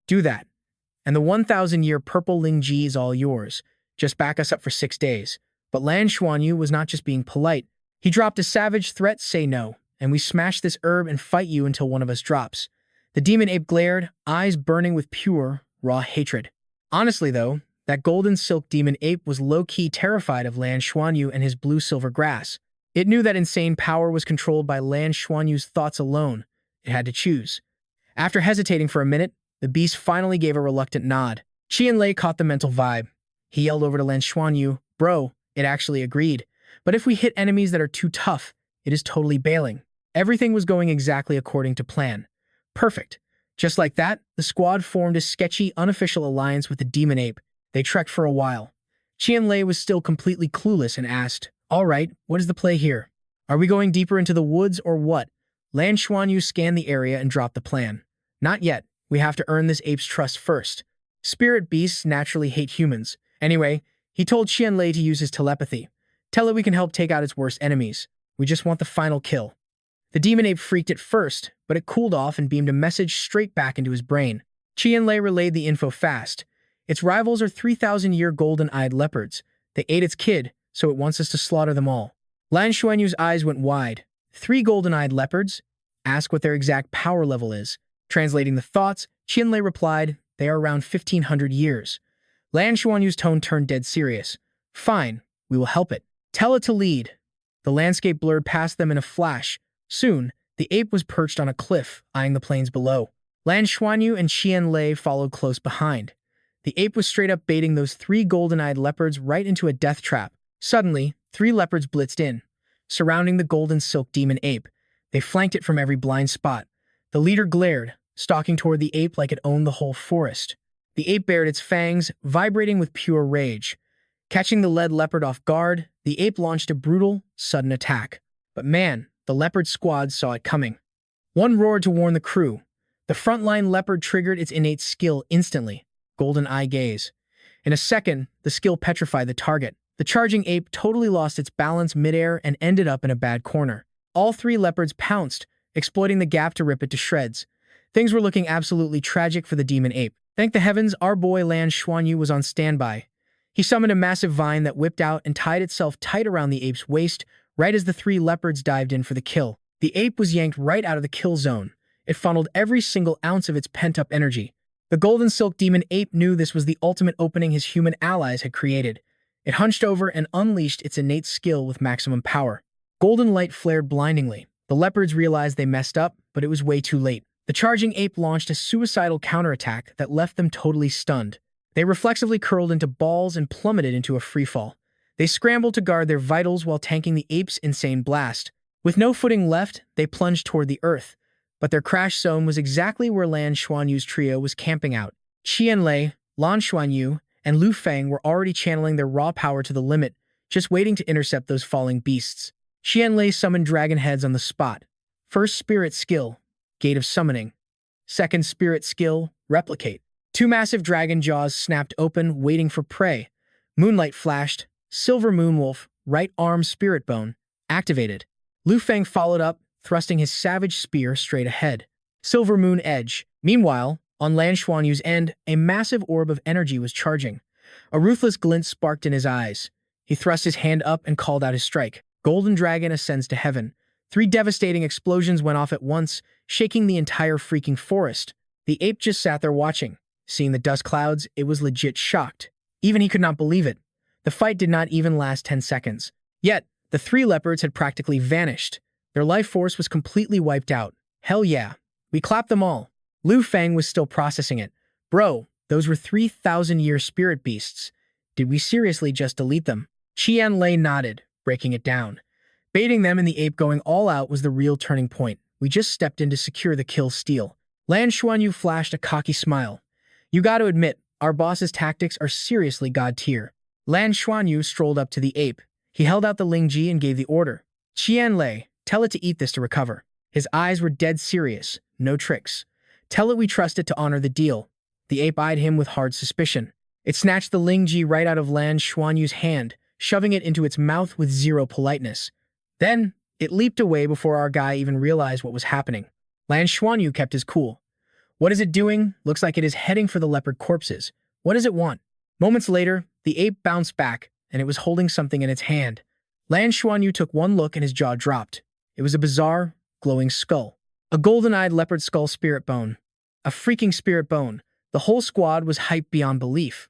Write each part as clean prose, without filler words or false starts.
Do that. And the 1,000-year purple Lingji is all yours. Just back us up for 6 days. But Lan Xuanyu was not just being polite. He dropped a savage threat, say no, and we smash this herb and fight you until one of us drops. The demon ape glared, eyes burning with pure, raw hatred. Honestly, though, that golden silk demon ape was low-key terrified of Lan Xuanyu and his blue-silver grass. It knew that insane power was controlled by Lan Xuanyu's thoughts alone. It had to choose. After hesitating for a minute, the beast finally gave a reluctant nod. Qianlei caught the mental vibe. He yelled over to Lan Xuanyu, "Bro, it actually agreed. But if we hit enemies that are too tough, it is totally bailing." Everything was going exactly according to plan. Perfect. Just like that, the squad formed a sketchy, unofficial alliance with the demon ape. They trekked for a while. Qianlei was still completely clueless and asked, "All right, what is the play here? Are we going deeper into the woods or what?" Lan Xuanyu scanned the area and dropped the plan. "Not yet. We have to earn this ape's trust first. Spirit beasts naturally hate humans. Anyway, he told Qianlei to use his telepathy. Tell it we can help take out its worst enemies. We just want the final kill." The demon ape freaked at first, but it cooled off and beamed a message straight back into his brain. Qianlei relayed the info fast. "Its rivals are 3,000-year golden-eyed leopards. They ate its kid, so it wants us to slaughter them all." Lan Xuanyu's eyes went wide. 3 golden-eyed leopards? Ask what their exact power level is. Translating the thoughts, Qianlei replied, "They are around 1,500 years." Lan Xuanyu's tone turned dead serious. "Fine, we will help it. Tell it to lead." The landscape blurred past them in a flash. Soon, the ape was perched on a cliff, eyeing the plains below. Lan Xuanyu and Qianlei followed close behind. The ape was straight up baiting those 3 golden-eyed leopards right into a death trap. Suddenly, 3 leopards blitzed in, surrounding the golden silk demon ape. They flanked it from every blind spot. The leader glared, stalking toward the ape like it owned the whole forest. The ape bared its fangs, vibrating with pure rage. Catching the lead leopard off guard, the ape launched a brutal, sudden attack. But man, the leopard squad saw it coming. One roared to warn the crew. The frontline leopard triggered its innate skill instantly. Golden eye gaze. In a second, the skill petrified the target. The charging ape totally lost its balance midair and ended up in a bad corner. All 3 leopards pounced, exploiting the gap to rip it to shreds. Things were looking absolutely tragic for the demon ape. Thank the heavens, our boy Lan Xuanyu was on standby. He summoned a massive vine that whipped out and tied itself tight around the ape's waist, right as the 3 leopards dived in for the kill. The ape was yanked right out of the kill zone. It funneled every single ounce of its pent-up energy. The golden silk demon ape knew this was the ultimate opening his human allies had created. It hunched over and unleashed its innate skill with maximum power. Golden light flared blindingly. The leopards realized they messed up, but it was way too late. The charging ape launched a suicidal counterattack that left them totally stunned. They reflexively curled into balls and plummeted into a freefall. They scrambled to guard their vitals while tanking the ape's insane blast. With no footing left, they plunged toward the earth. But their crash zone was exactly where Lan Xuanyu's trio was camping out. Qianlei, Lan Xuanyu, and Lu Feng were already channeling their raw power to the limit, just waiting to intercept those falling beasts. Qianlei summoned dragon heads on the spot. First spirit skill, Gate of Summoning. Second spirit skill, Replicate. 2 massive dragon jaws snapped open, waiting for prey. Moonlight flashed. Silver Moonwolf, right arm spirit bone, activated. Lu Feng followed up, thrusting his savage spear straight ahead. Silver Moon Edge. Meanwhile, on Lan Xuanyu's end, a massive orb of energy was charging. A ruthless glint sparked in his eyes. He thrust his hand up and called out his strike. Golden Dragon ascends to heaven. 3 devastating explosions went off at once, shaking the entire freaking forest. The ape just sat there watching. Seeing the dust clouds, it was legit shocked. Even he could not believe it. The fight did not even last 10 seconds. Yet, the 3 leopards had practically vanished. Their life force was completely wiped out. Hell yeah. We clapped them all. Lu Feng was still processing it. Bro, those were 3,000-year spirit beasts. Did we seriously just delete them? Qianlei nodded, breaking it down. Baiting them and the ape going all out was the real turning point. We just stepped in to secure the kill steal. Lan Xuanyu flashed a cocky smile. You gotta admit, our boss's tactics are seriously god tier. Lan Xuanyu strolled up to the ape. He held out the Lingji and gave the order. Qianlei, tell it to eat this to recover. His eyes were dead serious. No tricks. Tell it we trust it to honor the deal. The ape eyed him with hard suspicion. It snatched the Lingji right out of Lan Xuanyu's hand, shoving it into its mouth with zero politeness. Then, it leaped away before our guy even realized what was happening. Lan Xuanyu kept his cool. What is it doing? Looks like it is heading for the leopard corpses. What does it want? Moments later, the ape bounced back, and it was holding something in its hand. Lan Xuanyu took one look and his jaw dropped. It was a bizarre, glowing skull. A golden-eyed leopard skull spirit bone. A freaking spirit bone. The whole squad was hyped beyond belief.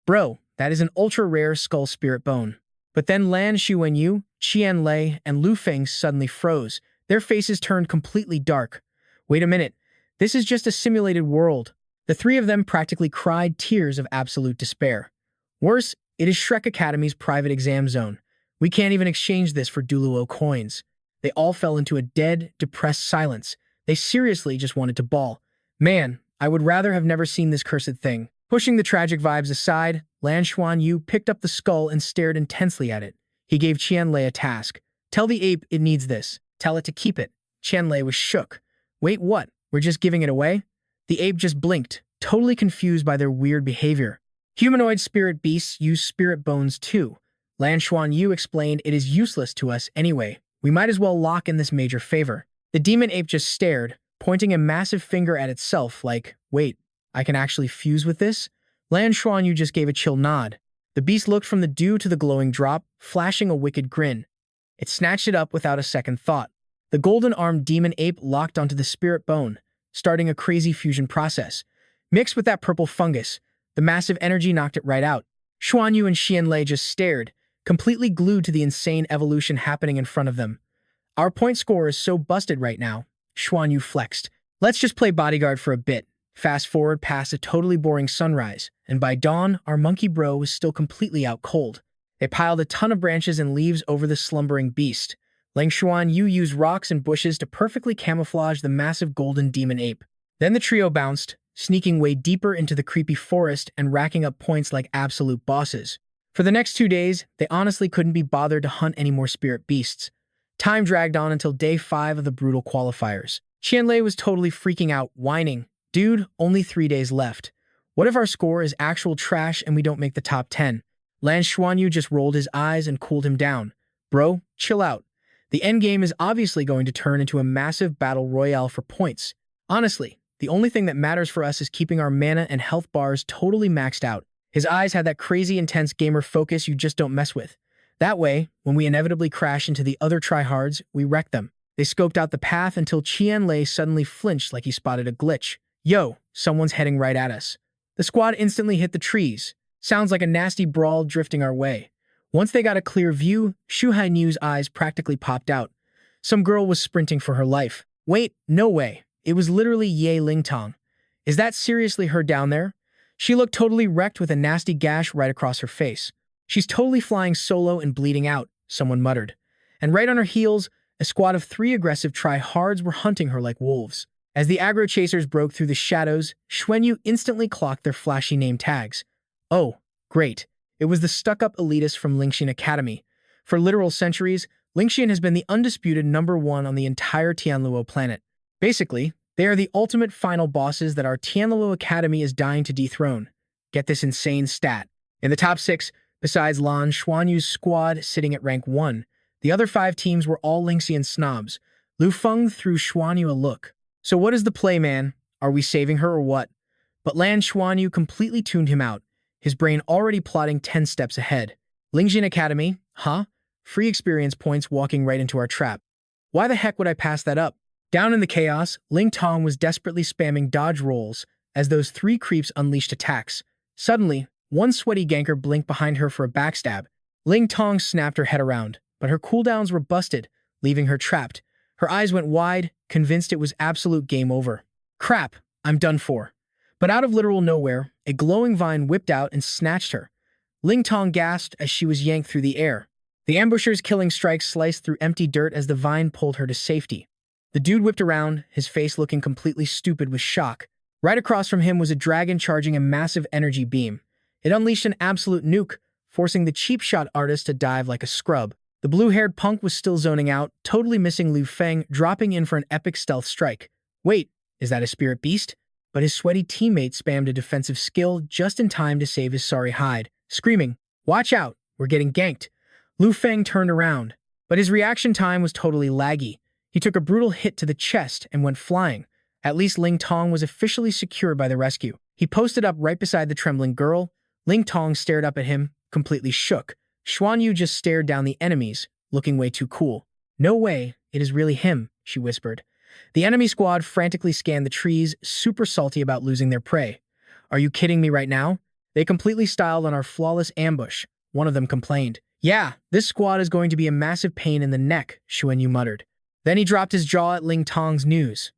Bro, that is an ultra-rare skull spirit bone. But then Lan Xuanyu, Qianlei, and Lu Feng suddenly froze. Their faces turned completely dark. Wait a minute. This is just a simulated world. The three of them practically cried tears of absolute despair. Worse, it is Shrek Academy's private exam zone. We can't even exchange this for Duluo coins. They all fell into a dead, depressed silence. They seriously just wanted to bawl. Man, I would rather have never seen this cursed thing. Pushing the tragic vibes aside, Lan Xuanyu picked up the skull and stared intensely at it. He gave Qianlei a task. Tell the ape it needs this. Tell it to keep it. Qianlei was shook. Wait, what? We're just giving it away? The ape just blinked, totally confused by their weird behavior. Humanoid spirit beasts use spirit bones too. Lan Xuanyu explained it is useless to us anyway. We might as well lock in this major favor. The demon ape just stared, pointing a massive finger at itself like, wait, I can actually fuse with this? Lan Xuanyu just gave a chill nod. The beast looked from the dew to the glowing drop, flashing a wicked grin. It snatched it up without a second thought. The golden-armed demon ape locked onto the spirit bone, starting a crazy fusion process. Mixed with that purple fungus, the massive energy knocked it right out. Xuanyu and Qianlei just stared, completely glued to the insane evolution happening in front of them. Our point score is so busted right now. Xuanyu flexed. Let's just play bodyguard for a bit. Fast forward past a totally boring sunrise, and by dawn, our monkey bro was still completely out cold. They piled a ton of branches and leaves over the slumbering beast. Lan Xuanyu used rocks and bushes to perfectly camouflage the massive golden demon ape. Then the trio bounced, sneaking way deeper into the creepy forest and racking up points like absolute bosses. For the next 2 days, they honestly couldn't be bothered to hunt any more spirit beasts. Time dragged on until day 5 of the brutal qualifiers. Qianlei was totally freaking out, whining, "Dude, only 3 days left. What if our score is actual trash and we don't make the top 10? Lan Xuanyu just rolled his eyes and cooled him down. Bro, chill out. The endgame is obviously going to turn into a massive battle royale for points. Honestly, the only thing that matters for us is keeping our mana and health bars totally maxed out." His eyes had that crazy intense gamer focus you just don't mess with. That way, when we inevitably crash into the other tryhards, we wreck them. They scoped out the path until Qianlei suddenly flinched like he spotted a glitch. Yo, someone's heading right at us. The squad instantly hit the trees. Sounds like a nasty brawl drifting our way. Once they got a clear view, Shu Hainu's eyes practically popped out. Some girl was sprinting for her life. Wait, no way. It was literally Ye Lingtong. Is that seriously her down there? She looked totally wrecked with a nasty gash right across her face. She's totally flying solo and bleeding out, someone muttered. And right on her heels, a squad of 3 aggressive tryhards were hunting her like wolves. As the aggro chasers broke through the shadows, Xuanyu instantly clocked their flashy name tags. Oh, great. It was the stuck-up elitists from Lingxian Academy. For literal centuries, Lingxian has been the undisputed #1 on the entire Tianluo planet. Basically, they are the ultimate final bosses that our Tianluo Academy is dying to dethrone. Get this insane stat. In the top 6, besides Lan Xuanyu's squad sitting at rank 1, the other 5 teams were all Lingxian snobs. Lu Feng threw Xuanyu a look. So what is the play, man? Are we saving her or what? But Lan Xuanyu completely tuned him out, his brain already plotting 10 steps ahead. Lingxian Academy? Huh? Free experience points walking right into our trap. Why the heck would I pass that up? Down in the chaos, Ling Tong was desperately spamming dodge rolls as those 3 creeps unleashed attacks. Suddenly, one sweaty ganker blinked behind her for a backstab. Ling Tong snapped her head around, but her cooldowns were busted, leaving her trapped. Her eyes went wide, convinced it was absolute game over. Crap, I'm done for. But out of literal nowhere, a glowing vine whipped out and snatched her. Ling Tong gasped as she was yanked through the air. The ambusher's killing strike sliced through empty dirt as the vine pulled her to safety. The dude whipped around, his face looking completely stupid with shock. Right across from him was a dragon charging a massive energy beam. It unleashed an absolute nuke, forcing the cheap shot artist to dive like a scrub. The blue-haired punk was still zoning out, totally missing Lu Feng, dropping in for an epic stealth strike. Wait, is that a spirit beast? But his sweaty teammate spammed a defensive skill just in time to save his sorry hide, screaming, "Watch out, we're getting ganked." Lu Feng turned around, but his reaction time was totally laggy. He took a brutal hit to the chest and went flying. At least Ling Tong was officially secured by the rescue. He posted up right beside the trembling girl. Ling Tong stared up at him, completely shook. Xuanyu just stared down the enemies, looking way too cool. "No way, it is really him," she whispered. The enemy squad frantically scanned the trees, super salty about losing their prey. "Are you kidding me right now? They completely styled on our flawless ambush," one of them complained. "Yeah, this squad is going to be a massive pain in the neck," Xuanyu muttered. Then he dropped his jaw at Ling Tong's news.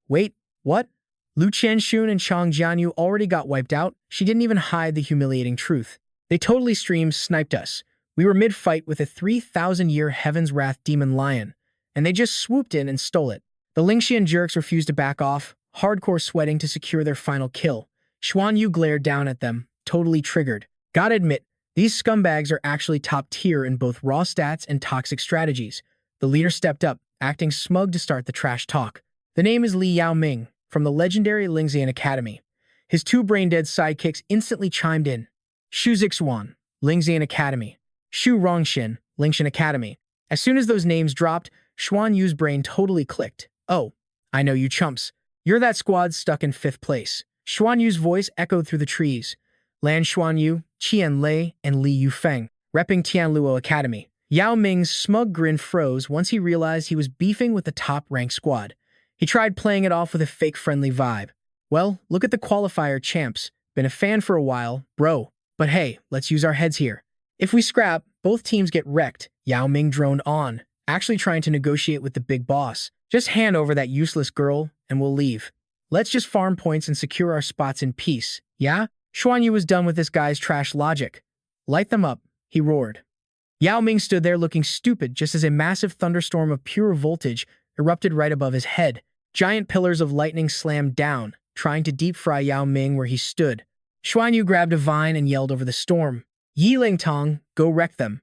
"Wait, what? Lu Qianxun and Chang Jianyu already got wiped out?" She didn't even hide the humiliating truth. "They totally sniped us. We were mid-fight with a 3,000-year Heaven's Wrath demon lion, and they just swooped in and stole it." The Lingxian jerks refused to back off, hardcore sweating to secure their final kill. Xuanyu glared down at them, totally triggered. "Gotta admit, these scumbags are actually top tier in both raw stats and toxic strategies." The leader stepped up, acting smug to start the trash talk. The name is Li Yaoming, from the legendary Lingxian Academy. His two brain-dead sidekicks instantly chimed in. Shu Zixuan, Lingxian Academy. Shu Rongxin, Lingxian Academy. As soon as those names dropped, Xuanyu's brain totally clicked. "Oh, I know you chumps. You're that squad stuck in 5th place." Xuanyu's voice echoed through the trees. Lan Xuanyu, Qian Lei, and Li Yufeng, repping Tianluo Academy. Yao Ming's smug grin froze once he realized he was beefing with the top-ranked squad. He tried playing it off with a fake friendly vibe. "Well, look at the qualifier champs. Been a fan for a while, bro. But hey, let's use our heads here. If we scrap, both teams get wrecked." Yao Ming droned on, actually trying to negotiate with the big boss. "Just hand over that useless girl, and we'll leave. Let's just farm points and secure our spots in peace, yeah?" Xuanyu was done with this guy's trash logic. "Light them up," he roared. Yao Ming stood there looking stupid just as a massive thunderstorm of pure voltage erupted right above his head. Giant pillars of lightning slammed down, trying to deep-fry Yao Ming where he stood. Xuanyu grabbed a vine and yelled over the storm. "Yi Ling Tong, go wreck them."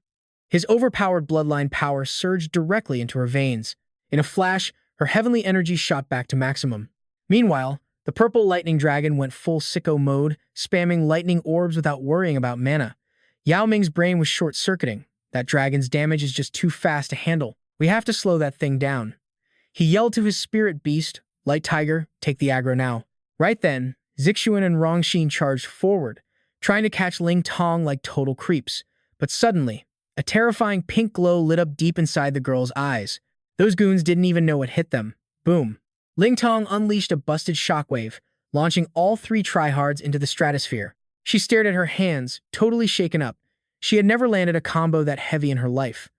His overpowered bloodline power surged directly into her veins. In a flash, her heavenly energy shot back to maximum. Meanwhile, the purple lightning dragon went full sicko mode, spamming lightning orbs without worrying about mana. Yao Ming's brain was short-circuiting. That dragon's damage is just too fast to handle. We have to slow that thing down. He yelled to his spirit beast, "Light Tiger, take the aggro now." Right then, Zixuan and Rongxin charged forward, trying to catch Ling Tong like total creeps. But suddenly, a terrifying pink glow lit up deep inside the girl's eyes. Those goons didn't even know what hit them. Boom. Ling Tong unleashed a busted shockwave, launching all 3 tryhards into the stratosphere. She stared at her hands, totally shaken up. She had never landed a combo that heavy in her life.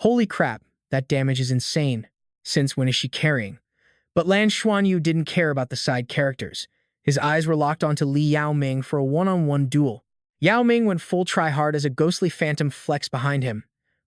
Holy crap, that damage is insane. Since when is she carrying? But Lan Xuanyu didn't care about the side characters. His eyes were locked onto Li Yaoming for a one-on-one duel. Yao Ming went full tryhard as a ghostly phantom flexed behind him.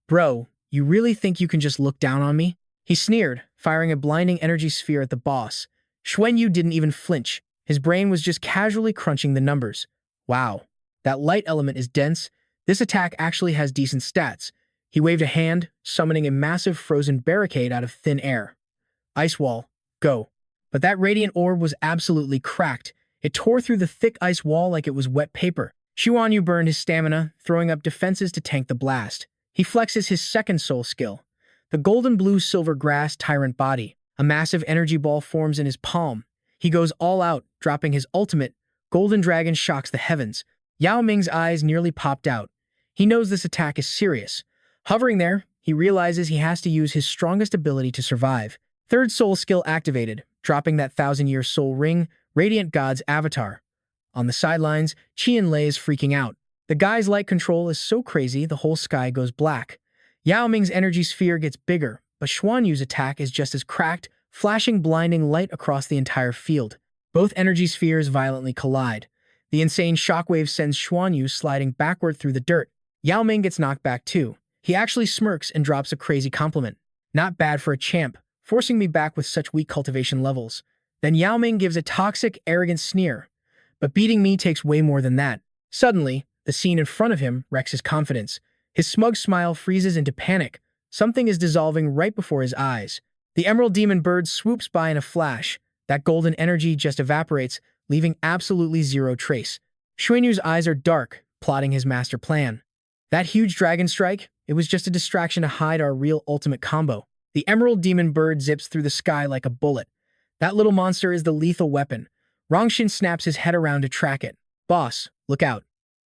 "Bro, you really think you can just look down on me?" He sneered, firing a blinding energy sphere at the boss. Xuanyu didn't even flinch. His brain was just casually crunching the numbers. "Wow, that light element is dense. This attack actually has decent stats." He waved a hand, summoning a massive frozen barricade out of thin air. "Ice wall, go." But that radiant orb was absolutely cracked. It tore through the thick ice wall like it was wet paper. Xuanyu burned his stamina, throwing up defenses to tank the blast. He flexes his second soul skill. The golden blue silver grass tyrant body. A massive energy ball forms in his palm. He goes all out, dropping his ultimate. Golden dragon shocks the heavens. Yao Ming's eyes nearly popped out. He knows this attack is serious. Hovering there, he realizes he has to use his strongest ability to survive. Third soul skill activated, dropping that 1,000-year soul ring, Radiant God's avatar. On the sidelines, Qian Lei is freaking out. The guy's light control is so crazy the whole sky goes black. Yao Ming's energy sphere gets bigger, but Xuanyu's attack is just as cracked, flashing blinding light across the entire field. Both energy spheres violently collide. The insane shockwave sends Xuanyu sliding backward through the dirt. Yao Ming gets knocked back too. He actually smirks and drops a crazy compliment. "Not bad for a champ, forcing me back with such weak cultivation levels." Then Yao Ming gives a toxic, arrogant sneer. "But beating me takes way more than that." Suddenly, the scene in front of him wrecks his confidence. His smug smile freezes into panic. Something is dissolving right before his eyes. The emerald demon bird swoops by in a flash. That golden energy just evaporates, leaving absolutely zero trace. Xuanyu's eyes are dark, plotting his master plan. That huge dragon strike, it was just a distraction to hide our real ultimate combo. The emerald demon bird zips through the sky like a bullet. That little monster is the lethal weapon. Rongshin snaps his head around to track it. Boss, look out.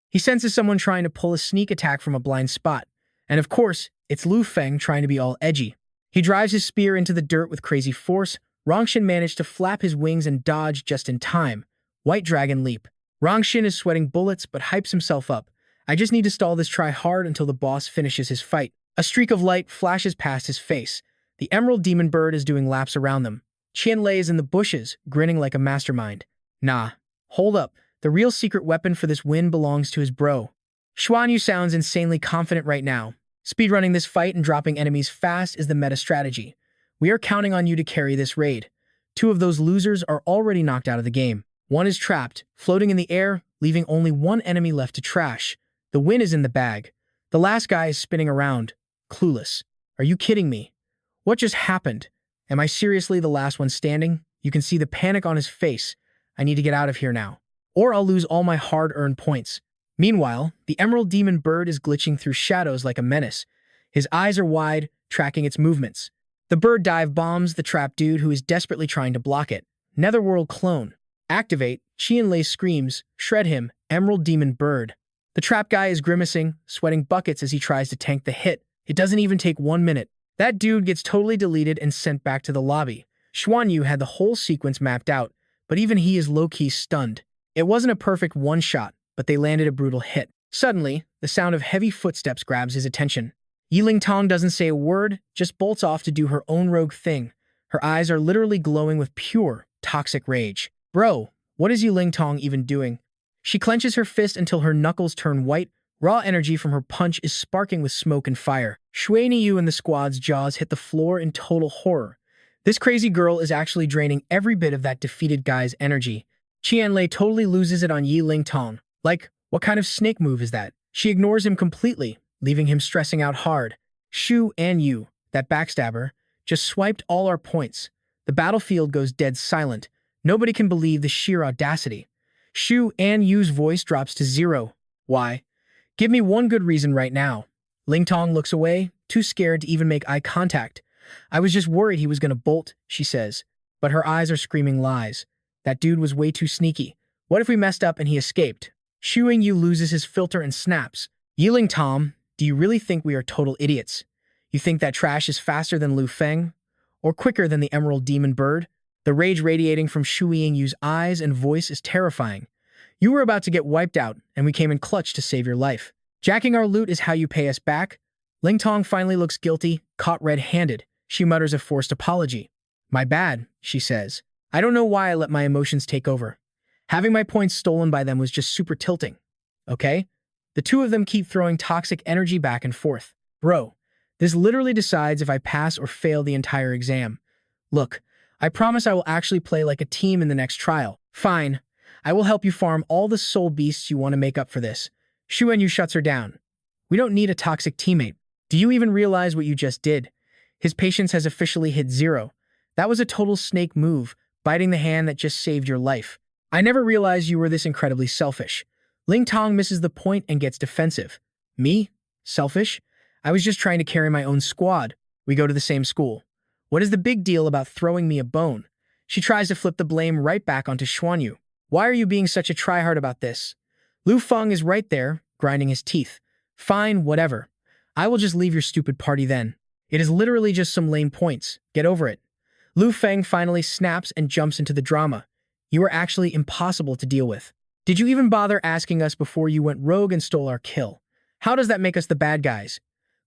He senses someone trying to pull a sneak attack from a blind spot. And of course, it's Lu Feng trying to be all edgy. He drives his spear into the dirt with crazy force. Rongshin managed to flap his wings and dodge just in time. White Dragon Leap. Rongshin is sweating bullets but hypes himself up. I just need to stall this try hard until the boss finishes his fight. A streak of light flashes past his face. The Emerald Demon Bird is doing laps around them. Qianlei is in the bushes, grinning like a mastermind. Nah, hold up. The real secret weapon for this win belongs to his bro. Xuanyu sounds insanely confident right now. Speedrunning this fight and dropping enemies fast is the meta strategy. We are counting on you to carry this raid. 2 of those losers are already knocked out of the game. 1 is trapped, floating in the air, leaving only 1 enemy left to trash. The win is in the bag. The last guy is spinning around, clueless. Are you kidding me? What just happened? Am I seriously the last one standing? You can see the panic on his face. I need to get out of here now, or I'll lose all my hard-earned points. Meanwhile, the Emerald Demon Bird is glitching through shadows like a menace. His eyes are wide, tracking its movements. The bird dive bombs the trapped dude who is desperately trying to block it. Netherworld clone. Activate. Qianlei screams. Shred him. Emerald Demon Bird. The trap guy is grimacing, sweating buckets as he tries to tank the hit. It doesn't even take 1 minute. That dude gets totally deleted and sent back to the lobby. Xuanyu had the whole sequence mapped out, but even he is low-key stunned. It wasn't a perfect one-shot, but they landed a brutal hit. Suddenly, the sound of heavy footsteps grabs his attention. Yiling Tong doesn't say a word, just bolts off to do her own rogue thing. Her eyes are literally glowing with pure, toxic rage. Bro, what is Yiling Tong even doing? She clenches her fist until her knuckles turn white. Raw energy from her punch is sparking with smoke and fire. Xuanyu and the squad's jaws hit the floor in total horror. This crazy girl is actually draining every bit of that defeated guy's energy. Qianlei totally loses it on Yiling Tong. Like, what kind of snake move is that? She ignores him completely, leaving him stressing out hard. Xuanyu, that backstabber, just swiped all our points. The battlefield goes dead silent. Nobody can believe the sheer audacity. Xuanyu's voice drops to 0. Why? Give me one good reason right now. Ling Tong looks away, too scared to even make eye contact. I was just worried he was going to bolt, she says. But her eyes are screaming lies. That dude was way too sneaky. What if we messed up and he escaped? Xuanyu loses his filter and snaps. Yiling Tom, do you really think we are total idiots? You think that trash is faster than Lu Feng? Or quicker than the Emerald Demon Bird? The rage radiating from Xuanyu's eyes and voice is terrifying. You were about to get wiped out, and we came in clutch to save your life. Jacking our loot is how you pay us back? Ling Tong finally looks guilty, caught red-handed. She mutters a forced apology. My bad, she says. I don't know why I let my emotions take over. Having my points stolen by them was just super tilting. Okay? The 2 of them keep throwing toxic energy back and forth. Bro, this literally decides if I pass or fail the entire exam. Look, I promise I will actually play like a team in the next trial. Fine. I will help you farm all the soul beasts you want to make up for this. Xuanyu shuts her down. We don't need a toxic teammate. Do you even realize what you just did? His patience has officially hit 0. That was a total snake move, biting the hand that just saved your life. I never realized you were this incredibly selfish. Ling Tong misses the point and gets defensive. Me? Selfish? I was just trying to carry my own squad. We go to the same school. What is the big deal about throwing me a bone? She tries to flip the blame right back onto Xuanyu. Why are you being such a tryhard about this? Lu Feng is right there, grinding his teeth. Fine, whatever. I will just leave your stupid party then. It is literally just some lame points. Get over it. Lu Feng finally snaps and jumps into the drama. You are actually impossible to deal with. Did you even bother asking us before you went rogue and stole our kill? How does that make us the bad guys?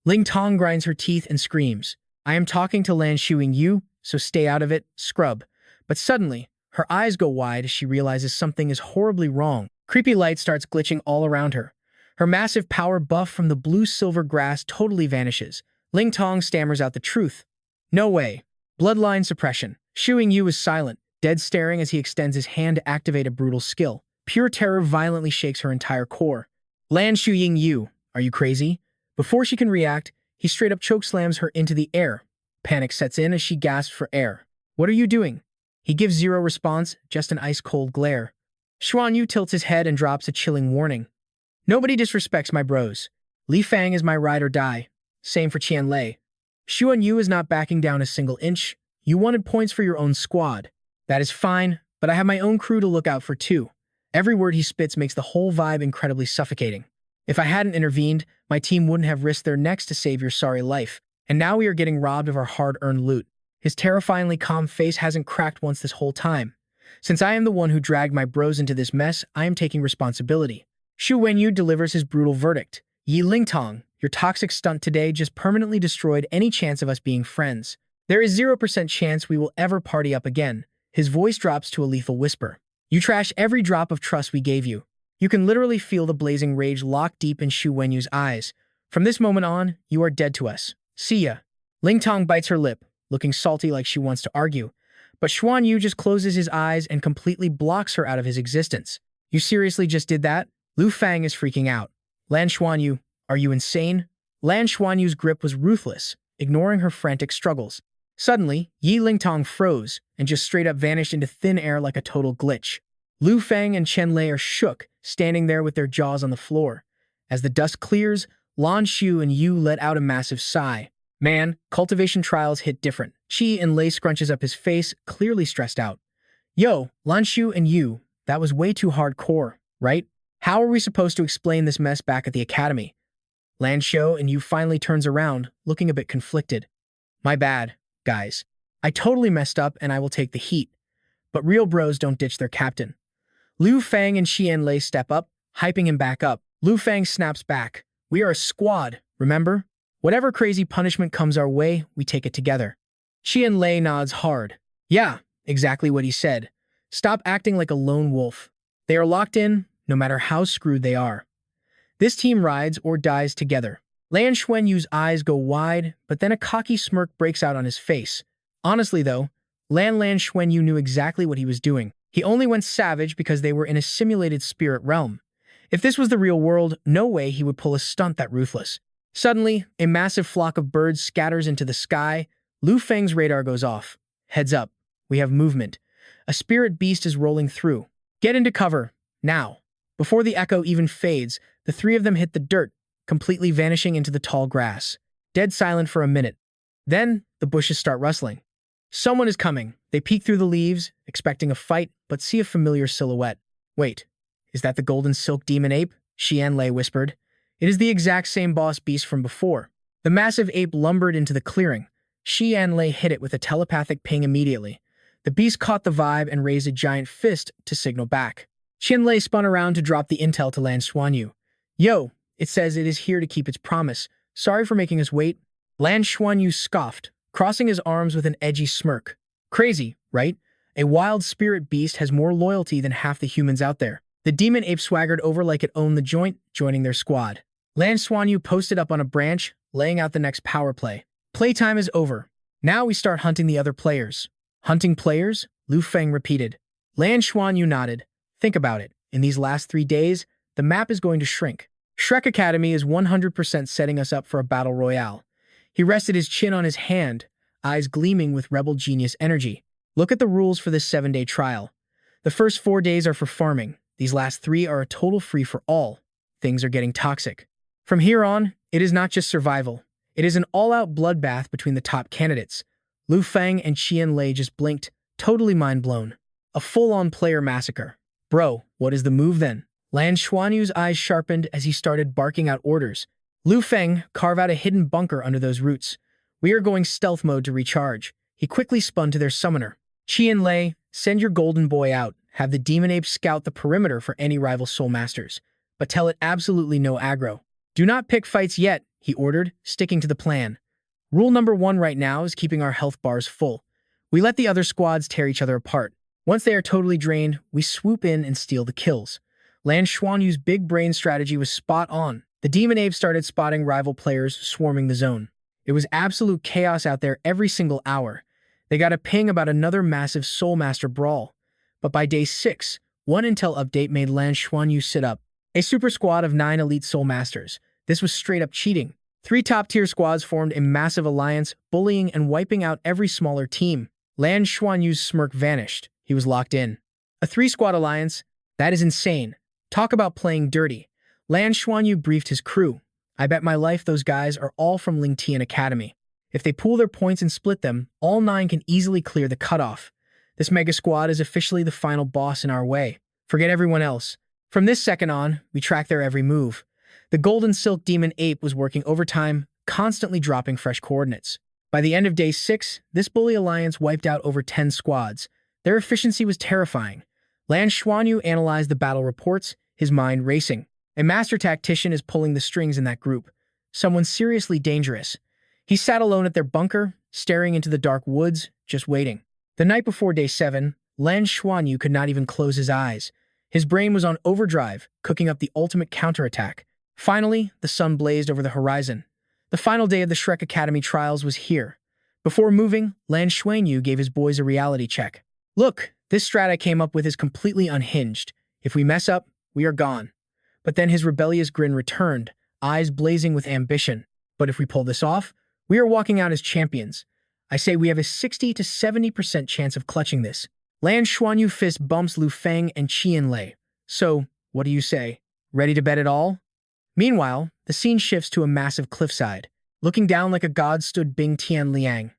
Ling Tong grinds her teeth and screams. I am talking to Lan Xuanyu, so stay out of it, scrub. But suddenly, her eyes go wide as she realizes something is horribly wrong. Creepy light starts glitching all around her. Her massive power buff from the blue-silver grass totally vanishes. Ling Tong stammers out the truth. No way. Bloodline suppression. Xuanyu is silent, dead staring as he extends his hand to activate a brutal skill. Pure terror violently shakes her entire core. Lan Xuanyu, are you crazy? Before she can react, he straight up chokeslams her into the air. Panic sets in as she gasps for air. What are you doing? He gives 0 response, just an ice-cold glare. Xuanyu tilts his head and drops a chilling warning. Nobody disrespects my bros. Li Fang is my ride or die. Same for Qianlei. Xuanyu is not backing down a single inch. You wanted points for your own squad. That is fine, but I have my own crew to look out for too. Every word he spits makes the whole vibe incredibly suffocating. If I hadn't intervened, my team wouldn't have risked their necks to save your sorry life, and now we are getting robbed of our hard-earned loot. His terrifyingly calm face hasn't cracked once this whole time. Since I am the one who dragged my bros into this mess, I am taking responsibility. Xu Wenyu delivers his brutal verdict. Yi Lingtong, your toxic stunt today just permanently destroyed any chance of us being friends. There is 0% chance we will ever party up again. His voice drops to a lethal whisper. You trash every drop of trust we gave you. You can literally feel the blazing rage locked deep in Xu Wenyu's eyes. From this moment on, you are dead to us. See ya. Lingtong bites her lip, looking salty like she wants to argue. But Xuanyu just closes his eyes and completely blocks her out of his existence. You seriously just did that? Lu Fang is freaking out. Lan Xuanyu, are you insane? Lan Xuanyu's grip was ruthless, ignoring her frantic struggles. Suddenly, Yi Lingtong froze and just straight up vanished into thin air like a total glitch. Lu Fang and Chen Lei are shook, standing there with their jaws on the floor. As the dust clears, Lan Xuanyu let out a massive sigh. Man, cultivation trials hit different. Qi and Lei scrunches up his face, clearly stressed out. Yo, Lan Xuanyu, that was way too hardcore, right? How are we supposed to explain this mess back at the academy? Lan Xuanyu finally turns around, looking a bit conflicted. My bad, guys. I totally messed up and I will take the heat. But real bros don't ditch their captain. Lu Fang and Xian Lei step up, hyping him back up. Lu Fang snaps back. We are a squad, remember? Whatever crazy punishment comes our way, we take it together. Xian Lei nods hard. Yeah, exactly what he said. Stop acting like a lone wolf. They are locked in, no matter how screwed they are. This team rides or dies together. Lan Xuanyu's eyes go wide, but then a cocky smirk breaks out on his face. Honestly though, Lan Xuanyu knew exactly what he was doing. He only went savage because they were in a simulated spirit realm. If this was the real world, no way he would pull a stunt that ruthless. Suddenly, a massive flock of birds scatters into the sky. Lu Feng's radar goes off. Heads up. We have movement. A spirit beast is rolling through. Get into cover. Now. Before the echo even fades, the three of them hit the dirt, completely vanishing into the tall grass. Dead silent for a minute. Then, the bushes start rustling. Someone is coming. They peek through the leaves, expecting a fight, but see a familiar silhouette. Wait, is that the golden silk demon ape? Xian Lei whispered. It is the exact same boss beast from before. The massive ape lumbered into the clearing. Xian Lei hit it with a telepathic ping immediately. The beast caught the vibe and raised a giant fist to signal back. Qian Lei spun around to drop the intel to Lan Xuanyu. Yo, it says it is here to keep its promise. Sorry for making us wait. Lan Xuanyu scoffed, crossing his arms with an edgy smirk. Crazy, right? A wild spirit beast has more loyalty than half the humans out there. The demon ape swaggered over like it owned the joint, joining their squad. Lan Xuanyu posted up on a branch, laying out the next power play. Playtime is over. Now we start hunting the other players. Hunting players? Lu Feng repeated. Lan Xuanyu nodded. Think about it. In these last 3 days, the map is going to shrink. Shrek Academy is 100% setting us up for a battle royale. He rested his chin on his hand, eyes gleaming with rebel genius energy. Look at the rules for this 7-day trial. The first 4 days are for farming. These last 3 are a total free-for-all. Things are getting toxic. From here on, it is not just survival. It is an all-out bloodbath between the top candidates. Lu Feng and Qian Lei just blinked, totally mind-blown. A full-on player massacre. Bro, what is the move then? Lan Xuanyu's eyes sharpened as he started barking out orders. Lu Feng, carve out a hidden bunker under those roots. We are going stealth mode to recharge. He quickly spun to their summoner. Qian Lei, send your golden boy out. Have the demon ape scout the perimeter for any rival soul masters. But tell it absolutely no aggro. Do not pick fights yet, he ordered, sticking to the plan. Rule number 1 right now is keeping our health bars full. We let the other squads tear each other apart. Once they are totally drained, we swoop in and steal the kills. Lan Xuanyu's big brain strategy was spot on. The demon ape started spotting rival players swarming the zone. It was absolute chaos out there every single hour. They got a ping about another massive Soul Master brawl. But by day 6, one intel update made Lan Xuanyu sit up. A super squad of 9 elite Soul Masters. This was straight up cheating. 3 top-tier squads formed a massive alliance, bullying and wiping out every smaller team. Lan Xuanyu's smirk vanished. He was locked in. A 3-squad alliance? That is insane. Talk about playing dirty. Lan Xuanyu briefed his crew. I bet my life those guys are all from Lingtian Academy. If they pool their points and split them, all 9 can easily clear the cutoff. This mega squad is officially the final boss in our way. Forget everyone else. From this second on, we track their every move. The golden silk demon ape was working overtime, constantly dropping fresh coordinates. By the end of day 6, this bully alliance wiped out over 10 squads. Their efficiency was terrifying. Lan Xuanyu analyzed the battle reports, his mind racing. A master tactician is pulling the strings in that group. Someone seriously dangerous. He sat alone at their bunker, staring into the dark woods, just waiting. The night before day 7, Lan Xuanyu could not even close his eyes. His brain was on overdrive, cooking up the ultimate counterattack. Finally, the sun blazed over the horizon. The final day of the Shrek Academy trials was here. Before moving, Lan Xuanyu gave his boys a reality check. Look, this strat I came up with is completely unhinged. If we mess up, we are gone. But then his rebellious grin returned, eyes blazing with ambition. But if we pull this off, we are walking out as champions. I say we have a 60 to 70% chance of clutching this. Lan Xuanyu fist bumps Lu Feng and Qian Lei. So, what do you say? Ready to bet it all? Meanwhile, the scene shifts to a massive cliffside. Looking down like a god stood Bing Tian Liang,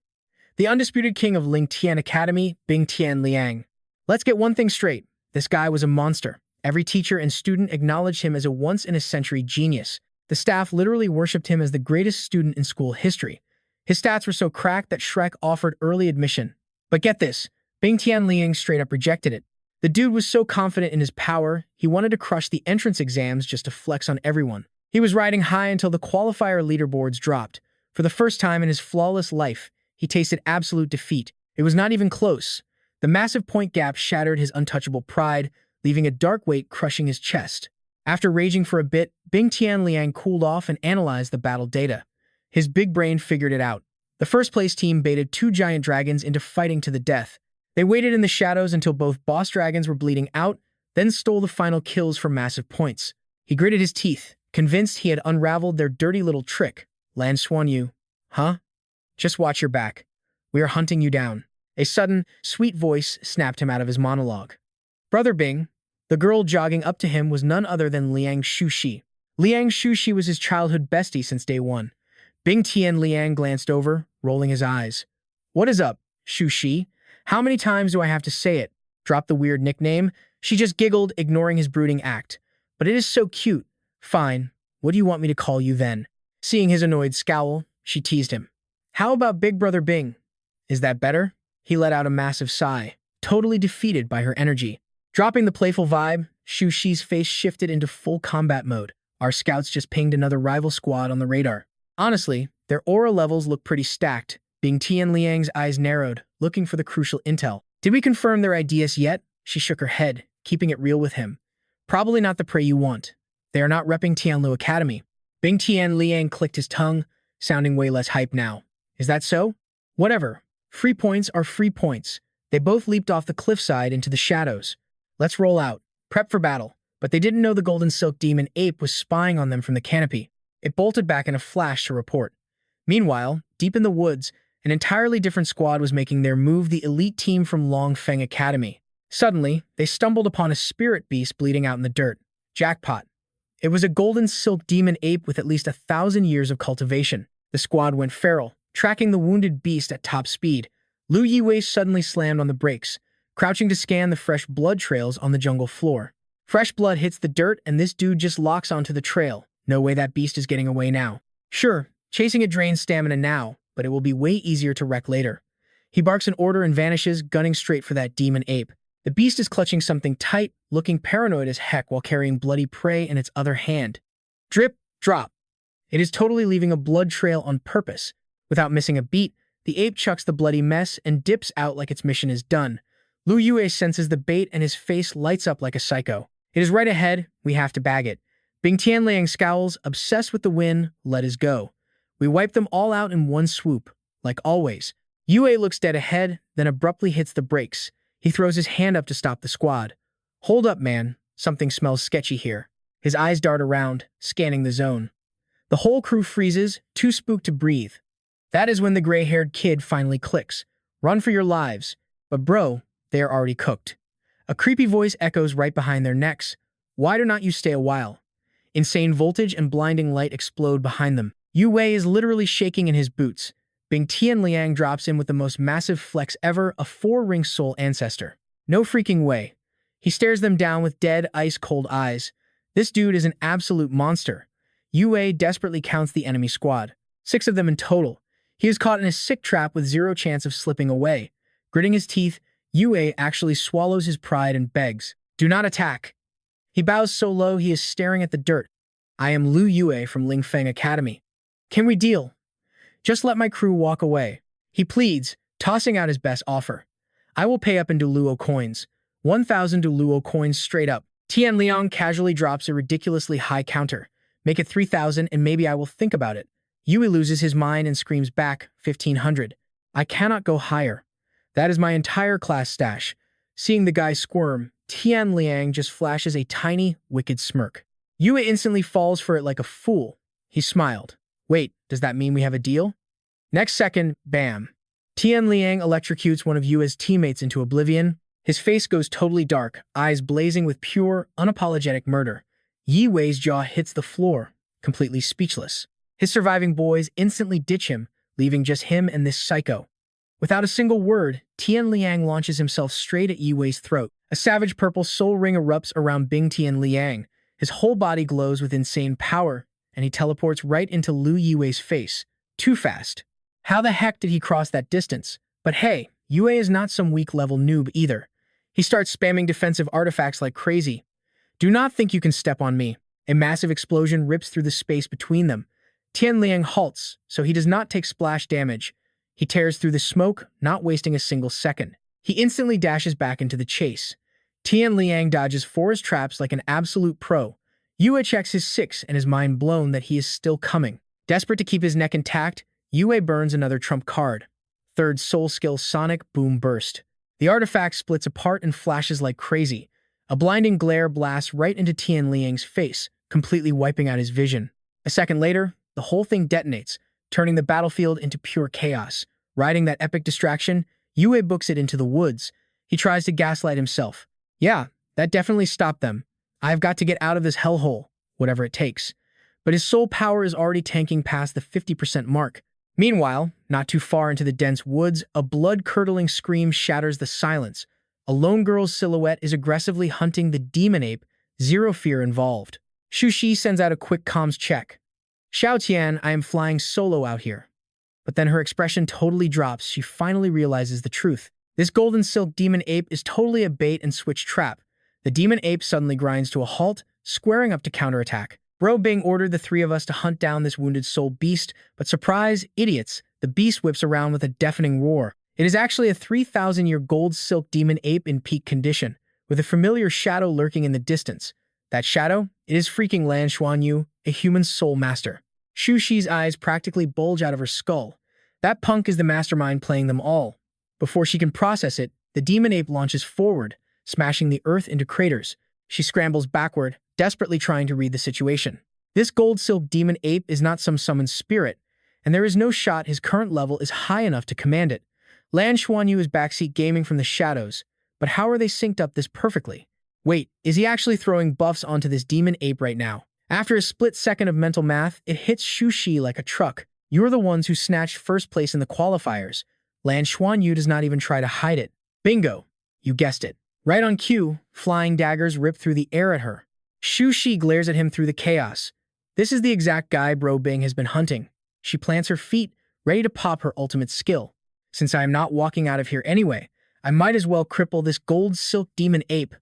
the undisputed king of Ling Tian Academy, Bing Tian Liang. Let's get one thing straight. This guy was a monster. Every teacher and student acknowledged him as a once-in-a-century genius. The staff literally worshipped him as the greatest student in school history. His stats were so cracked that Shrek offered early admission. But get this, Bing Tian Liang straight up rejected it. The dude was so confident in his power, he wanted to crush the entrance exams just to flex on everyone. He was riding high until the qualifier leaderboards dropped. For the first time in his flawless life, he tasted absolute defeat. It was not even close. The massive point gap shattered his untouchable pride, leaving a dark weight crushing his chest. After raging for a bit, Bing Tian Liang cooled off and analyzed the battle data. His big brain figured it out. The first-place team baited 2 giant dragons into fighting to the death. They waited in the shadows until both boss dragons were bleeding out, then stole the final kills for massive points. He gritted his teeth, convinced he had unraveled their dirty little trick. Lan Xuanyu, huh? Just watch your back. We are hunting you down. A sudden, sweet voice snapped him out of his monologue. Brother Bing. The girl jogging up to him was none other than Liang Shuxi. Liang Shuxi was his childhood bestie since day 1. Bing Tian Liang glanced over, rolling his eyes. What is up, Shuxi? How many times do I have to say it? Drop the weird nickname. She just giggled, ignoring his brooding act. But it is so cute. Fine. What do you want me to call you then? Seeing his annoyed scowl, she teased him. How about Big Brother Bing? Is that better? He let out a massive sigh, totally defeated by her energy. Dropping the playful vibe, Shuxi's face shifted into full combat mode. Our scouts just pinged another rival squad on the radar. Honestly, their aura levels look pretty stacked. Bing Tian Liang's eyes narrowed, looking for the crucial intel. Did we confirm their ideas yet? She shook her head, keeping it real with him. Probably not the prey you want. They are not repping Tianlu Academy. Bing Tian Liang clicked his tongue, sounding way less hype now. Is that so? Whatever. Free points are free points. They both leaped off the cliffside into the shadows. Let's roll out. Prep for battle. But they didn't know the golden silk demon ape was spying on them from the canopy. It bolted back in a flash to report. Meanwhile, deep in the woods, an entirely different squad was making their move, the elite team from Longfeng Academy. Suddenly, they stumbled upon a spirit beast bleeding out in the dirt. Jackpot. It was a golden silk demon ape with at least 1,000 years of cultivation. The squad went feral, tracking the wounded beast at top speed. Lu Yiwei suddenly slammed on the brakes, crouching to scan the fresh blood trails on the jungle floor. Fresh blood hits the dirt and this dude just locks onto the trail. No way that beast is getting away now. Sure, chasing it drains stamina now, but it will be way easier to wreck later. He barks an order and vanishes, gunning straight for that demon ape. The beast is clutching something tight, looking paranoid as heck while carrying bloody prey in its other hand. Drip, drop. It is totally leaving a blood trail on purpose. Without missing a beat, the ape chucks the bloody mess and dips out like its mission is done. Lu Yue senses the bait and his face lights up like a psycho. It is right ahead, we have to bag it. Bing Tianliang scowls, obsessed with the win, let us go. We wipe them all out in one swoop, like always. Yue looks dead ahead, then abruptly hits the brakes. He throws his hand up to stop the squad. Hold up, man. Something smells sketchy here. His eyes dart around, scanning the zone. The whole crew freezes, too spooked to breathe. That is when the gray-haired kid finally clicks. Run for your lives. But bro, they are already cooked. A creepy voice echoes right behind their necks. Why do not you stay a while? Insane voltage and blinding light explode behind them. Yue is literally shaking in his boots. Bing Tianliang drops in with the most massive flex ever, a 4-ring soul ancestor. No freaking way. He stares them down with dead, ice-cold eyes. This dude is an absolute monster. Yue desperately counts the enemy squad. 6 of them in total. He is caught in a sick trap with zero chance of slipping away. Gritting his teeth, Yue actually swallows his pride and begs, "Do not attack." He bows so low he is staring at the dirt. "I am Lu Yue from Lingfeng Academy. Can we deal? Just let my crew walk away." He pleads, tossing out his best offer. "I will pay up in Duluo coins. 1,000 Duluo coins straight up." Tian Liang casually drops a ridiculously high counter. "Make it 3,000 and maybe I will think about it." Yue loses his mind and screams back, 1,500. "I cannot go higher. That is my entire class stash." Seeing the guy squirm, Tian Liang just flashes a tiny, wicked smirk. Yue instantly falls for it like a fool. He smiled. "Wait, does that mean we have a deal?" Next second, bam. Tian Liang electrocutes one of Yue's teammates into oblivion. His face goes totally dark, eyes blazing with pure, unapologetic murder. Yi Wei's jaw hits the floor, completely speechless. His surviving boys instantly ditch him, leaving just him and this psycho. Without a single word, Tian Liang launches himself straight at Yi Wei's throat. A savage purple soul ring erupts around Bing Tian Liang. His whole body glows with insane power, and he teleports right into Lu Yiwei's face. Too fast. How the heck did he cross that distance? But hey, Yue is not some weak-level noob either. He starts spamming defensive artifacts like crazy. "Do not think you can step on me." A massive explosion rips through the space between them. Tian Liang halts, so he does not take splash damage. He tears through the smoke, not wasting a single second. He instantly dashes back into the chase. Tian Liang dodges 4 traps like an absolute pro. Yue checks his 6 and is mind blown that he is still coming. Desperate to keep his neck intact, Yue burns another trump card. 3rd soul skill Sonic Boom Burst. The artifact splits apart and flashes like crazy. A blinding glare blasts right into Tian Liang's face, completely wiping out his vision. A second later, the whole thing detonates, turning the battlefield into pure chaos. Riding that epic distraction, Yue books it into the woods. He tries to gaslight himself. "Yeah, that definitely stopped them. I've got to get out of this hellhole, whatever it takes." But his soul power is already tanking past the 50% mark. Meanwhile, not too far into the dense woods, a blood-curdling scream shatters the silence. A lone girl's silhouette is aggressively hunting the demon ape, zero fear involved. Shu Shi sends out a quick comms check. "Xiao Tian, I am flying solo out here." But then her expression totally drops. She finally realizes the truth. This golden silk demon ape is totally a bait and switch trap. The demon ape suddenly grinds to a halt, squaring up to counterattack. Bro Bing ordered the 3 of us to hunt down this wounded soul beast, but surprise, idiots, the beast whips around with a deafening roar. It is actually a 3,000-year gold silk demon ape in peak condition, with a familiar shadow lurking in the distance. That shadow? It is freaking Lan Xuanyu, a human soul master. Shu Shi's eyes practically bulge out of her skull. That punk is the mastermind playing them all. Before she can process it, the demon ape launches forward, smashing the earth into craters. She scrambles backward, desperately trying to read the situation. This gold silk demon ape is not some summoned spirit, and there is no shot his current level is high enough to command it. Lan Xuanyu is backseat gaming from the shadows, but how are they synced up this perfectly? Wait, is he actually throwing buffs onto this demon ape right now? After a split second of mental math, it hits Shu Shi like a truck. "You're the ones who snatched first place in the qualifiers." Lan Xuanyu does not even try to hide it. Bingo! You guessed it. Right on cue, flying daggers rip through the air at her. Shu Shi glares at him through the chaos. This is the exact guy Bro Bing has been hunting. She plants her feet, ready to pop her ultimate skill. "Since I am not walking out of here anyway, I might as well cripple this gold silk demon ape.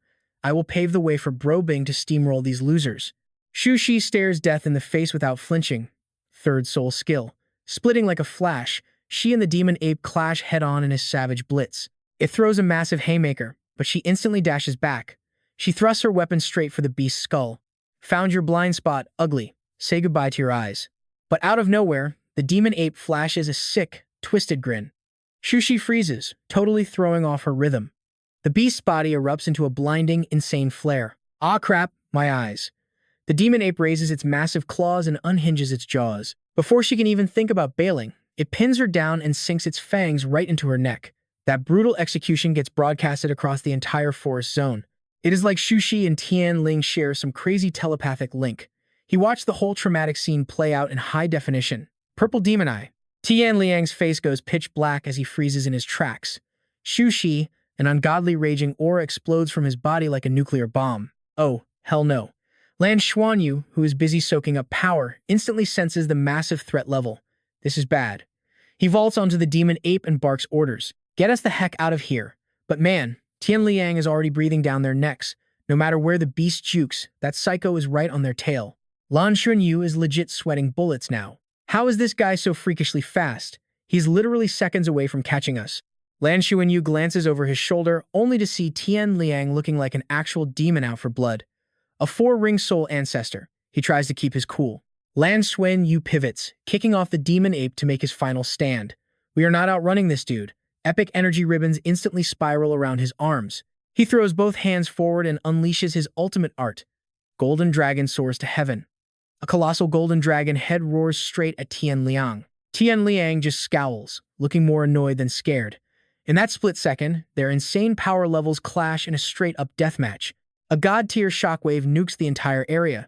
I will pave the way for Bro Bing to steamroll these losers." Shu Shi stares death in the face without flinching. 3rd soul skill. Splitting like a flash, she and the demon ape clash head-on in a savage blitz. It throws a massive haymaker, but she instantly dashes back. She thrusts her weapon straight for the beast's skull. "Found your blind spot, ugly. Say goodbye to your eyes." But out of nowhere, the demon ape flashes a sick, twisted grin. Shu Shi freezes, totally throwing off her rhythm. The beast's body erupts into a blinding, insane flare. "Ah crap, my eyes." The demon ape raises its massive claws and unhinges its jaws. Before she can even think about bailing, it pins her down and sinks its fangs right into her neck. That brutal execution gets broadcasted across the entire forest zone. It is like Shu Shi and Tian Ling share some crazy telepathic link. He watched the whole traumatic scene play out in high definition. Purple demon eye. Tian Liang's face goes pitch black as he freezes in his tracks. Xu Shi, an ungodly raging aura explodes from his body like a nuclear bomb. Oh, hell no. Lan Xuanyu, who is busy soaking up power, instantly senses the massive threat level. This is bad. He vaults onto the demon ape and barks orders. Get us the heck out of here. But man, Tian Liang is already breathing down their necks. No matter where the beast jukes, that psycho is right on their tail. Lan Xuanyu is legit sweating bullets now. How is this guy so freakishly fast? He's literally seconds away from catching us. Lan Xuanyu glances over his shoulder, only to see Tian Liang looking like an actual demon out for blood. A four-ring soul ancestor. He tries to keep his cool. Lan Xuanyu pivots, kicking off the demon ape to make his final stand. We are not outrunning this dude. Epic energy ribbons instantly spiral around his arms. He throws both hands forward and unleashes his ultimate art. Golden Dragon soars to heaven. A colossal golden dragon head roars straight at Tian Liang. Tian Liang just scowls, looking more annoyed than scared. In that split second, their insane power levels clash in a straight-up deathmatch. A god-tier shockwave nukes the entire area.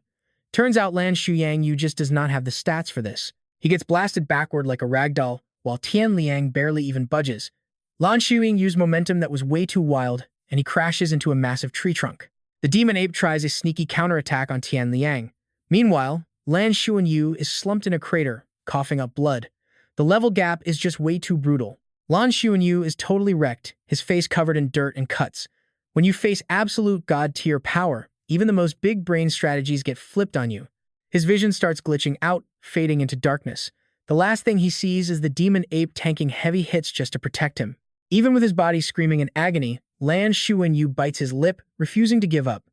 Turns out Lan Xuanyu just does not have the stats for this. He gets blasted backward like a ragdoll, while Tian Liang barely even budges. Lan Xuanyu used momentum that was way too wild, and he crashes into a massive tree trunk. The demon ape tries a sneaky counterattack on Tian Liang. Meanwhile, Lan Xuanyu is slumped in a crater, coughing up blood. The level gap is just way too brutal. Lan Xuanyu is totally wrecked, his face covered in dirt and cuts. When you face absolute god-tier power, even the most big-brain strategies get flipped on you. His vision starts glitching out, fading into darkness. The last thing he sees is the demon ape tanking heavy hits just to protect him. Even with his body screaming in agony, Lan Xuanyu bites his lip, refusing to give up.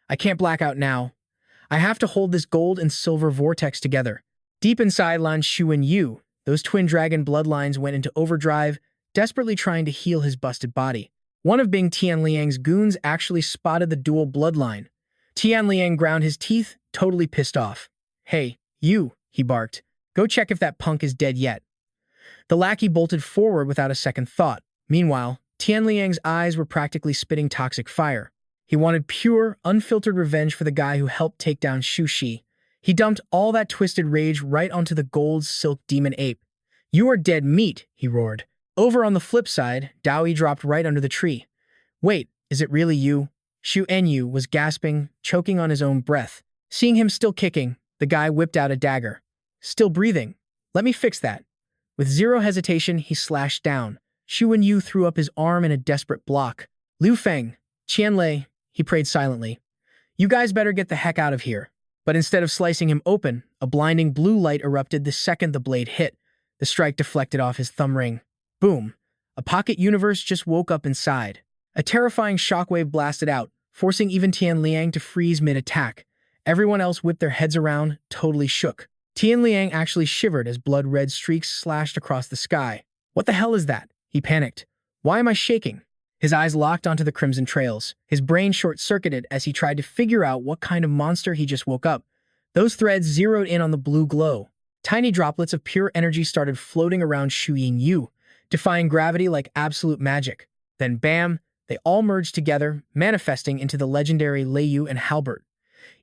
I can't black out now. I have to hold this gold and silver vortex together. Deep inside Lan Xuanyu, those twin dragon bloodlines went into overdrive, desperately trying to heal his busted body. One of Bing Tian Liang's goons actually spotted the dual bloodline. Tian Liang ground his teeth, totally pissed off. Hey, you, he barked. Go check if that punk is dead yet. The lackey bolted forward without a second thought. Meanwhile, Tian Liang's eyes were practically spitting toxic fire. He wanted pure, unfiltered revenge for the guy who helped take down Xu Shi. He dumped all that twisted rage right onto the gold silk demon ape. You are dead meat, he roared. Over on the flip side, Dowie dropped right under the tree. Wait, is it really you? Xuanyu was gasping, choking on his own breath. Seeing him still kicking, the guy whipped out a dagger. Still breathing. Let me fix that. With zero hesitation, he slashed down. Xuanyu threw up his arm in a desperate block. Liu Feng, Qianlei, he prayed silently. You guys better get the heck out of here. But instead of slicing him open, a blinding blue light erupted the second the blade hit. The strike deflected off his thumb ring. Boom. A pocket universe just woke up inside. A terrifying shockwave blasted out, forcing even Tian Liang to freeze mid-attack. Everyone else whipped their heads around, totally shook. Tian Liang actually shivered as blood-red streaks slashed across the sky. What the hell is that? He panicked. Why am I shaking? His eyes locked onto the crimson trails. His brain short-circuited as he tried to figure out what kind of monster he just woke up. Those threads zeroed in on the blue glow. Tiny droplets of pure energy started floating around Xuanyu, defying gravity like absolute magic. Then bam, they all merged together, manifesting into the legendary Leiyu and halberd.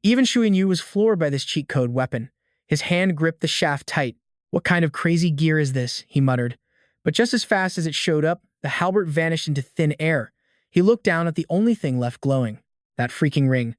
Even Xuanyu was floored by this cheat code weapon. His hand gripped the shaft tight. What kind of crazy gear is this? He muttered. But just as fast as it showed up, the halberd vanished into thin air. He looked down at the only thing left glowing. That freaking ring.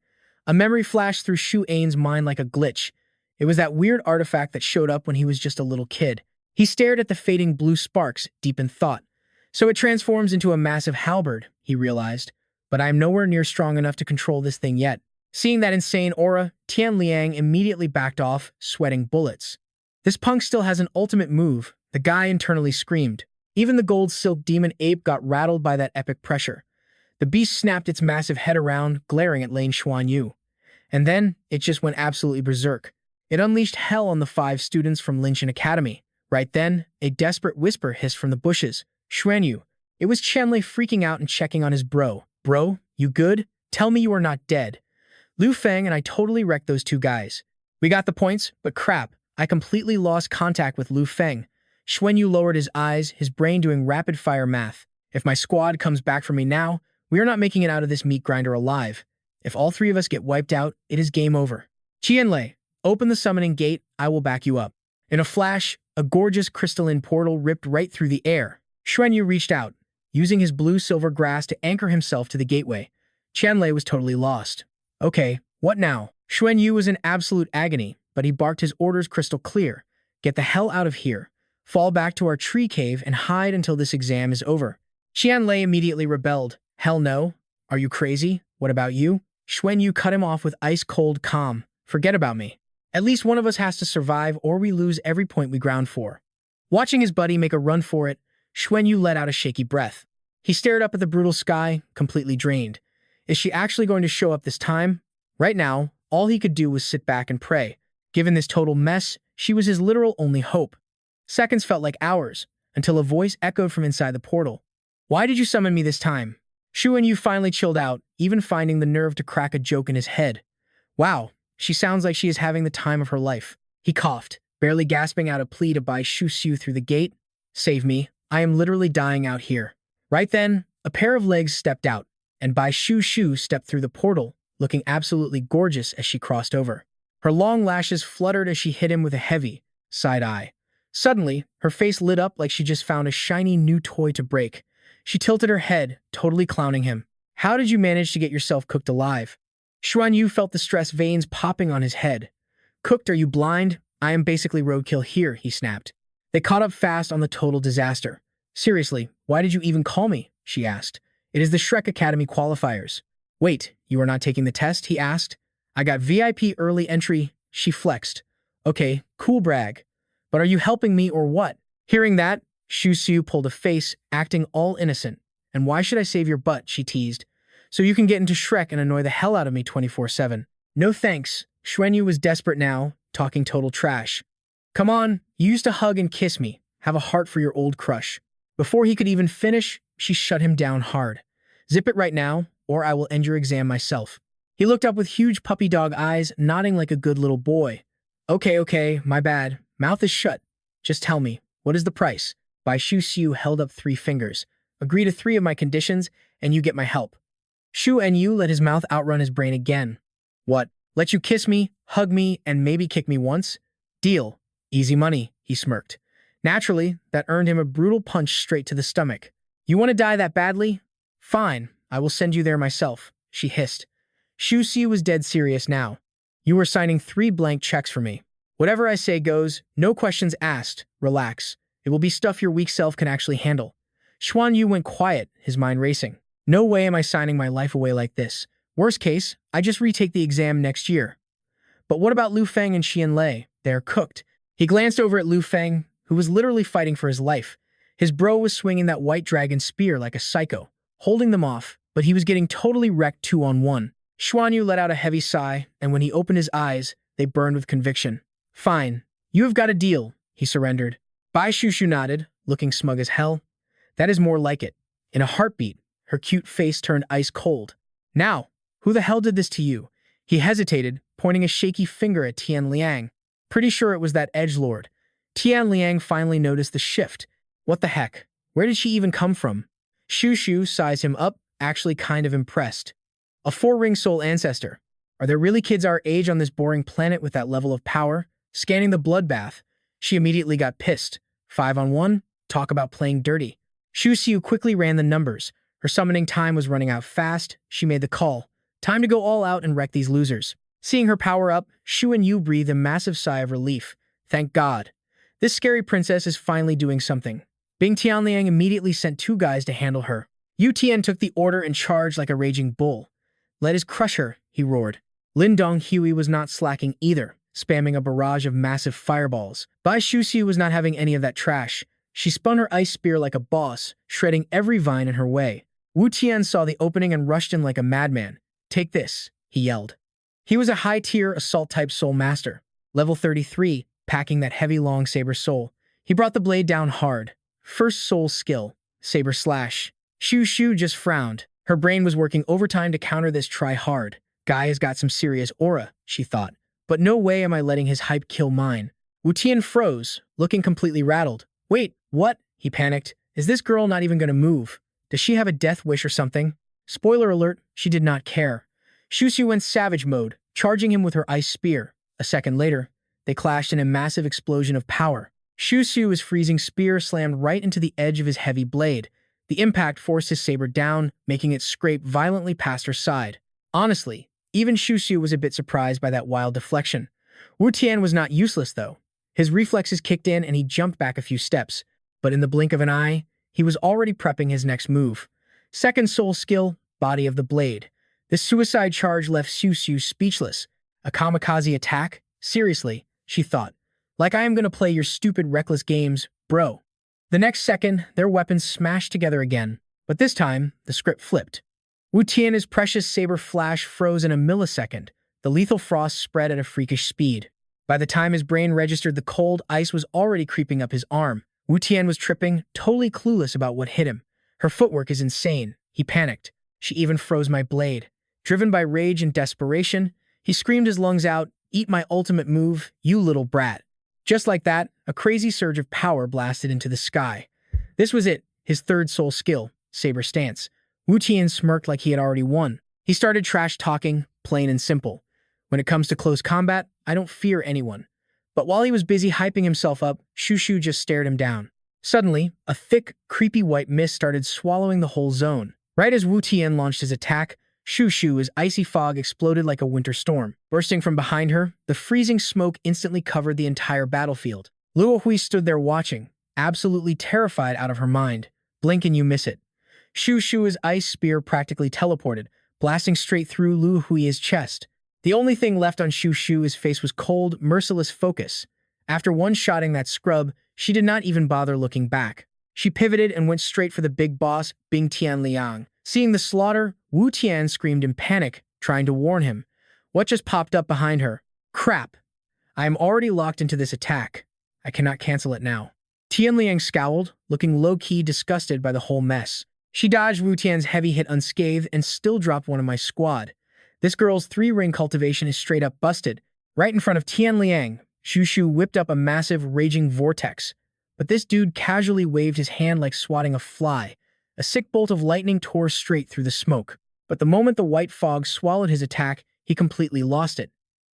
A memory flashed through Xu Ain's mind like a glitch. It was that weird artifact that showed up when he was just a little kid. He stared at the fading blue sparks, deep in thought. So it transforms into a massive halberd, he realized. But I am nowhere near strong enough to control this thing yet. Seeing that insane aura, Tian Liang immediately backed off, sweating bullets. This punk still has an ultimate move, the guy internally screamed. Even the gold silk demon ape got rattled by that epic pressure. The beast snapped its massive head around, glaring at Lan Xuanyu. And then, it just went absolutely berserk. It unleashed hell on the 5 students from Linchin Academy. Right then, a desperate whisper hissed from the bushes. Xuanyu. It was Qianlei freaking out and checking on his bro. Bro, you good? Tell me you are not dead. Liu Feng and I totally wrecked those 2 guys. We got the points, but crap, I completely lost contact with Liu Feng. Xuanyu lowered his eyes, his brain doing rapid-fire math. If my squad comes back for me now, we are not making it out of this meat grinder alive. If all 3 of us get wiped out, it is game over. Qianlei, open the summoning gate, I will back you up. In a flash, a gorgeous crystalline portal ripped right through the air. Xuanyu reached out, using his blue-silver grass to anchor himself to the gateway. Qianlei was totally lost. Okay, what now? Xuanyu was in absolute agony, but he barked his orders crystal clear. Get the hell out of here. Fall back to our tree cave and hide until this exam is over. Qianlei immediately rebelled. Hell no. Are you crazy? What about you? Xuanyu cut him off with ice-cold calm. Forget about me. At least one of us has to survive or we lose every point we ground for. Watching his buddy make a run for it, Xuanyu let out a shaky breath. He stared up at the brutal sky, completely drained. Is she actually going to show up this time? Right now, all he could do was sit back and pray. Given this total mess, she was his literal only hope. Seconds felt like hours, until a voice echoed from inside the portal. Why did you summon me this time? Xuanyu finally chilled out, even finding the nerve to crack a joke in his head. Wow, she sounds like she is having the time of her life. He coughed, barely gasping out a plea to buy Xiao through the gate. Save me, I am literally dying out here. Right then, a pair of legs stepped out, and Bai Xiu stepped through the portal, looking absolutely gorgeous as she crossed over. Her long lashes fluttered as she hit him with a heavy, side eye. Suddenly, her face lit up like she just found a shiny new toy to break. She tilted her head, totally clowning him. How did you manage to get yourself cooked alive? Xuanyu felt the stress veins popping on his head. Cooked, are you blind? I am basically roadkill here, he snapped. They caught up fast on the total disaster. Seriously, why did you even call me? She asked. It is the Shrek Academy qualifiers. Wait, you are not taking the test? He asked. I got VIP early entry, she flexed. Okay, cool brag. But are you helping me or what? Hearing that, Xiu pulled a face, acting all innocent. And why should I save your butt, she teased. So you can get into Shrek and annoy the hell out of me 24/7. No thanks. Xuanyu was desperate now, talking total trash. Come on, you used to hug and kiss me. Have a heart for your old crush. Before he could even finish, she shut him down hard. Zip it right now, or I will end your exam myself. He looked up with huge puppy dog eyes, nodding like a good little boy. Okay, my bad. Mouth is shut. Just tell me, what is the price? Bai Xiu held up 3 fingers. Agree to 3 of my conditions, and you get my help. Xuanyu let his mouth outrun his brain again. What? Let you kiss me, hug me, and maybe kick me once? Deal. Easy money, he smirked. Naturally, that earned him a brutal punch straight to the stomach. You want to die that badly? Fine, I will send you there myself, she hissed. Xiu was dead serious now. You are signing 3 blank checks for me. Whatever I say goes, no questions asked. Relax. It will be stuff your weak self can actually handle. Xuanyu went quiet, his mind racing. No way am I signing my life away like this. Worst case, I just retake the exam next year. But what about Lu Feng and Qianlei? They are cooked. He glanced over at Lu Feng, who was literally fighting for his life. His bro was swinging that white dragon spear like a psycho, holding them off, but he was getting totally wrecked 2-on-1. Xuanyu let out a heavy sigh, and when he opened his eyes, they burned with conviction. Fine, you have got a deal, he surrendered. Bai Xiu nodded, looking smug as hell. That is more like it. In a heartbeat, her cute face turned ice cold. Now, who the hell did this to you? He hesitated, pointing a shaky finger at Tian Liang. Pretty sure it was that edgelord. Tian Liang finally noticed the shift. What the heck? Where did she even come from? Xiu sized him up, actually kind of impressed. A 4-ring soul ancestor. Are there really kids our age on this boring planet with that level of power? Scanning the bloodbath, she immediately got pissed. 5-on-1? Talk about playing dirty. Xiu quickly ran the numbers. Her summoning time was running out fast. She made the call. Time to go all out and wreck these losers. Seeing her power up, Xuanyu breathed a massive sigh of relief. Thank God. This scary princess is finally doing something. Bing Tianliang immediately sent 2 guys to handle her. Yu Tian took the order and charged like a raging bull. Let us crush her, he roared. Lin Donghui was not slacking either, spamming a barrage of massive fireballs. Bai Xiu was not having any of that trash. She spun her ice spear like a boss, shredding every vine in her way. Wu Tian saw the opening and rushed in like a madman. Take this, he yelled. He was a high-tier assault-type soul master, level 33, packing that heavy long saber soul. He brought the blade down hard. First soul skill, saber slash. Xiu just frowned. Her brain was working overtime to counter this try hard. Guy has got some serious aura, she thought. But no way am I letting his hype kill mine. Wu Tian froze, looking completely rattled. Wait, what? He panicked. Is this girl not even going to move? Does she have a death wish or something? Spoiler alert, she did not care. Xiu went savage mode, charging him with her ice spear. A second later, They clashed in a massive explosion of power. Xiu's freezing spear slammed right into the edge of his heavy blade. The impact forced his saber down, making it scrape violently past her side. Honestly, even Xiu was a bit surprised by that wild deflection. Wu Tian was not useless, though. His reflexes kicked in and he jumped back a few steps. But in the blink of an eye, he was already prepping his next move. Second soul skill, body of the blade. This suicide charge left Xiu speechless. A kamikaze attack? Seriously, she thought. Like I am gonna play your stupid reckless games, bro. The next second, their weapons smashed together again. But this time, the script flipped. Wu Tian's precious saber flash froze in a millisecond. The lethal frost spread at a freakish speed. By the time his brain registered the cold, ice was already creeping up his arm. Wu Tian was tripping, totally clueless about what hit him. Her footwork is insane. He panicked. She even froze my blade. Driven by rage and desperation, he screamed his lungs out, "Eat my ultimate move, you little brat." Just like that, a crazy surge of power blasted into the sky. This was it, his third soul skill, saber stance. Wu Tian smirked like he had already won. He started trash talking, plain and simple. When it comes to close combat, I don't fear anyone. But while he was busy hyping himself up, Xiu just stared him down. Suddenly, a thick, creepy white mist started swallowing the whole zone. Right as Wu Tian launched his attack, Xiu's icy fog exploded like a winter storm. Bursting from behind her, the freezing smoke instantly covered the entire battlefield. Luo Hui stood there watching, absolutely terrified out of her mind. Blink and you miss it. Xiu's ice spear practically teleported, blasting straight through Luo Hui's chest. The only thing left on Xiu's face was cold, merciless focus. After one-shotting that scrub, she did not even bother looking back. She pivoted and went straight for the big boss, Bing Tianliang. Seeing the slaughter, Wu Tian screamed in panic, trying to warn him. What just popped up behind her? Crap. I am already locked into this attack. I cannot cancel it now. Tianliang scowled, looking low-key disgusted by the whole mess. She dodged Wu Tian's heavy hit unscathed and still dropped one of my squad. This girl's three-ring cultivation is straight up busted. Right in front of Tianliang, Xiu whipped up a massive, raging vortex. But this dude casually waved his hand like swatting a fly. A sick bolt of lightning tore straight through the smoke. But the moment the white fog swallowed his attack, he completely lost it.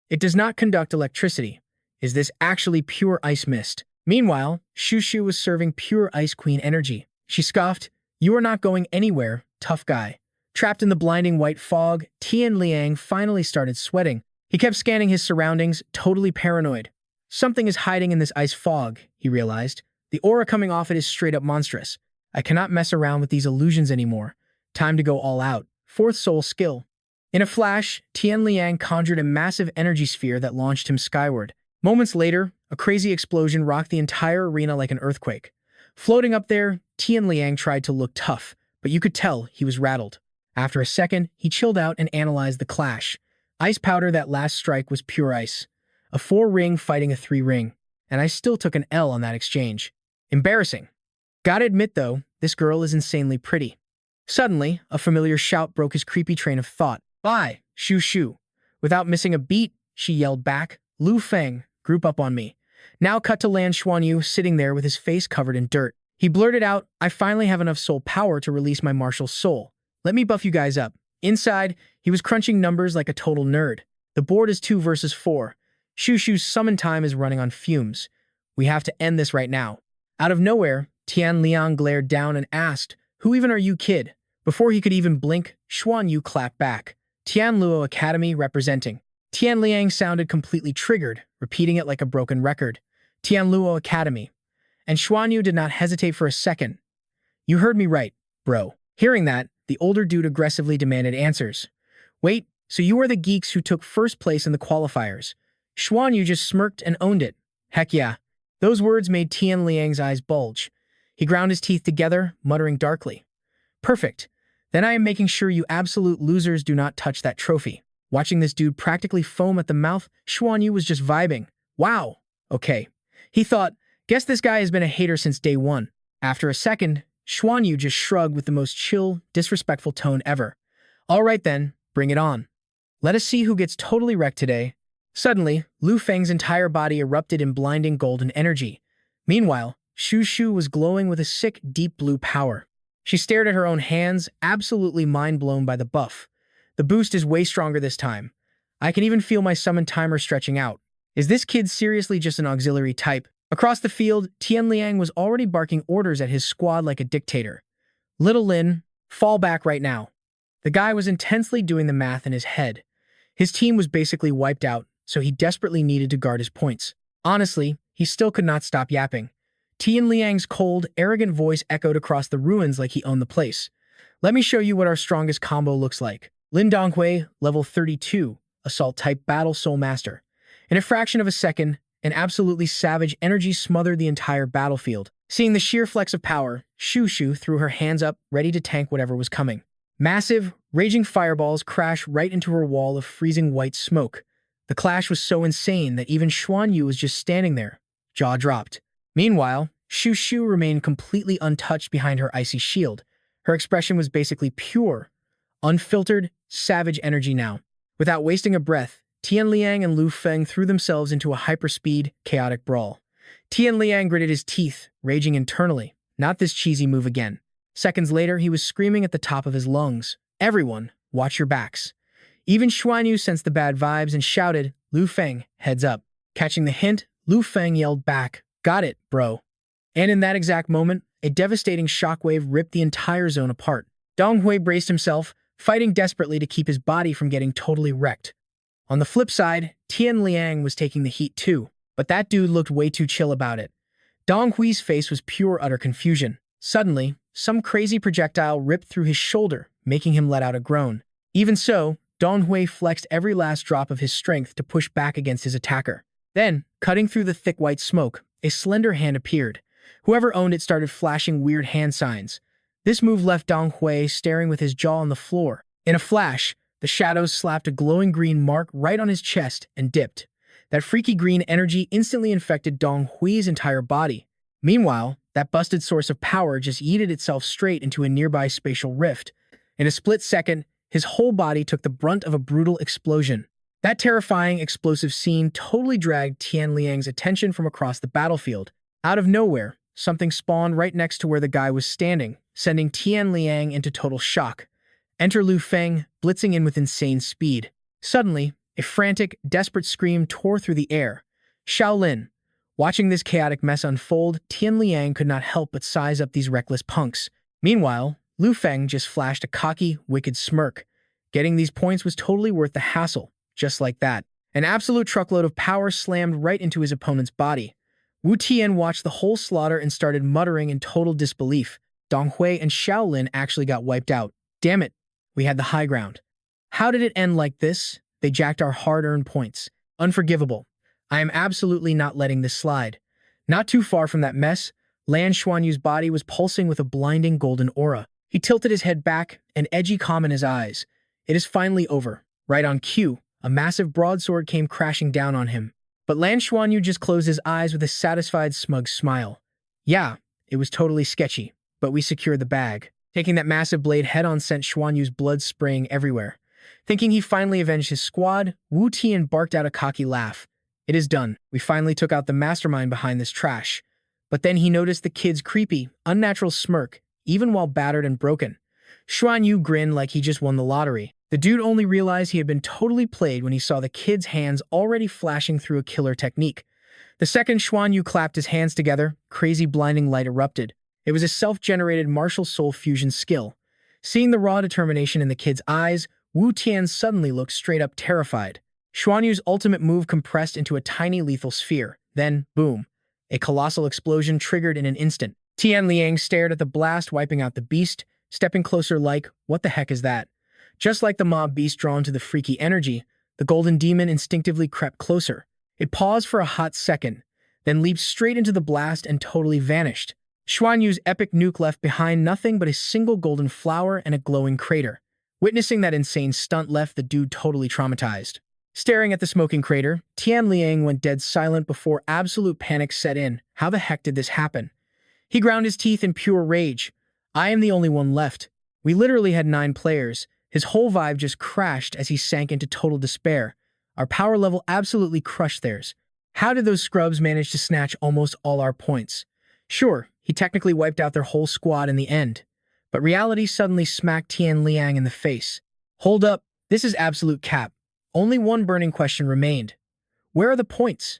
It does not conduct electricity. Is this actually pure ice mist? Meanwhile, Xiu was serving pure Ice Queen energy. She scoffed, "You are not going anywhere, tough guy." Trapped in the blinding white fog, Tianliang finally started sweating. He kept scanning his surroundings, totally paranoid. Something is hiding in this ice fog, he realized. The aura coming off it is straight up monstrous. I cannot mess around with these illusions anymore. Time to go all out. Fourth soul skill. In a flash, Tianliang conjured a massive energy sphere that launched him skyward. Moments later, a crazy explosion rocked the entire arena like an earthquake. Floating up there, Tianliang tried to look tough, but you could tell he was rattled. After a second, he chilled out and analyzed the clash. Ice powder, that last strike was pure ice. A 4-ring fighting a 3-ring. And I still took an L on that exchange. Embarrassing. Gotta admit though, this girl is insanely pretty. Suddenly, a familiar shout broke his creepy train of thought. "Bye, Xiu." Without missing a beat, she yelled back, "Lu Feng, group up on me." Now cut to Lan Xuanyu sitting there with his face covered in dirt. He blurted out, "I finally have enough soul power to release my martial soul. Let me buff you guys up." Inside, he was crunching numbers like a total nerd. The board is 2 versus 4. Xiu's summon time is running on fumes. We have to end this right now. Out of nowhere, Tianliang glared down and asked, "Who even are you, kid?" Before he could even blink, Xuanyu clapped back. Tianluo Academy representing. Tianliang sounded completely triggered, repeating it like a broken record. Tianluo Academy. And Xuanyu did not hesitate for a second. "You heard me right, bro." Hearing that, the older dude aggressively demanded answers. "Wait, so you are the geeks who took first place in the qualifiers?" Xuanyu just smirked and owned it. Heck yeah. Those words made Tianliang's eyes bulge. He ground his teeth together, muttering darkly. "Perfect. Then I am making sure you absolute losers do not touch that trophy." Watching this dude practically foam at the mouth, Xuanyu was just vibing. Wow. Okay. He thought, guess this guy has been a hater since day one. After a second, Xuanyu just shrugged with the most chill, disrespectful tone ever. "All right then, bring it on. Let us see who gets totally wrecked today." Suddenly, Lu Feng's entire body erupted in blinding golden energy. Meanwhile, Xiu was glowing with a sick, deep blue power. She stared at her own hands, absolutely mind-blown by the buff. The boost is way stronger this time. I can even feel my summon timer stretching out. Is this kid seriously just an auxiliary type? Across the field, Tian Liang was already barking orders at his squad like a dictator. Little Lin, fall back right now. The guy was intensely doing the math in his head. His team was basically wiped out, so he desperately needed to guard his points. Honestly, he still could not stop yapping. Tian Liang's cold, arrogant voice echoed across the ruins like he owned the place. Let me show you what our strongest combo looks like. Lin Donghui, level 32, assault-type battle soul master. In a fraction of a second, an absolutely savage energy smothered the entire battlefield. Seeing the sheer flex of power, Shu threw her hands up, ready to tank whatever was coming. Massive, raging fireballs crashed right into her wall of freezing white smoke. The clash was so insane that even Xuanyu was just standing there, jaw dropped. Meanwhile, Shu remained completely untouched behind her icy shield. Her expression was basically pure, unfiltered, savage energy now. Without wasting a breath, Tian Liang and Lu Feng threw themselves into a hyperspeed, chaotic brawl. Tian Liang gritted his teeth, raging internally. Not this cheesy move again. Seconds later, he was screaming at the top of his lungs. Everyone, watch your backs. Even Xuanyu sensed the bad vibes and shouted, Lu Feng, heads up. Catching the hint, Lu Feng yelled back, got it, bro. And in that exact moment, a devastating shockwave ripped the entire zone apart. Donghui braced himself, fighting desperately to keep his body from getting totally wrecked. On the flip side, Tian Liang was taking the heat too, but that dude looked way too chill about it. Donghui's face was pure utter confusion. Suddenly, some crazy projectile ripped through his shoulder, making him let out a groan. Even so, Donghui flexed every last drop of his strength to push back against his attacker. Then, cutting through the thick white smoke, a slender hand appeared. Whoever owned it started flashing weird hand signs. This move left Donghui staring with his jaw on the floor. In a flash, the shadows slapped a glowing green mark right on his chest and dipped. That freaky green energy instantly infected Donghui's entire body. Meanwhile, that busted source of power just yeeted itself straight into a nearby spatial rift. In a split second, his whole body took the brunt of a brutal explosion. That terrifying, explosive scene totally dragged Tian Liang's attention from across the battlefield. Out of nowhere, something spawned right next to where the guy was standing, sending Tian Liang into total shock. Enter Lu Feng, blitzing in with insane speed. Suddenly, a frantic, desperate scream tore through the air. Shaolin. Watching this chaotic mess unfold, Tian Liang could not help but size up these reckless punks. Meanwhile, Lu Feng just flashed a cocky, wicked smirk. Getting these points was totally worth the hassle, just like that. An absolute truckload of power slammed right into his opponent's body. Wu Tian watched the whole slaughter and started muttering in total disbelief. Donghui and Shaolin actually got wiped out. Damn it, we had the high ground. How did it end like this? They jacked our hard-earned points. Unforgivable. I am absolutely not letting this slide. Not too far from that mess, Lan Xuanyu's body was pulsing with a blinding golden aura. He tilted his head back, an edgy calm in his eyes. It is finally over. Right on cue, a massive broadsword came crashing down on him. But Lan Xuanyu just closed his eyes with a satisfied, smug smile. Yeah, it was totally sketchy, but we secured the bag. Taking that massive blade head-on sent Xuanyu's blood spraying everywhere. Thinking he finally avenged his squad, Wu Tian barked out a cocky laugh. It is done. We finally took out the mastermind behind this trash. But then he noticed the kid's creepy, unnatural smirk, even while battered and broken. Xuanyu grinned like he just won the lottery. The dude only realized he had been totally played when he saw the kid's hands already flashing through a killer technique. The second Xuanyu clapped his hands together, crazy blinding light erupted. It was a self-generated martial soul fusion skill. Seeing the raw determination in the kid's eyes, Wu Tian suddenly looked straight up terrified. Xuanyu's ultimate move compressed into a tiny lethal sphere. Then, boom, a colossal explosion triggered in an instant. Tian Liang stared at the blast wiping out the beast, stepping closer like, what the heck is that? Just like the mob beast drawn to the freaky energy, the golden demon instinctively crept closer. It paused for a hot second, then leaped straight into the blast and totally vanished. Xuanyu's epic nuke left behind nothing but a single golden flower and a glowing crater. Witnessing that insane stunt left the dude totally traumatized. Staring at the smoking crater, Tian Liang went dead silent before absolute panic set in. How the heck did this happen? He ground his teeth in pure rage. I am the only one left. We literally had 9 players. His whole vibe just crashed as he sank into total despair. Our power level absolutely crushed theirs. How did those scrubs manage to snatch almost all our points? Sure, he technically wiped out their whole squad in the end. But reality suddenly smacked Tian Liang in the face. Hold up, this is absolute cap. Only one burning question remained. Where are the points?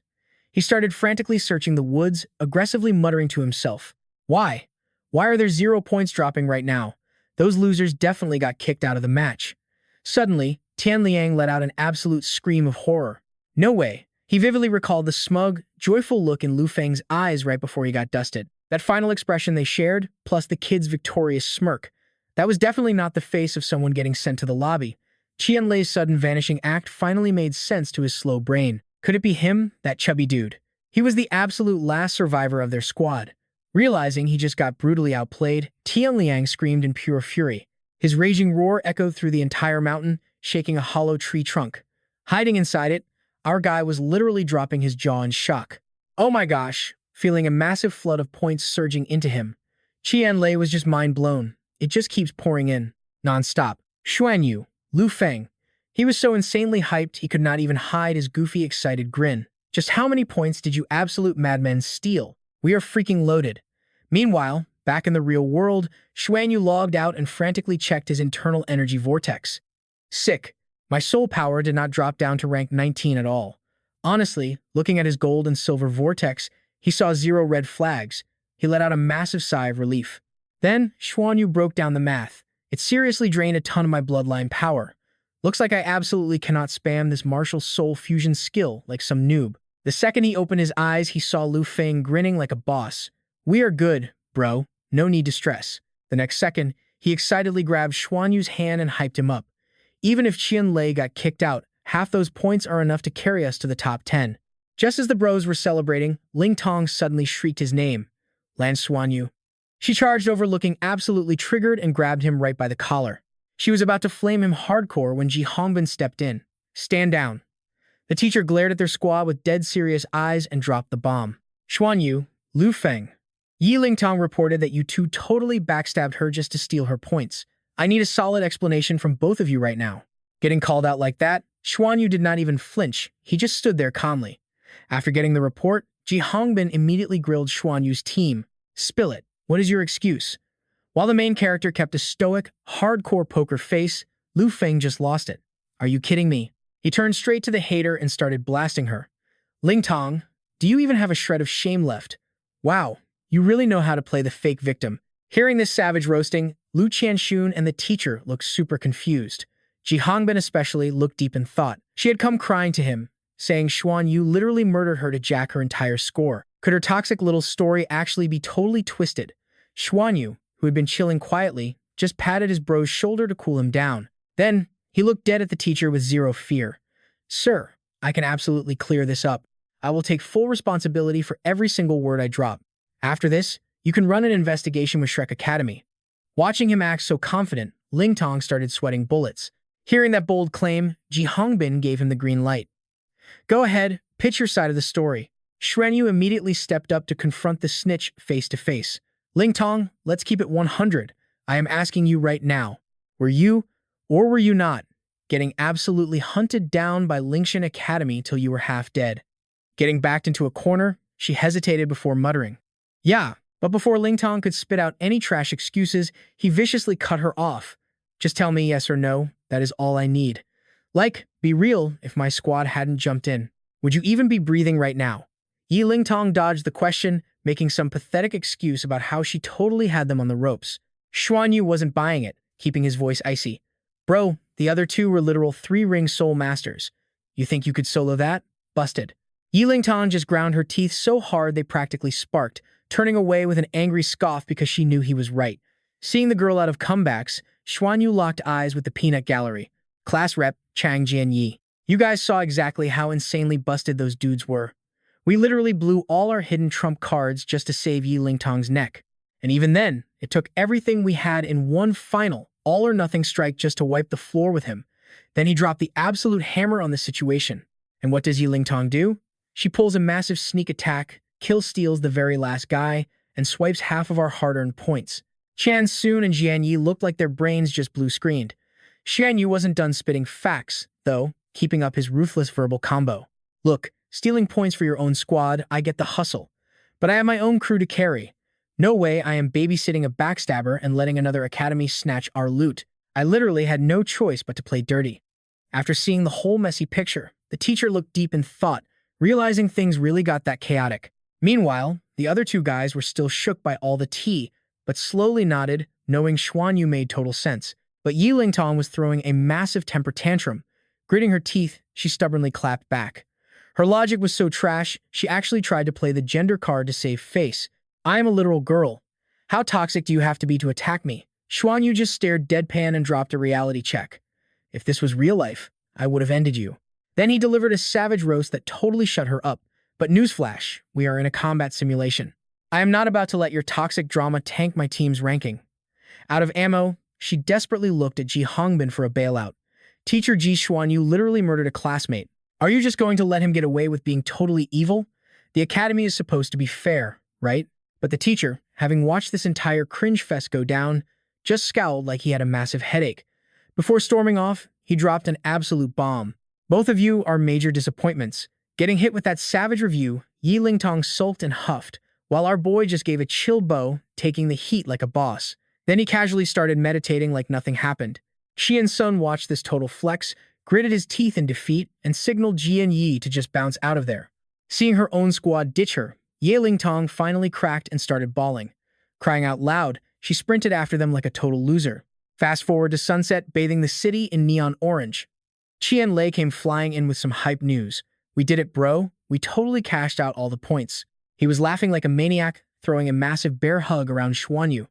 He started frantically searching the woods, aggressively muttering to himself. Why? Why are there 0 points dropping right now? Those losers definitely got kicked out of the match. Suddenly, Tian Liang let out an absolute scream of horror. No way. He vividly recalled the smug, joyful look in Lu Feng's eyes right before he got dusted. That final expression they shared, plus the kid's victorious smirk. That was definitely not the face of someone getting sent to the lobby. Qian Lei's sudden vanishing act finally made sense to his slow brain. Could it be him, that chubby dude? He was the absolute last survivor of their squad. Realizing he just got brutally outplayed, Tian Liang screamed in pure fury. His raging roar echoed through the entire mountain, shaking a hollow tree trunk. Hiding inside it, our guy was literally dropping his jaw in shock. Oh my gosh, feeling a massive flood of points surging into him. Qian Lei was just mind blown. It just keeps pouring in, non-stop. Xuanyu, Lu Feng. He was so insanely hyped he could not even hide his goofy, excited grin. Just how many points did you absolute madmen steal? We are freaking loaded. Meanwhile, back in the real world, Xuanyu logged out and frantically checked his internal energy vortex. Sick. My soul power did not drop down to rank 19 at all. Honestly, looking at his gold and silver vortex, he saw 0 red flags. He let out a massive sigh of relief. Then, Xuanyu broke down the math. It seriously drained a ton of my bloodline power. Looks like I absolutely cannot spam this martial soul fusion skill like some noob. The second he opened his eyes, he saw Lu Feng grinning like a boss. We are good, bro. No need to stress. The next second, he excitedly grabbed Xuanyu's hand and hyped him up. Even if Qian Lei got kicked out, half those points are enough to carry us to the top 10. Just as the bros were celebrating, Ling Tong suddenly shrieked his name. Lan Xuanyu. She charged over looking absolutely triggered and grabbed him right by the collar. She was about to flame him hardcore when Ji Hongbin stepped in. Stand down. The teacher glared at their squad with dead serious eyes and dropped the bomb. Xuanyu, Lu Feng. Yi Lingtong reported that you two totally backstabbed her just to steal her points. I need a solid explanation from both of you right now. Getting called out like that, Xuanyu did not even flinch. He just stood there calmly. After getting the report, Ji Hongbin immediately grilled Xuanyu's team. Spill it. What is your excuse? While the main character kept a stoic, hardcore poker face, Lu Feng just lost it. Are you kidding me? He turned straight to the hater and started blasting her. Ling Tong, do you even have a shred of shame left? Wow, you really know how to play the fake victim. Hearing this savage roasting, Lu Qianxun and the teacher looked super confused. Ji Hongbin especially looked deep in thought. She had come crying to him, saying Xuanyu literally murdered her to jack her entire score. Could her toxic little story actually be totally twisted? Xuanyu, who had been chilling quietly, just patted his bro's shoulder to cool him down. Then, he looked dead at the teacher with 0 fear. Sir, I can absolutely clear this up. I will take full responsibility for every single word I drop. After this, you can run an investigation with Shrek Academy. Watching him act so confident, Ling Tong started sweating bullets. Hearing that bold claim, Ji Hongbin gave him the green light. Go ahead, pitch your side of the story. Xuanyu immediately stepped up to confront the snitch face to face. Ling Tong, let's keep it 100. I am asking you right now. Were you, or were you not, getting absolutely hunted down by Lingshan Academy till you were half dead? Getting backed into a corner, she hesitated before muttering. Yeah, but before Ling Tong could spit out any trash excuses, he viciously cut her off. Just tell me yes or no, that is all I need. Like, be real if my squad hadn't jumped in. Would you even be breathing right now? Yi Lingtong dodged the question, making some pathetic excuse about how she totally had them on the ropes. Xuanyu wasn't buying it, keeping his voice icy. Bro, the other two were literal 3-ring soul masters. You think you could solo that? Busted. Yi Lingtong just ground her teeth so hard they practically sparked, turning away with an angry scoff because she knew he was right. Seeing the girl out of comebacks, Xuanyu locked eyes with the peanut gallery. Class rep, Chang Jianyi. You guys saw exactly how insanely busted those dudes were. We literally blew all our hidden trump cards just to save Yi Lingtong's neck. And even then, it took everything we had in one final, all-or-nothing strike just to wipe the floor with him. Then he dropped the absolute hammer on the situation. And what does Yi Lingtong do? She pulls a massive sneak attack, kill-steals the very last guy, and swipes half of our hard-earned points. Chan Soon and Jian Yi looked like their brains just blue-screened. Xuanyu wasn't done spitting facts, though, keeping up his ruthless verbal combo. Look, stealing points for your own squad, I get the hustle. But I have my own crew to carry. No way I am babysitting a backstabber and letting another academy snatch our loot. I literally had no choice but to play dirty. After seeing the whole messy picture, the teacher looked deep in thought, realizing things really got that chaotic. Meanwhile, the other two guys were still shook by all the tea, but slowly nodded, knowing Xuanyu made total sense. But Yi Lingtong was throwing a massive temper tantrum. Gritting her teeth, she stubbornly clapped back. Her logic was so trash, she actually tried to play the gender card to save face. I am a literal girl. How toxic do you have to be to attack me? Xuanyu just stared deadpan and dropped a reality check. If this was real life, I would have ended you. Then he delivered a savage roast that totally shut her up. But newsflash, we are in a combat simulation. I am not about to let your toxic drama tank my team's ranking. Out of ammo, she desperately looked at Ji Hongbin for a bailout. Teacher Ji Xuanyu literally murdered a classmate. Are you just going to let him get away with being totally evil? The academy is supposed to be fair, right? But the teacher, having watched this entire cringe fest go down, just scowled like he had a massive headache. Before storming off, he dropped an absolute bomb. Both of you are major disappointments. Getting hit with that savage review, Yi Lingtong sulked and huffed, while our boy just gave a chill bow, taking the heat like a boss. Then he casually started meditating like nothing happened. Qian Sun watched this total flex, gritted his teeth in defeat, and signaled Ji and Yi to just bounce out of there. Seeing her own squad ditch her, Yi Lingtong finally cracked and started bawling. Crying out loud, she sprinted after them like a total loser. Fast forward to sunset, bathing the city in neon orange. Qian Lei came flying in with some hype news. We did it, bro. We totally cashed out all the points. He was laughing like a maniac, throwing a massive bear hug around Xuanyu.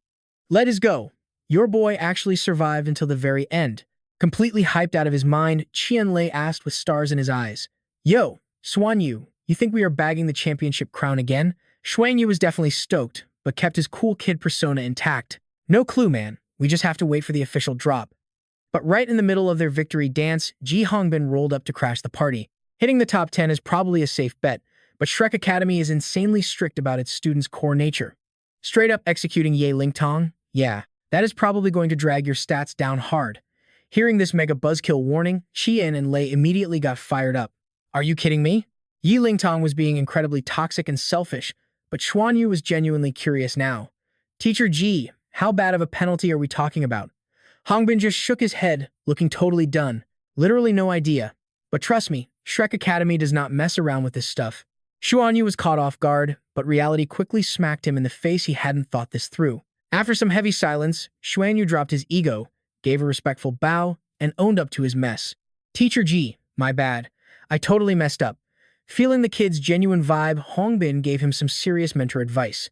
Let us go. Your boy actually survived until the very end. Completely hyped out of his mind, Qian Lei asked with stars in his eyes. Yo, Xuanyu, you think we are bagging the championship crown again? Xuanyu was definitely stoked, but kept his cool kid persona intact. No clue, man. We just have to wait for the official drop. But right in the middle of their victory dance, Ji Hongbin rolled up to crash the party. Hitting the top 10 is probably a safe bet, but Shrek Academy is insanely strict about its students' core nature. Straight up executing Ye Lingtong? Yeah, that is probably going to drag your stats down hard. Hearing this mega buzzkill warning, Qian and Lei immediately got fired up. Are you kidding me? Yi Lingtong was being incredibly toxic and selfish, but Xuanyu was genuinely curious now. Teacher Ji, how bad of a penalty are we talking about? Hongbin just shook his head, looking totally done. Literally no idea. But trust me, Shrek Academy does not mess around with this stuff. Xuanyu was caught off guard, but reality quickly smacked him in the face. He hadn't thought this through. After some heavy silence, Xuanyu dropped his ego, gave a respectful bow, and owned up to his mess. Teacher Ji, my bad. I totally messed up. Feeling the kid's genuine vibe, Hongbin gave him some serious mentor advice.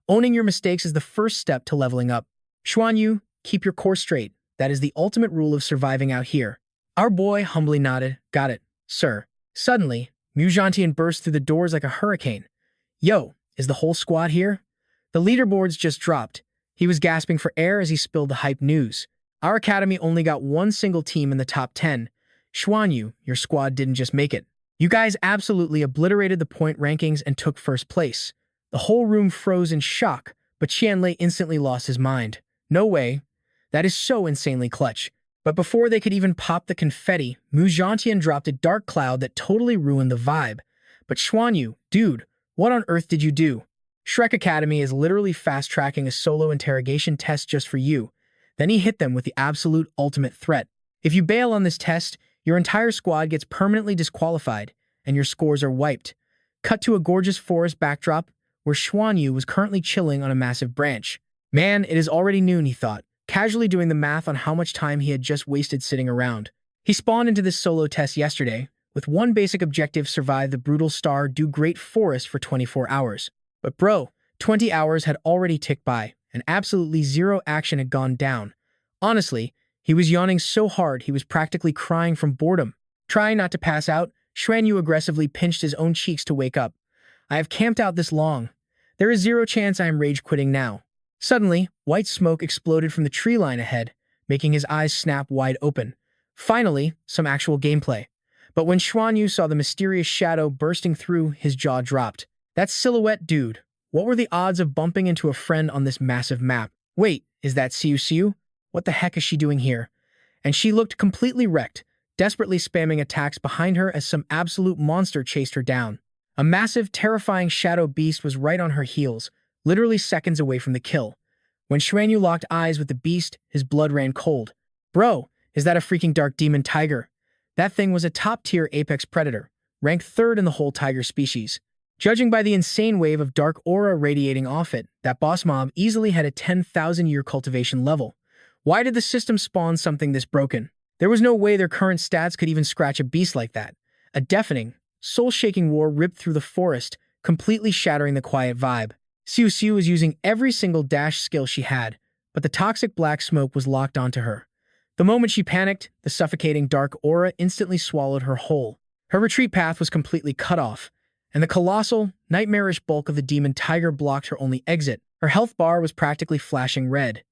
Owning your mistakes is the first step to leveling up. Xuanyu, keep your core straight. That is the ultimate rule of surviving out here. Our boy humbly nodded. Got it, sir. Suddenly, Mu Zhantian burst through the doors like a hurricane. Yo, is the whole squad here? The leaderboards just dropped. He was gasping for air as he spilled the hype news. Our academy only got one single team in the top 10. Xuanyu, your squad didn't just make it. You guys absolutely obliterated the point rankings and took first place. The whole room froze in shock, but Qianlei instantly lost his mind. No way. That is so insanely clutch. But before they could even pop the confetti, Mu Zhantian dropped a dark cloud that totally ruined the vibe. But Xuanyu, dude, what on earth did you do? Shrek Academy is literally fast-tracking a solo interrogation test just for you. Then he hit them with the absolute ultimate threat. If you bail on this test, your entire squad gets permanently disqualified, and your scores are wiped. Cut to a gorgeous forest backdrop, where Xuanyu was currently chilling on a massive branch. Man, it is already noon, he thought, casually doing the math on how much time he had just wasted sitting around. He spawned into this solo test yesterday, with one basic objective: survive the brutal Stardew Great Forest for 24 hours. But bro, 20 hours had already ticked by, and absolutely zero action had gone down. Honestly, he was yawning so hard he was practically crying from boredom. Trying not to pass out, Xuanyu aggressively pinched his own cheeks to wake up. I have camped out this long. There is zero chance I am rage quitting now. Suddenly, white smoke exploded from the tree line ahead, making his eyes snap wide open. Finally, some actual gameplay. But when Xuanyu saw the mysterious shadow bursting through, his jaw dropped. That silhouette, dude. What were the odds of bumping into a friend on this massive map? Wait, is that Xiao? What the heck is she doing here? And she looked completely wrecked, desperately spamming attacks behind her as some absolute monster chased her down. A massive, terrifying shadow beast was right on her heels, literally seconds away from the kill. When Xuanyu locked eyes with the beast, his blood ran cold. Bro, is that a freaking dark demon tiger? That thing was a top-tier apex predator, ranked third in the whole tiger species. Judging by the insane wave of dark aura radiating off it, that boss mob easily had a 10,000-year cultivation level. Why did the system spawn something this broken? There was no way their current stats could even scratch a beast like that. A deafening, soul-shaking roar ripped through the forest, completely shattering the quiet vibe. Xiao was using every single dash skill she had, but the toxic black smoke was locked onto her. The moment she panicked, the suffocating dark aura instantly swallowed her whole. Her retreat path was completely cut off, and the colossal, nightmarish bulk of the demon tiger blocked her only exit. Her health bar was practically flashing red.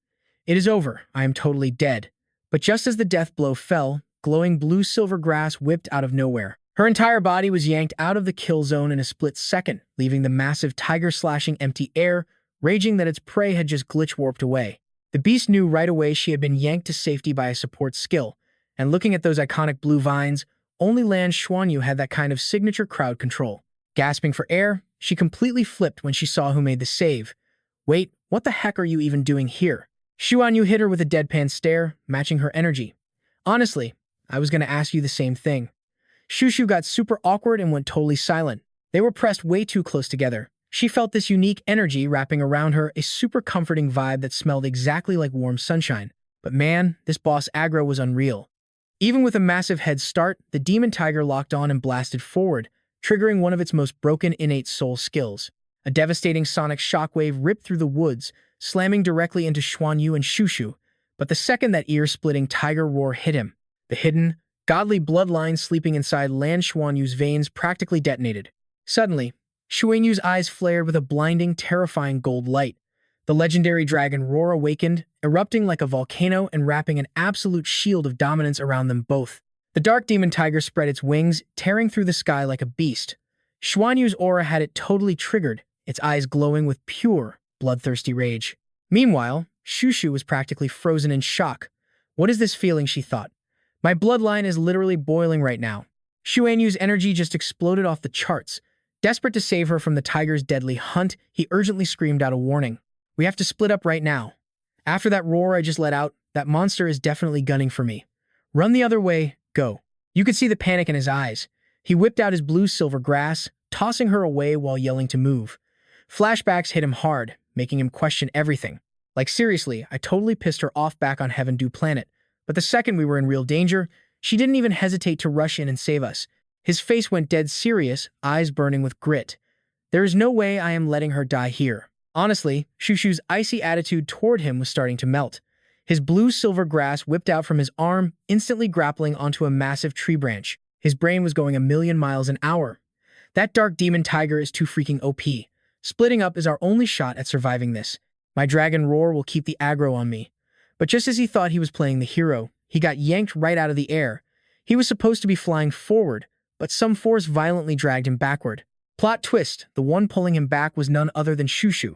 It is over. I am totally dead. But just as the death blow fell, glowing blue-silver grass whipped out of nowhere. Her entire body was yanked out of the kill zone in a split second, leaving the massive tiger slashing empty air, raging that its prey had just glitch-warped away. The beast knew right away she had been yanked to safety by a support skill, and looking at those iconic blue vines, only Lan Xuanyu had that kind of signature crowd control. Gasping for air, she completely flipped when she saw who made the save. Wait, what the heck are you even doing here? Xuanyu hit her with a deadpan stare, matching her energy. Honestly, I was going to ask you the same thing. Shushu got super awkward and went totally silent. They were pressed way too close together. She felt this unique energy wrapping around her, a super comforting vibe that smelled exactly like warm sunshine. But man, this boss aggro was unreal. Even with a massive head start, the demon tiger locked on and blasted forward, triggering one of its most broken innate soul skills. A devastating sonic shockwave ripped through the woods, slamming directly into Xuanyu and Shushu. But the second that ear-splitting tiger roar hit him, the hidden, godly bloodline sleeping inside Lan Xuanyu's veins practically detonated. Suddenly, Xuanyu's eyes flared with a blinding, terrifying gold light. The legendary dragon roar awakened, erupting like a volcano and wrapping an absolute shield of dominance around them both. The dark demon tiger spread its wings, tearing through the sky like a beast. Xuanyu's aura had it totally triggered, its eyes glowing with pure, bloodthirsty rage. Meanwhile, Shushu was practically frozen in shock. What is this feeling, she thought. My bloodline is literally boiling right now. Xuanyu's energy just exploded off the charts. Desperate to save her from the tiger's deadly hunt, he urgently screamed out a warning. We have to split up right now. After that roar I just let out, that monster is definitely gunning for me. Run the other way, go. You could see the panic in his eyes. He whipped out his blue-silver grass, tossing her away while yelling to move. Flashbacks hit him hard, making him question everything. Like seriously, I totally pissed her off back on Heaven Dou Planet. But the second we were in real danger, she didn't even hesitate to rush in and save us. His face went dead serious, eyes burning with grit. There is no way I am letting her die here. Honestly, Shushu's icy attitude toward him was starting to melt. His blue-silver grass whipped out from his arm, instantly grappling onto a massive tree branch. His brain was going 1,000,000 miles an hour. That dark demon tiger is too freaking OP. Splitting up is our only shot at surviving this. My dragon roar will keep the aggro on me. But just as he thought he was playing the hero, he got yanked right out of the air. He was supposed to be flying forward, but some force violently dragged him backward. Plot twist, the one pulling him back was none other than Shushu.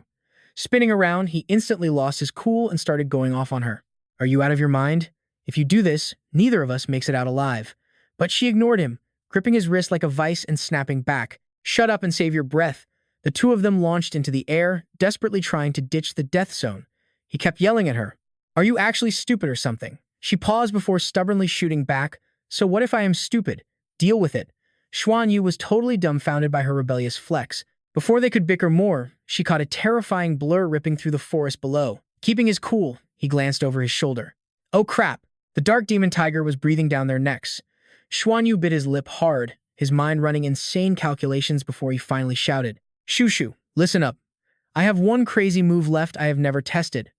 Spinning around, he instantly lost his cool and started going off on her. Are you out of your mind? If you do this, neither of us makes it out alive. But she ignored him, gripping his wrist like a vice and snapping back. Shut up and save your breath. The two of them launched into the air, desperately trying to ditch the death zone. He kept yelling at her. Are you actually stupid or something? She paused before stubbornly shooting back. So what if I am stupid? Deal with it. Xuanyu was totally dumbfounded by her rebellious flex. Before they could bicker more, she caught a terrifying blur ripping through the forest below. Keeping his cool, he glanced over his shoulder. Oh crap! The dark demon tiger was breathing down their necks. Xuanyu bit his lip hard, his mind running insane calculations before he finally shouted. Shushu, listen up. I have one crazy move left I have never tested.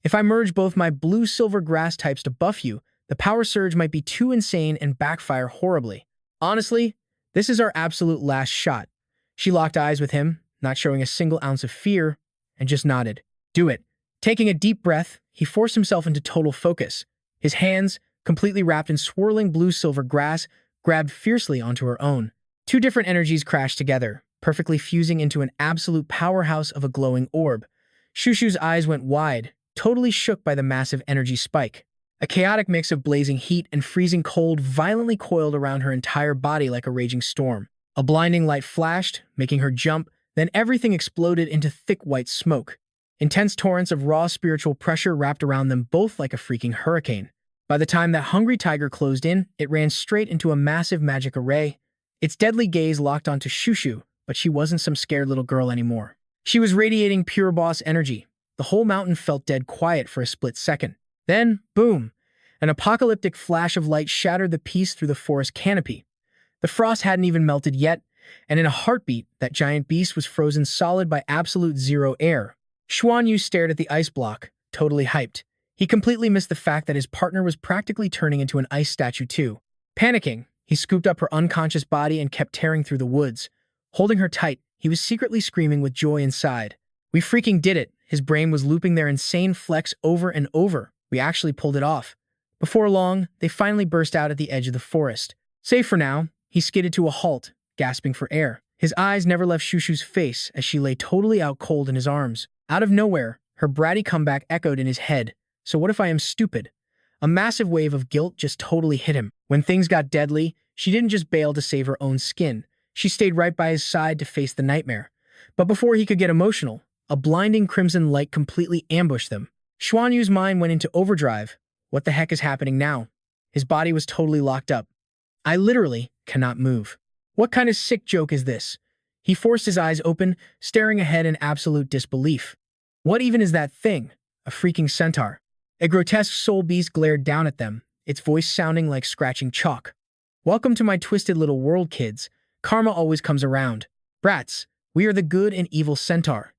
If I merge both my blue-silver grass types to buff you, the power surge might be too insane and backfire horribly. Honestly, this is our absolute last shot. She locked eyes with him, not showing a single ounce of fear, and just nodded. Do it. Taking a deep breath, he forced himself into total focus. His hands, completely wrapped in swirling blue-silver grass, grabbed fiercely onto her own. Two different energies crashed together, perfectly fusing into an absolute powerhouse of a glowing orb. Shushu's eyes went wide, totally shook by the massive energy spike. A chaotic mix of blazing heat and freezing cold violently coiled around her entire body like a raging storm. A blinding light flashed, making her jump, then everything exploded into thick white smoke. Intense torrents of raw spiritual pressure wrapped around them both like a freaking hurricane. By the time that hungry tiger closed in, it ran straight into a massive magic array, Its deadly gaze locked onto Shushu, but she wasn't some scared little girl anymore. She was radiating pure boss energy. The whole mountain felt dead quiet for a split second. Then, boom! An apocalyptic flash of light shattered the peace through the forest canopy. The frost hadn't even melted yet, and in a heartbeat, that giant beast was frozen solid by absolute zero air. Xuanyu stared at the ice block, totally hyped. He completely missed the fact that his partner was practically turning into an ice statue too. Panicking, he scooped up her unconscious body and kept tearing through the woods. Holding her tight, he was secretly screaming with joy inside. We freaking did it! His brain was looping their insane flex over and over. We actually pulled it off. Before long, they finally burst out at the edge of the forest. Safe for now, he skidded to a halt, gasping for air. His eyes never left Shushu's face as she lay totally out cold in his arms. Out of nowhere, her bratty comeback echoed in his head. So what if I am stupid? A massive wave of guilt just totally hit him. When things got deadly, she didn't just bail to save her own skin. She stayed right by his side to face the nightmare. But before he could get emotional, a blinding crimson light completely ambushed them. Xuanyu's mind went into overdrive. What the heck is happening now? His body was totally locked up. I literally cannot move. What kind of sick joke is this? He forced his eyes open, staring ahead in absolute disbelief. What even is that thing? A freaking centaur. A grotesque soul beast glared down at them, its voice sounding like scratching chalk. Welcome to my twisted little world, kids. Karma always comes around. Brats, we are the good and evil centaur.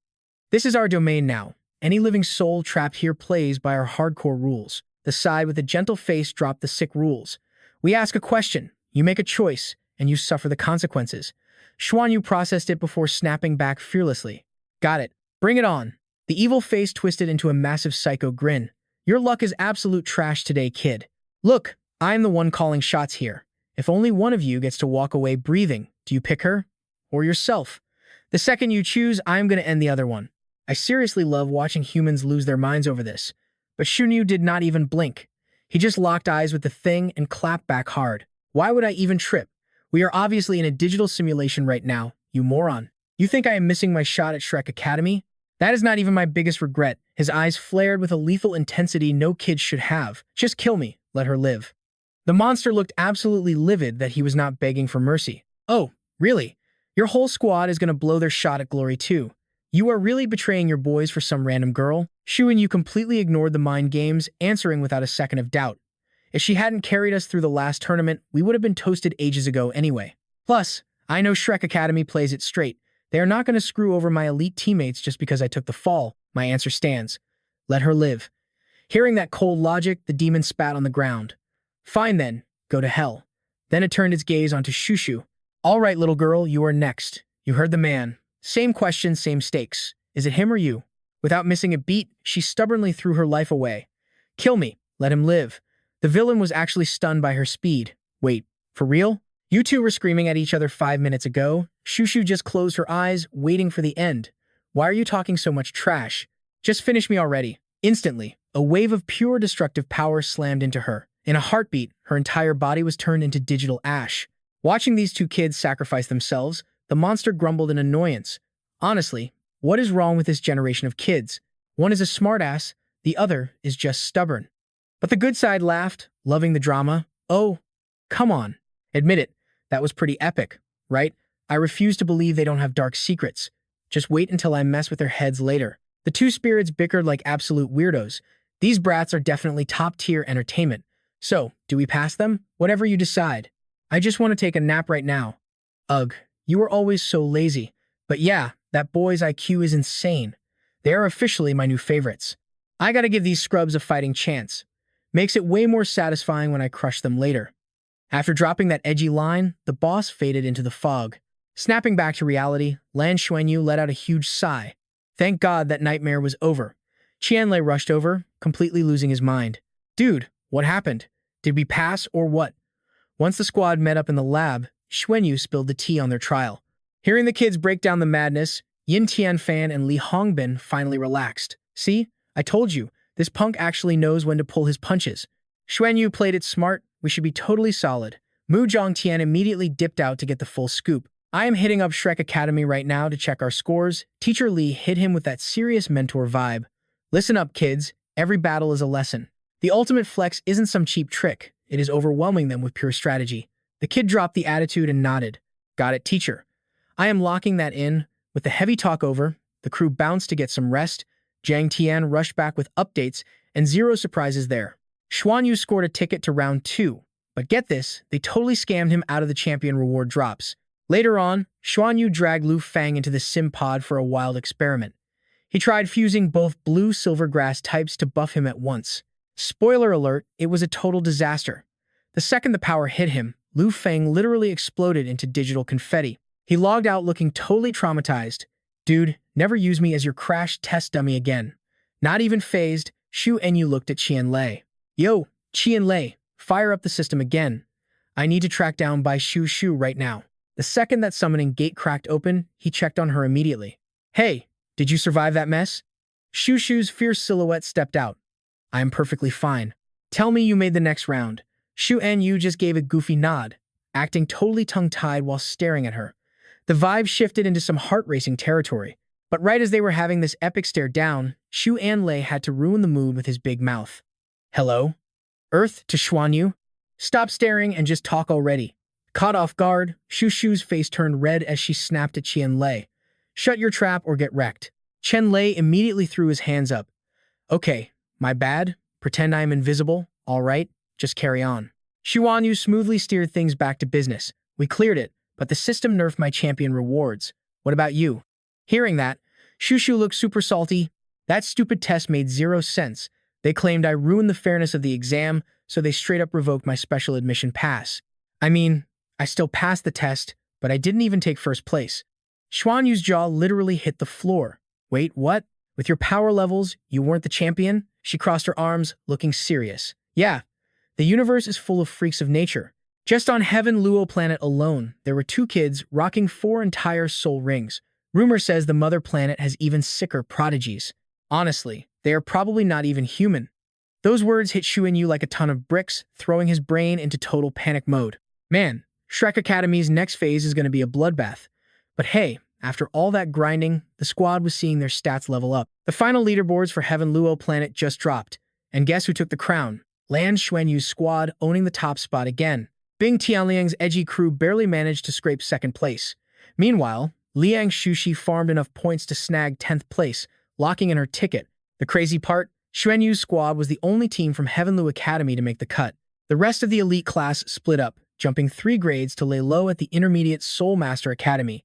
This is our domain now. Any living soul trapped here plays by our hardcore rules. The side with a gentle face dropped the sick rules. We ask a question, you make a choice, and you suffer the consequences. Xuanyu processed it before snapping back fearlessly. Got it. Bring it on. The evil face twisted into a massive psycho grin. Your luck is absolute trash today, kid. Look, I'm the one calling shots here. If only one of you gets to walk away breathing, do you pick her? Or yourself? The second you choose, I'm going to end the other one. I seriously love watching humans lose their minds over this. But Xuanyu did not even blink. He just locked eyes with the thing and clapped back hard. Why would I even trip? We are obviously in a digital simulation right now, you moron. You think I am missing my shot at Shrek Academy? That is not even my biggest regret. His eyes flared with a lethal intensity no kid should have. Just kill me. Let her live. The monster looked absolutely livid that he was not begging for mercy. Oh, really? Your whole squad is going to blow their shot at glory too. You are really betraying your boys for some random girl? Xuanyu completely ignored the mind games, answering without a second of doubt. If she hadn't carried us through the last tournament, we would have been toasted ages ago anyway. Plus, I know Shrek Academy plays it straight. They are not going to screw over my elite teammates just because I took the fall. My answer stands. Let her live. Hearing that cold logic, the demon spat on the ground. Fine then, go to hell. Then it turned its gaze onto Shushu. All right, little girl, you are next. You heard the man. Same question, same stakes. Is it him or you? Without missing a beat, she stubbornly threw her life away. Kill me. Let him live. The villain was actually stunned by her speed. Wait, for real? You two were screaming at each other 5 minutes ago. Shushu just closed her eyes, waiting for the end. Why are you talking so much trash? Just finish me already. Instantly, a wave of pure destructive power slammed into her. In a heartbeat, her entire body was turned into digital ash. Watching these two kids sacrifice themselves, the monster grumbled in annoyance. Honestly, what is wrong with this generation of kids? One is a smartass, the other is just stubborn. But the good side laughed, loving the drama. Oh, come on. Admit it, that was pretty epic, right? I refuse to believe they don't have dark secrets. Just wait until I mess with their heads later. The two spirits bickered like absolute weirdos. These brats are definitely top-tier entertainment. So, do we pass them? Whatever you decide. I just want to take a nap right now. Ugh, you were always so lazy. But yeah, that boy's IQ is insane. They are officially my new favorites. I gotta give these scrubs a fighting chance. Makes it way more satisfying when I crush them later. After dropping that edgy line, the boss faded into the fog. Snapping back to reality, Lan Xuanyu let out a huge sigh. Thank God that nightmare was over. Qianlei rushed over, completely losing his mind. Dude, what happened? Did we pass or what? Once the squad met up in the lab, Xuanyu spilled the tea on their trial. Hearing the kids break down the madness, Yin Tianfan and Li Hongbin finally relaxed. See? I told you, this punk actually knows when to pull his punches. Xuanyu played it smart. We should be totally solid. Mu Zhongtian immediately dipped out to get the full scoop. I am hitting up Shrek Academy right now to check our scores. Teacher Li hit him with that serious mentor vibe. Listen up, kids. Every battle is a lesson. The ultimate flex isn't some cheap trick. It is overwhelming them with pure strategy. The kid dropped the attitude and nodded. Got it, teacher. I am locking that in. With the heavy talk over, the crew bounced to get some rest. Jiang Tian rushed back with updates, and zero surprises there. Xuanyu scored a ticket to round 2. But get this, they totally scammed him out of the champion reward drops. Later on, Xuanyu dragged Lu Fang into the sim pod for a wild experiment. He tried fusing both blue-silver grass types to buff him at once. Spoiler alert, it was a total disaster. The second the power hit him, Lu Fang literally exploded into digital confetti. He logged out looking totally traumatized. Dude, never use me as your crash test dummy again. Not even phased, Xu Enyu looked at Qian Lei. Yo, Qian Lei, fire up the system again. I need to track down Bai Shu right now. The second that summoning gate cracked open, he checked on her immediately. Hey, did you survive that mess? Shu's fierce silhouette stepped out. I am perfectly fine. Tell me you made the next round. Xu Enyu just gave a goofy nod, acting totally tongue-tied while staring at her. The vibe shifted into some heart-racing territory. But right as they were having this epic stare down, Xu Anlei had to ruin the mood with his big mouth. Hello? Earth to Xuanyu? Stop staring and just talk already. Caught off guard, Shu's face turned red as she snapped at Qian Lei. Shut your trap or get wrecked. Chen Lei immediately threw his hands up. Okay, my bad. Pretend I am invisible. All right, just carry on. Xuanyu smoothly steered things back to business. We cleared it, but the system nerfed my champion rewards. What about you? Hearing that, Shu looked super salty. That stupid test made zero sense. They claimed I ruined the fairness of the exam, so they straight up revoked my special admission pass. I mean, I still passed the test, but I didn't even take first place. Xuanyu's jaw literally hit the floor. Wait, what? With your power levels, you weren't the champion? She crossed her arms, looking serious. Yeah, the universe is full of freaks of nature. Just on Heaven Dou Planet alone, there were 2 kids rocking 4 entire soul rings. Rumor says the mother planet has even sicker prodigies. Honestly, they are probably not even human. Those words hit Xu Enyu like a ton of bricks, throwing his brain into total panic mode. Man, Shrek Academy's next phase is going to be a bloodbath. But hey, after all that grinding, the squad was seeing their stats level up. The final leaderboards for Heaven Dou Planet just dropped. And guess who took the crown? Lan Xuanyu's squad owning the top spot again. Bing Tianliang's edgy crew barely managed to scrape 2nd place. Meanwhile, Liang Shushi farmed enough points to snag 10th place, locking in her ticket. The crazy part? Xuanyu's squad was the only team from Heaven Dou Academy to make the cut. The rest of the elite class split up, jumping 3 grades to lay low at the intermediate Soul Master Academy.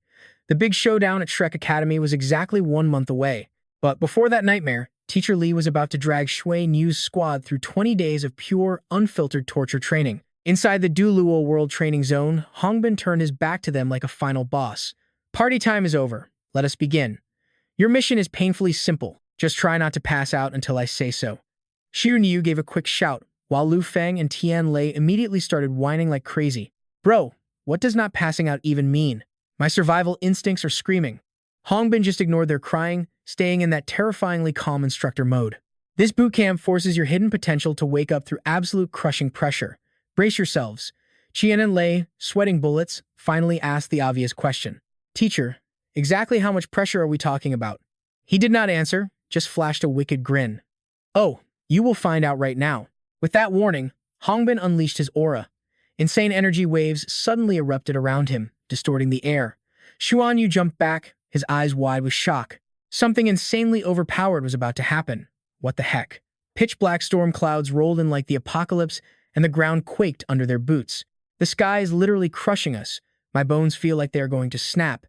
The big showdown at Shrek Academy was exactly 1 month away. But before that nightmare, Teacher Li was about to drag Shui Niu's squad through 20 days of pure, unfiltered torture training. Inside the Duluo World Training Zone, Hongbin turned his back to them like a final boss. Party time is over. Let us begin. Your mission is painfully simple. Just try not to pass out until I say so. Xu Niu gave a quick shout, while Lu Feng and Tian Lei immediately started whining like crazy. Bro, what does not passing out even mean? My survival instincts are screaming. Hongbin just ignored their crying, staying in that terrifyingly calm instructor mode. This bootcamp forces your hidden potential to wake up through absolute crushing pressure. Brace yourselves. Qian and Lei, sweating bullets, finally asked the obvious question. Teacher, exactly how much pressure are we talking about? He did not answer, just flashed a wicked grin. Oh, you will find out right now. With that warning, Hongbin unleashed his aura. Insane energy waves suddenly erupted around him, distorting the air. Xuanyu jumped back, his eyes wide with shock. Something insanely overpowered was about to happen. What the heck? Pitch-black storm clouds rolled in like the apocalypse, and the ground quaked under their boots. The sky is literally crushing us. My bones feel like they are going to snap.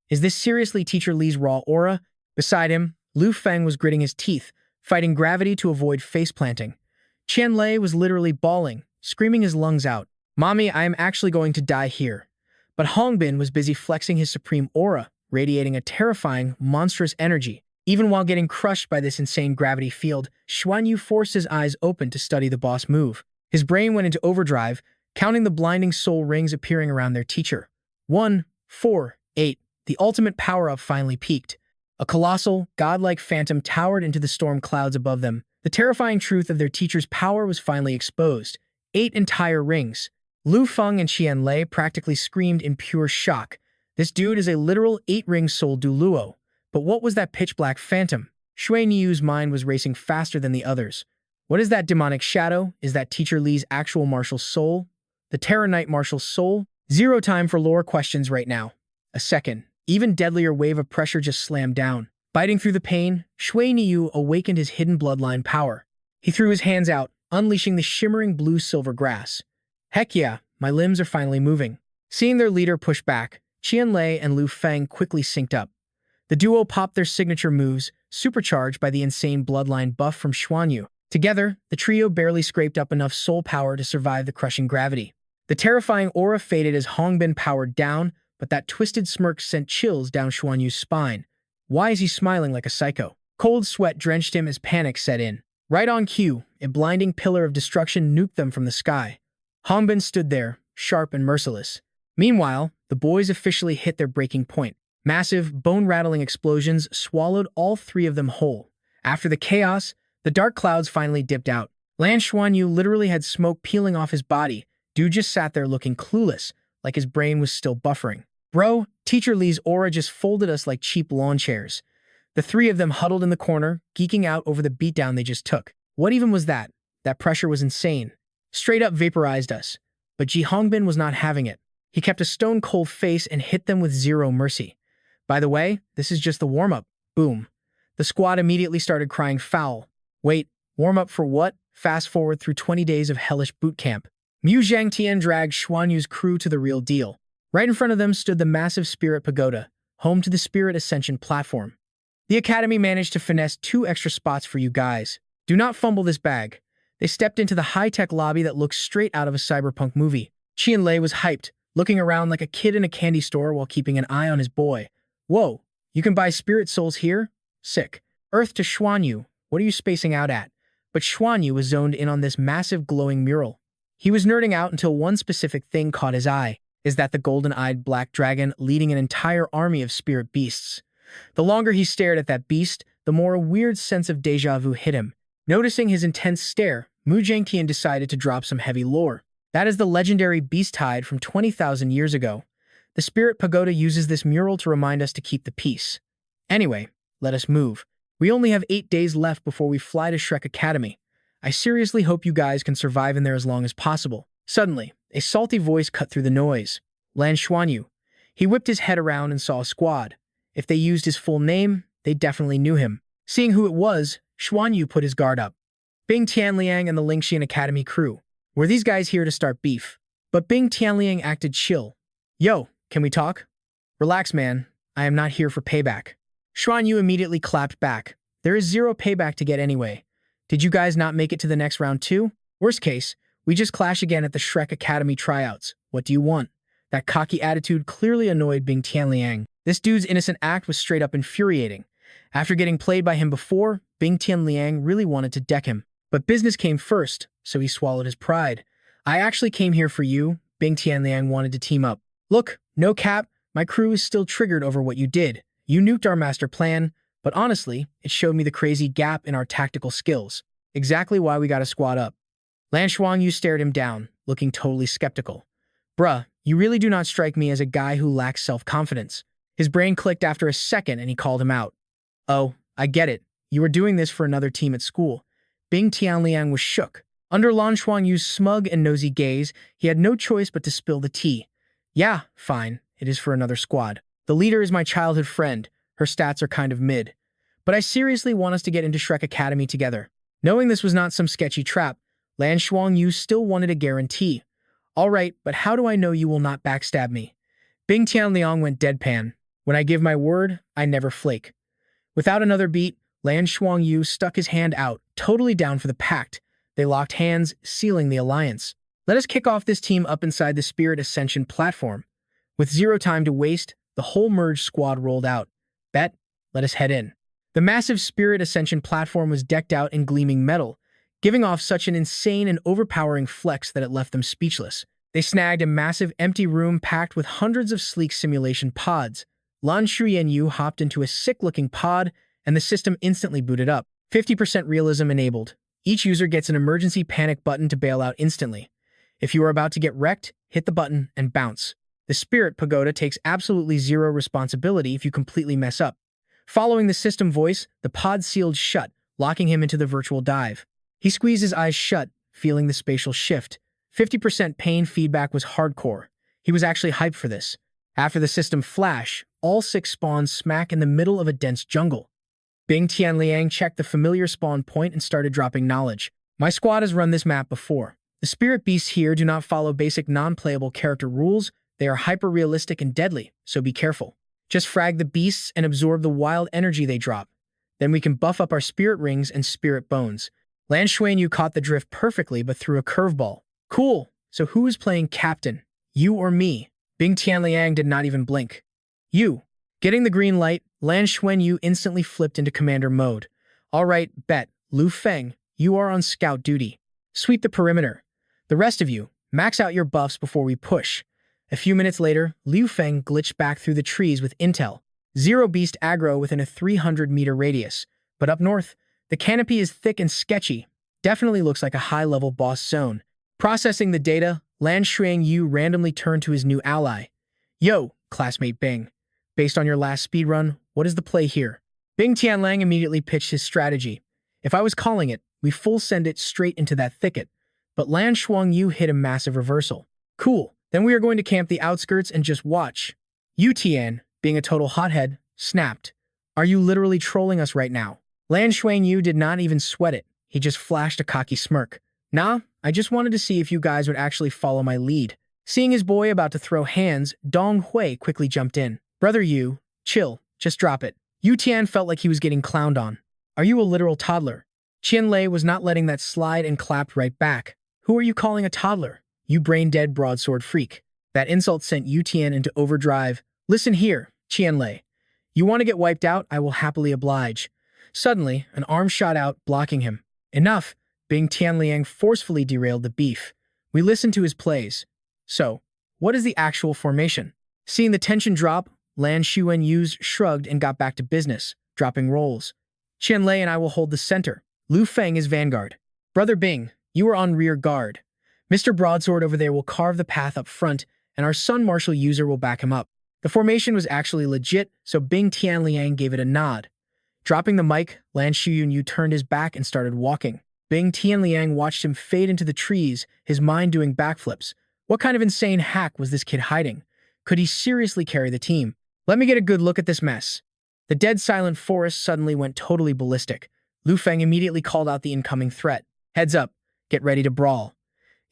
Is this seriously Teacher Li's raw aura? Beside him, Lu Feng was gritting his teeth, fighting gravity to avoid face-planting. Qian Lei was literally bawling, screaming his lungs out. Mommy, I am actually going to die here. But Hongbin was busy flexing his supreme aura, radiating a terrifying, monstrous energy. Even while getting crushed by this insane gravity field, Xuanyu forced his eyes open to study the boss move. His brain went into overdrive, counting the blinding soul rings appearing around their teacher. 1, 4, 8. The ultimate power-up finally peaked. A colossal, godlike phantom towered into the storm clouds above them. The terrifying truth of their teacher's power was finally exposed. 8 entire rings. Lu Feng and Qian Lei practically screamed in pure shock. This dude is a literal 8-ring soul Duluo. But what was that pitch-black phantom? Shui Niu's mind was racing faster than the others. What is that demonic shadow? Is that Teacher Li's actual martial soul? The Terror Knight martial soul? Zero time for lore questions right now. A second, even deadlier wave of pressure just slammed down. Biting through the pain, Xuanyu awakened his hidden bloodline power. He threw his hands out, unleashing the shimmering blue-silver grass. Heck yeah, my limbs are finally moving. Seeing their leader push back, Qianlei and Lu Feng quickly synced up. The duo popped their signature moves, supercharged by the insane bloodline buff from Xuanyu. Together, the trio barely scraped up enough soul power to survive the crushing gravity. The terrifying aura faded as Hongbin powered down, but that twisted smirk sent chills down Xuanyu's spine. Why is he smiling like a psycho? Cold sweat drenched him as panic set in. Right on cue, a blinding pillar of destruction nuked them from the sky. Hongbin stood there, sharp and merciless. Meanwhile, the boys officially hit their breaking point. Massive, bone-rattling explosions swallowed all three of them whole. After the chaos, the dark clouds finally dipped out. Lan Xuanyu literally had smoke peeling off his body. Dude just sat there looking clueless, like his brain was still buffering. Bro, Teacher Lee's aura just folded us like cheap lawn chairs. The three of them huddled in the corner, geeking out over the beatdown they just took. What even was that? That pressure was insane. Straight up vaporized us. But Ji Hongbin was not having it. He kept a stone-cold face and hit them with zero mercy. By the way, this is just the warm-up. Boom. The squad immediately started crying foul. Wait, warm-up for what? Fast forward through 20 days of hellish boot camp. Mu Zhangtian dragged Xuanyu's crew to the real deal. Right in front of them stood the massive Spirit Pagoda, home to the Spirit Ascension platform. The Academy managed to finesse 2 extra spots for you guys. Do not fumble this bag. They stepped into the high-tech lobby that looks straight out of a cyberpunk movie. Qianlei was hyped, looking around like a kid in a candy store while keeping an eye on his boy. Whoa, you can buy spirit souls here? Sick. Earth to Xuanyu, what are you spacing out at? But Xuanyu was zoned in on this massive glowing mural. He was nerding out until one specific thing caught his eye. Is that the golden-eyed black dragon leading an entire army of spirit beasts? The longer he stared at that beast, the more a weird sense of déjà vu hit him. Noticing his intense stare, Mu Zhangtian decided to drop some heavy lore. That is the legendary beast hide from 20,000 years ago. The Spirit Pagoda uses this mural to remind us to keep the peace. Anyway, let us move. We only have 8 days left before we fly to Shrek Academy. I seriously hope you guys can survive in there as long as possible. Suddenly, a salty voice cut through the noise. Lan Xuanyu. He whipped his head around and saw a squad. If they used his full name, they definitely knew him. Seeing who it was, Xuanyu put his guard up. Bing Tianliang and the Lingxian Academy crew. Were these guys here to start beef? But Bing Tianliang acted chill. Yo, can we talk? Relax, man. I am not here for payback. Xuanyu immediately clapped back. There is zero payback to get anyway. Did you guys not make it to the next round too? Worst case, we just clash again at the Shrek Academy tryouts. What do you want? That cocky attitude clearly annoyed Bing Tianliang. This dude's innocent act was straight up infuriating. After getting played by him before, Bing Tianliang really wanted to deck him. But business came first, so he swallowed his pride. I actually came here for you. Bing Tianliang wanted to team up. Look, no cap, my crew is still triggered over what you did. You nuked our master plan, but honestly, it showed me the crazy gap in our tactical skills. Exactly why we gotta squad up. Lan Xuanyu stared him down, looking totally skeptical. Bruh, you really do not strike me as a guy who lacks self-confidence. His brain clicked after a second and he called him out. Oh, I get it. You were doing this for another team at school. Bing Tianliang was shook. Under Lan Xuanyu's smug and nosy gaze, he had no choice but to spill the tea. Yeah, fine. It is for another squad. The leader is my childhood friend. Her stats are kind of mid. But I seriously want us to get into Shrek Academy together. Knowing this was not some sketchy trap, Lan Xuanyu still wanted a guarantee. All right, but how do I know you will not backstab me? Bing Tianliang went deadpan. When I give my word, I never flake. Without another beat, Lan Xuanyu stuck his hand out, totally down for the pact. They locked hands, sealing the alliance. Let us kick off this team up inside the Spirit Ascension platform. With zero time to waste, the whole merged squad rolled out. Bet, let us head in. The massive Spirit Ascension platform was decked out in gleaming metal, giving off such an insane and overpowering flex that it left them speechless. They snagged a massive empty room packed with hundreds of sleek simulation pods. Lan Xuanyu hopped into a sick-looking pod, and the system instantly booted up. 50% realism enabled. Each user gets an emergency panic button to bail out instantly. If you are about to get wrecked, hit the button and bounce. The Spirit Pagoda takes absolutely zero responsibility if you completely mess up. Following the system voice, the pod sealed shut, locking him into the virtual dive. He squeezed his eyes shut, feeling the spatial shift. 50% pain feedback was hardcore. He was actually hyped for this. After the system flash, all six spawned smack in the middle of a dense jungle. Bing Tianliang checked the familiar spawn point and started dropping knowledge. My squad has run this map before. The spirit beasts here do not follow basic non-playable character rules. They are hyper-realistic and deadly, so be careful. Just frag the beasts and absorb the wild energy they drop. Then we can buff up our spirit rings and spirit bones. Lan Xuanyu caught the drift perfectly but threw a curveball. Cool, so who is playing captain? You or me? Bing Tianliang did not even blink. You. Getting the green light, Lan Xuanyu instantly flipped into commander mode. All right, bet. Lu Feng, you are on scout duty. Sweep the perimeter. The rest of you, max out your buffs before we push. A few minutes later, Liu Feng glitched back through the trees with intel. Zero beast aggro within a 300-meter radius. But up north, the canopy is thick and sketchy. Definitely looks like a high-level boss zone. Processing the data, Lan Xuanyu randomly turned to his new ally. Yo, classmate Bing. Based on your last speedrun, what is the play here? Bing Tianliang immediately pitched his strategy. If I was calling it, we full send it straight into that thicket. But Lan Xuanyu hit a massive reversal. Cool, then we are going to camp the outskirts and just watch. Yu Tian, being a total hothead, snapped. Are you literally trolling us right now? Lan Xuanyu did not even sweat it. He just flashed a cocky smirk. Nah, I just wanted to see if you guys would actually follow my lead. Seeing his boy about to throw hands, Dong Hui quickly jumped in. Brother Yu, chill, just drop it. Yu Tian felt like he was getting clowned on. Are you a literal toddler? Qian Lei was not letting that slide and clapped right back. Who are you calling a toddler? You brain-dead broadsword freak. That insult sent Yu Tian into overdrive. Listen here, Qian Lei. You want to get wiped out? I will happily oblige. Suddenly, an arm shot out, blocking him. Enough! Bing Tianliang forcefully derailed the beef. We listened to his plays. So, what is the actual formation? Seeing the tension drop, Lan Xuanyu shrugged and got back to business, dropping rolls. Qian Lei and I will hold the center. Lu Feng is vanguard. Brother Bing, you are on rear guard. Mr. Broadsword over there will carve the path up front, and our Sun Martial user will back him up. The formation was actually legit, so Bing Tianliang gave it a nod. Dropping the mic, Lan Xuanyu turned his back and started walking. Bing Tianliang watched him fade into the trees, his mind doing backflips. What kind of insane hack was this kid hiding? Could he seriously carry the team? Let me get a good look at this mess. The dead silent forest suddenly went totally ballistic. Lu Feng immediately called out the incoming threat. Heads up, get ready to brawl.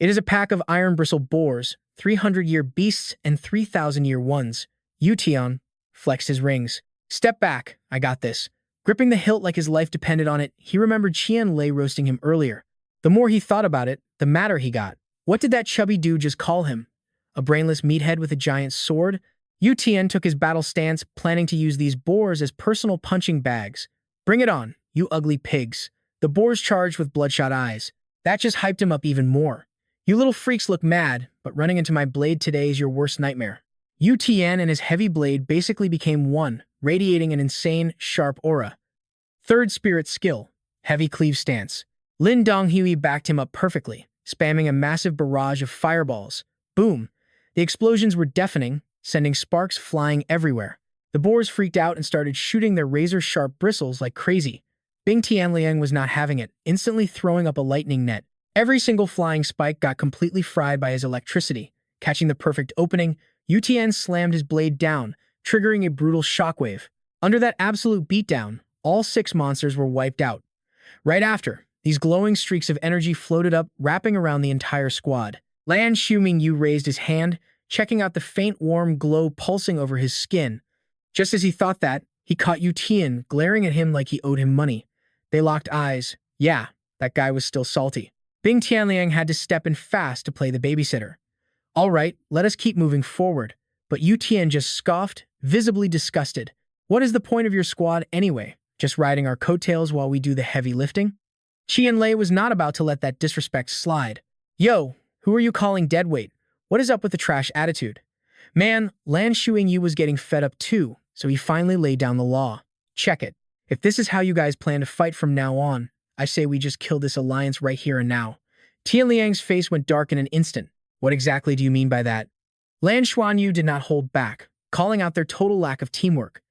It is a pack of iron-bristle boars, 300-year beasts and 3,000-year ones. Yu Tian flexed his rings. Step back, I got this. Gripping the hilt like his life depended on it, he remembered Qian Lei roasting him earlier. The more he thought about it, the madder he got. What did that chubby dude just call him? A brainless meathead with a giant sword? Yu Tian took his battle stance, planning to use these boars as personal punching bags. Bring it on, you ugly pigs. The boars charged with bloodshot eyes. That just hyped him up even more. You little freaks look mad, but running into my blade today is your worst nightmare. Yu Tian and his heavy blade basically became one, radiating an insane, sharp aura. Third spirit skill, heavy cleave stance. Lin Donghui backed him up perfectly, spamming a massive barrage of fireballs. Boom! The explosions were deafening, sending sparks flying everywhere. The boars freaked out and started shooting their razor-sharp bristles like crazy. Bing Tianliang was not having it, instantly throwing up a lightning net. Every single flying spike got completely fried by his electricity. Catching the perfect opening, Yu Tian slammed his blade down, triggering a brutal shockwave. Under that absolute beatdown, all 6 monsters were wiped out. Right after, these glowing streaks of energy floated up, wrapping around the entire squad. Lan Xuanyu raised his hand, checking out the faint warm glow pulsing over his skin. Just as he thought that, he caught Yu Tian glaring at him like he owed him money. They locked eyes. Yeah, that guy was still salty. Bing Tianliang had to step in fast to play the babysitter. All right, let us keep moving forward. But Yu Tian just scoffed, visibly disgusted. What is the point of your squad anyway? Just riding our coattails while we do the heavy lifting? Qian Lei was not about to let that disrespect slide. Yo, who are you calling deadweight? What is up with the trash attitude? Man, Lan Xuanyu was getting fed up too, so he finally laid down the law. Check it. If this is how you guys plan to fight from now on, I say we just kill this alliance right here and now. Tianliang's face went dark in an instant. What exactly do you mean by that? Lan Xuanyu did not hold back, calling out their total lack of teamwork.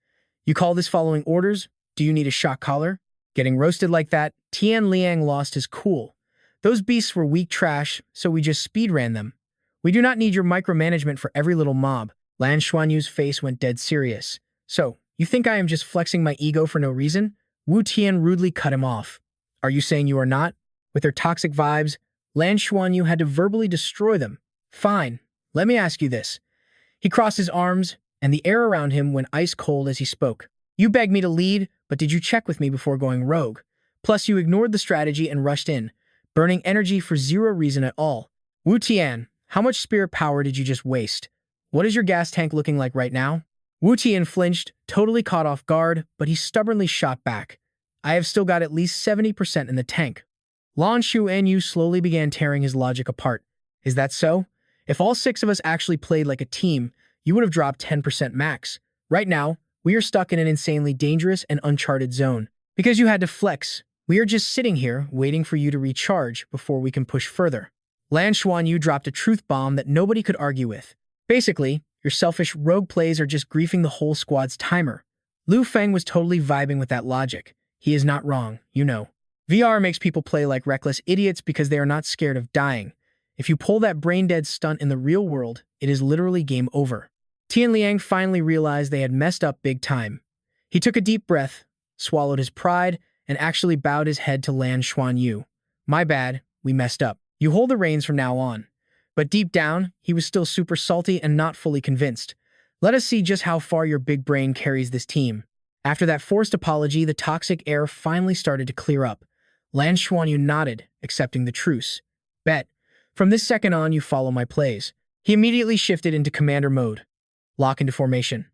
You call this following orders? Do you need a shock collar? Getting roasted like that, Tianliang lost his cool. Those beasts were weak trash, so we just speed ran them. We do not need your micromanagement for every little mob. Lan Xuanyu's face went dead serious. So, you think I am just flexing my ego for no reason? Wu Tian rudely cut him off. Are you saying you are not? With their toxic vibes, Lan Xuanyu had to verbally destroy them. Fine, let me ask you this. He crossed his arms, and the air around him went ice cold as he spoke. You begged me to lead, but did you check with me before going rogue? Plus, you ignored the strategy and rushed in, burning energy for zero reason at all. Wu Tian, how much spirit power did you just waste? What is your gas tank looking like right now? Wu Tian flinched, totally caught off guard, but he stubbornly shot back. I have still got at least 70% in the tank. Lan Xuanyu slowly began tearing his logic apart. Is that so? If all 6 of us actually played like a team, you would have dropped 10% max. Right now, we are stuck in an insanely dangerous and uncharted zone. Because you had to flex, we are just sitting here waiting for you to recharge before we can push further. Lan Xuanyu dropped a truth bomb that nobody could argue with. Basically, your selfish rogue plays are just griefing the whole squad's timer. Lu Feng was totally vibing with that logic. He is not wrong, you know. VR makes people play like reckless idiots because they are not scared of dying. If you pull that brain-dead stunt in the real world, it is literally game over. Tian Liang finally realized they had messed up big time. He took a deep breath, swallowed his pride, and actually bowed his head to Lan Xuanyu. My bad, we messed up. You hold the reins from now on. But deep down, he was still super salty and not fully convinced. Let us see just how far your big brain carries this team. After that forced apology, the toxic air finally started to clear up. Lan Xuanyu nodded, accepting the truce. Bet. From this second on, you follow my plays. He immediately shifted into commander mode. Lock into formation.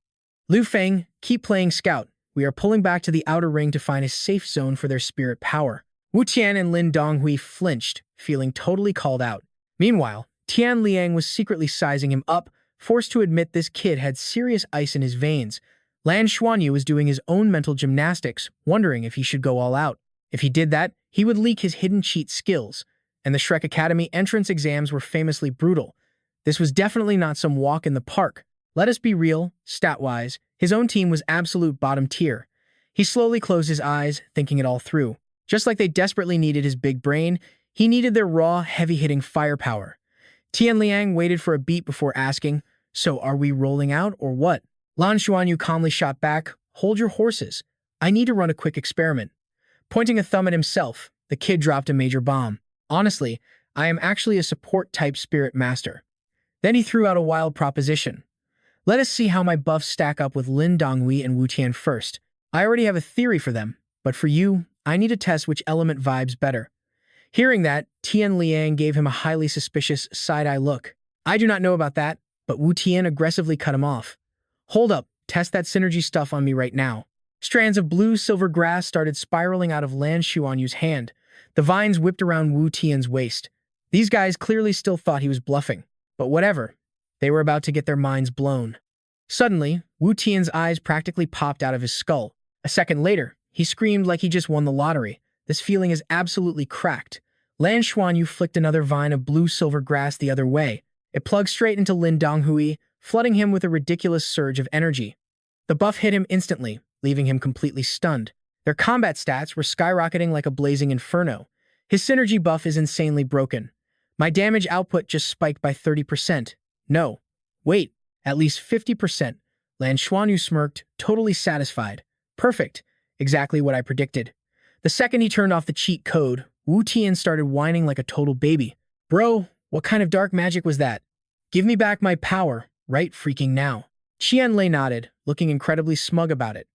Lu Feng, keep playing scout. We are pulling back to the outer ring to find a safe zone for their spirit power. Wu Tian and Lin Donghui flinched, feeling totally called out. Meanwhile, Tian Liang was secretly sizing him up, forced to admit this kid had serious ice in his veins. Lan Xuanyu was doing his own mental gymnastics, wondering if he should go all out. If he did that, he would leak his hidden cheat skills. And the Shrek Academy entrance exams were famously brutal. This was definitely not some walk in the park. Let us be real, stat-wise, his own team was absolute bottom tier. He slowly closed his eyes, thinking it all through. Just like they desperately needed his big brain, he needed their raw, heavy-hitting firepower. Tian Liang waited for a beat before asking, so are we rolling out or what? Lan Xuanyu calmly shot back, hold your horses. I need to run a quick experiment. Pointing a thumb at himself, the kid dropped a major bomb. Honestly, I am actually a support-type spirit master. Then he threw out a wild proposition. Let us see how my buffs stack up with Lin Donghui and Wu Tian first. I already have a theory for them, but for you, I need to test which element vibes better. Hearing that, Tian Liang gave him a highly suspicious side-eye look. I do not know about that, but Wu Tian aggressively cut him off. Hold up, test that synergy stuff on me right now. Strands of blue-silver grass started spiraling out of Lan Xuanyu's hand. The vines whipped around Wu Tian's waist. These guys clearly still thought he was bluffing. But whatever. They were about to get their minds blown. Suddenly, Wu Tian's eyes practically popped out of his skull. A second later, he screamed like he just won the lottery. This feeling is absolutely cracked. Lan Xuanyu flicked another vine of blue-silver grass the other way. It plugged straight into Lin Donghui, flooding him with a ridiculous surge of energy. The buff hit him instantly, leaving him completely stunned. Their combat stats were skyrocketing like a blazing inferno. His synergy buff is insanely broken. My damage output just spiked by 30%. No. Wait, at least 50%. Lan Xuanyu smirked, totally satisfied. Perfect. Exactly what I predicted. The second he turned off the cheat code, Wu Tian started whining like a total baby. Bro, what kind of dark magic was that? Give me back my power, right freaking now. Qian Lei nodded, looking incredibly smug about it.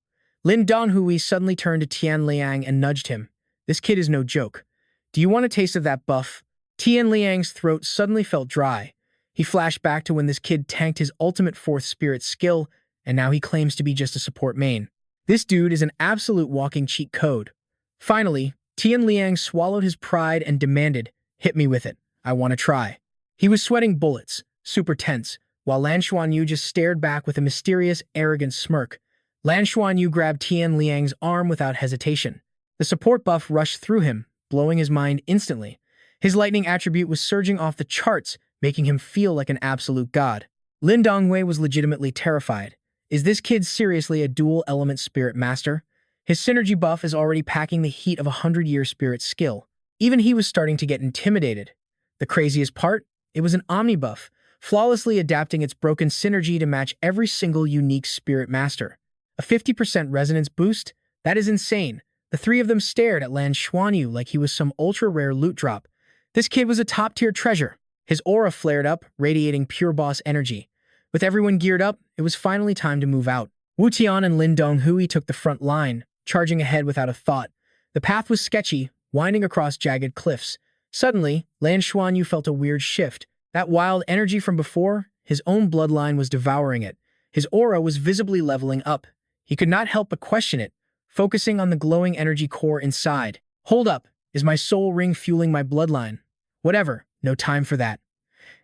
Lin Donghui suddenly turned to Tian Liang and nudged him. This kid is no joke. Do you want a taste of that buff? Tian Liang's throat suddenly felt dry. He flashed back to when this kid tanked his ultimate fourth spirit skill, and now he claims to be just a support main. This dude is an absolute walking cheat code. Finally, Tian Liang swallowed his pride and demanded, hit me with it. I want to try. He was sweating bullets, super tense, while Lan Xuanyu just stared back with a mysterious, arrogant smirk. Lan Xuanyu grabbed Tian Liang's arm without hesitation. The support buff rushed through him, blowing his mind instantly. His lightning attribute was surging off the charts, making him feel like an absolute god. Lin Donghui was legitimately terrified. Is this kid seriously a dual-element spirit master? His synergy buff is already packing the heat of a 100-year spirit skill. Even he was starting to get intimidated. The craziest part? It was an omni buff, flawlessly adapting its broken synergy to match every single unique spirit master. A 50% resonance boost? That is insane. The three of them stared at Lan Xuanyu like he was some ultra-rare loot drop. This kid was a top-tier treasure. His aura flared up, radiating pure boss energy. With everyone geared up, it was finally time to move out. Wu Tian and Lin Donghui took the front line, charging ahead without a thought. The path was sketchy, winding across jagged cliffs. Suddenly, Lan Xuanyu felt a weird shift. That wild energy from before, his own bloodline was devouring it. His aura was visibly leveling up. He could not help but question it, focusing on the glowing energy core inside. Hold up, is my soul ring fueling my bloodline? Whatever, no time for that.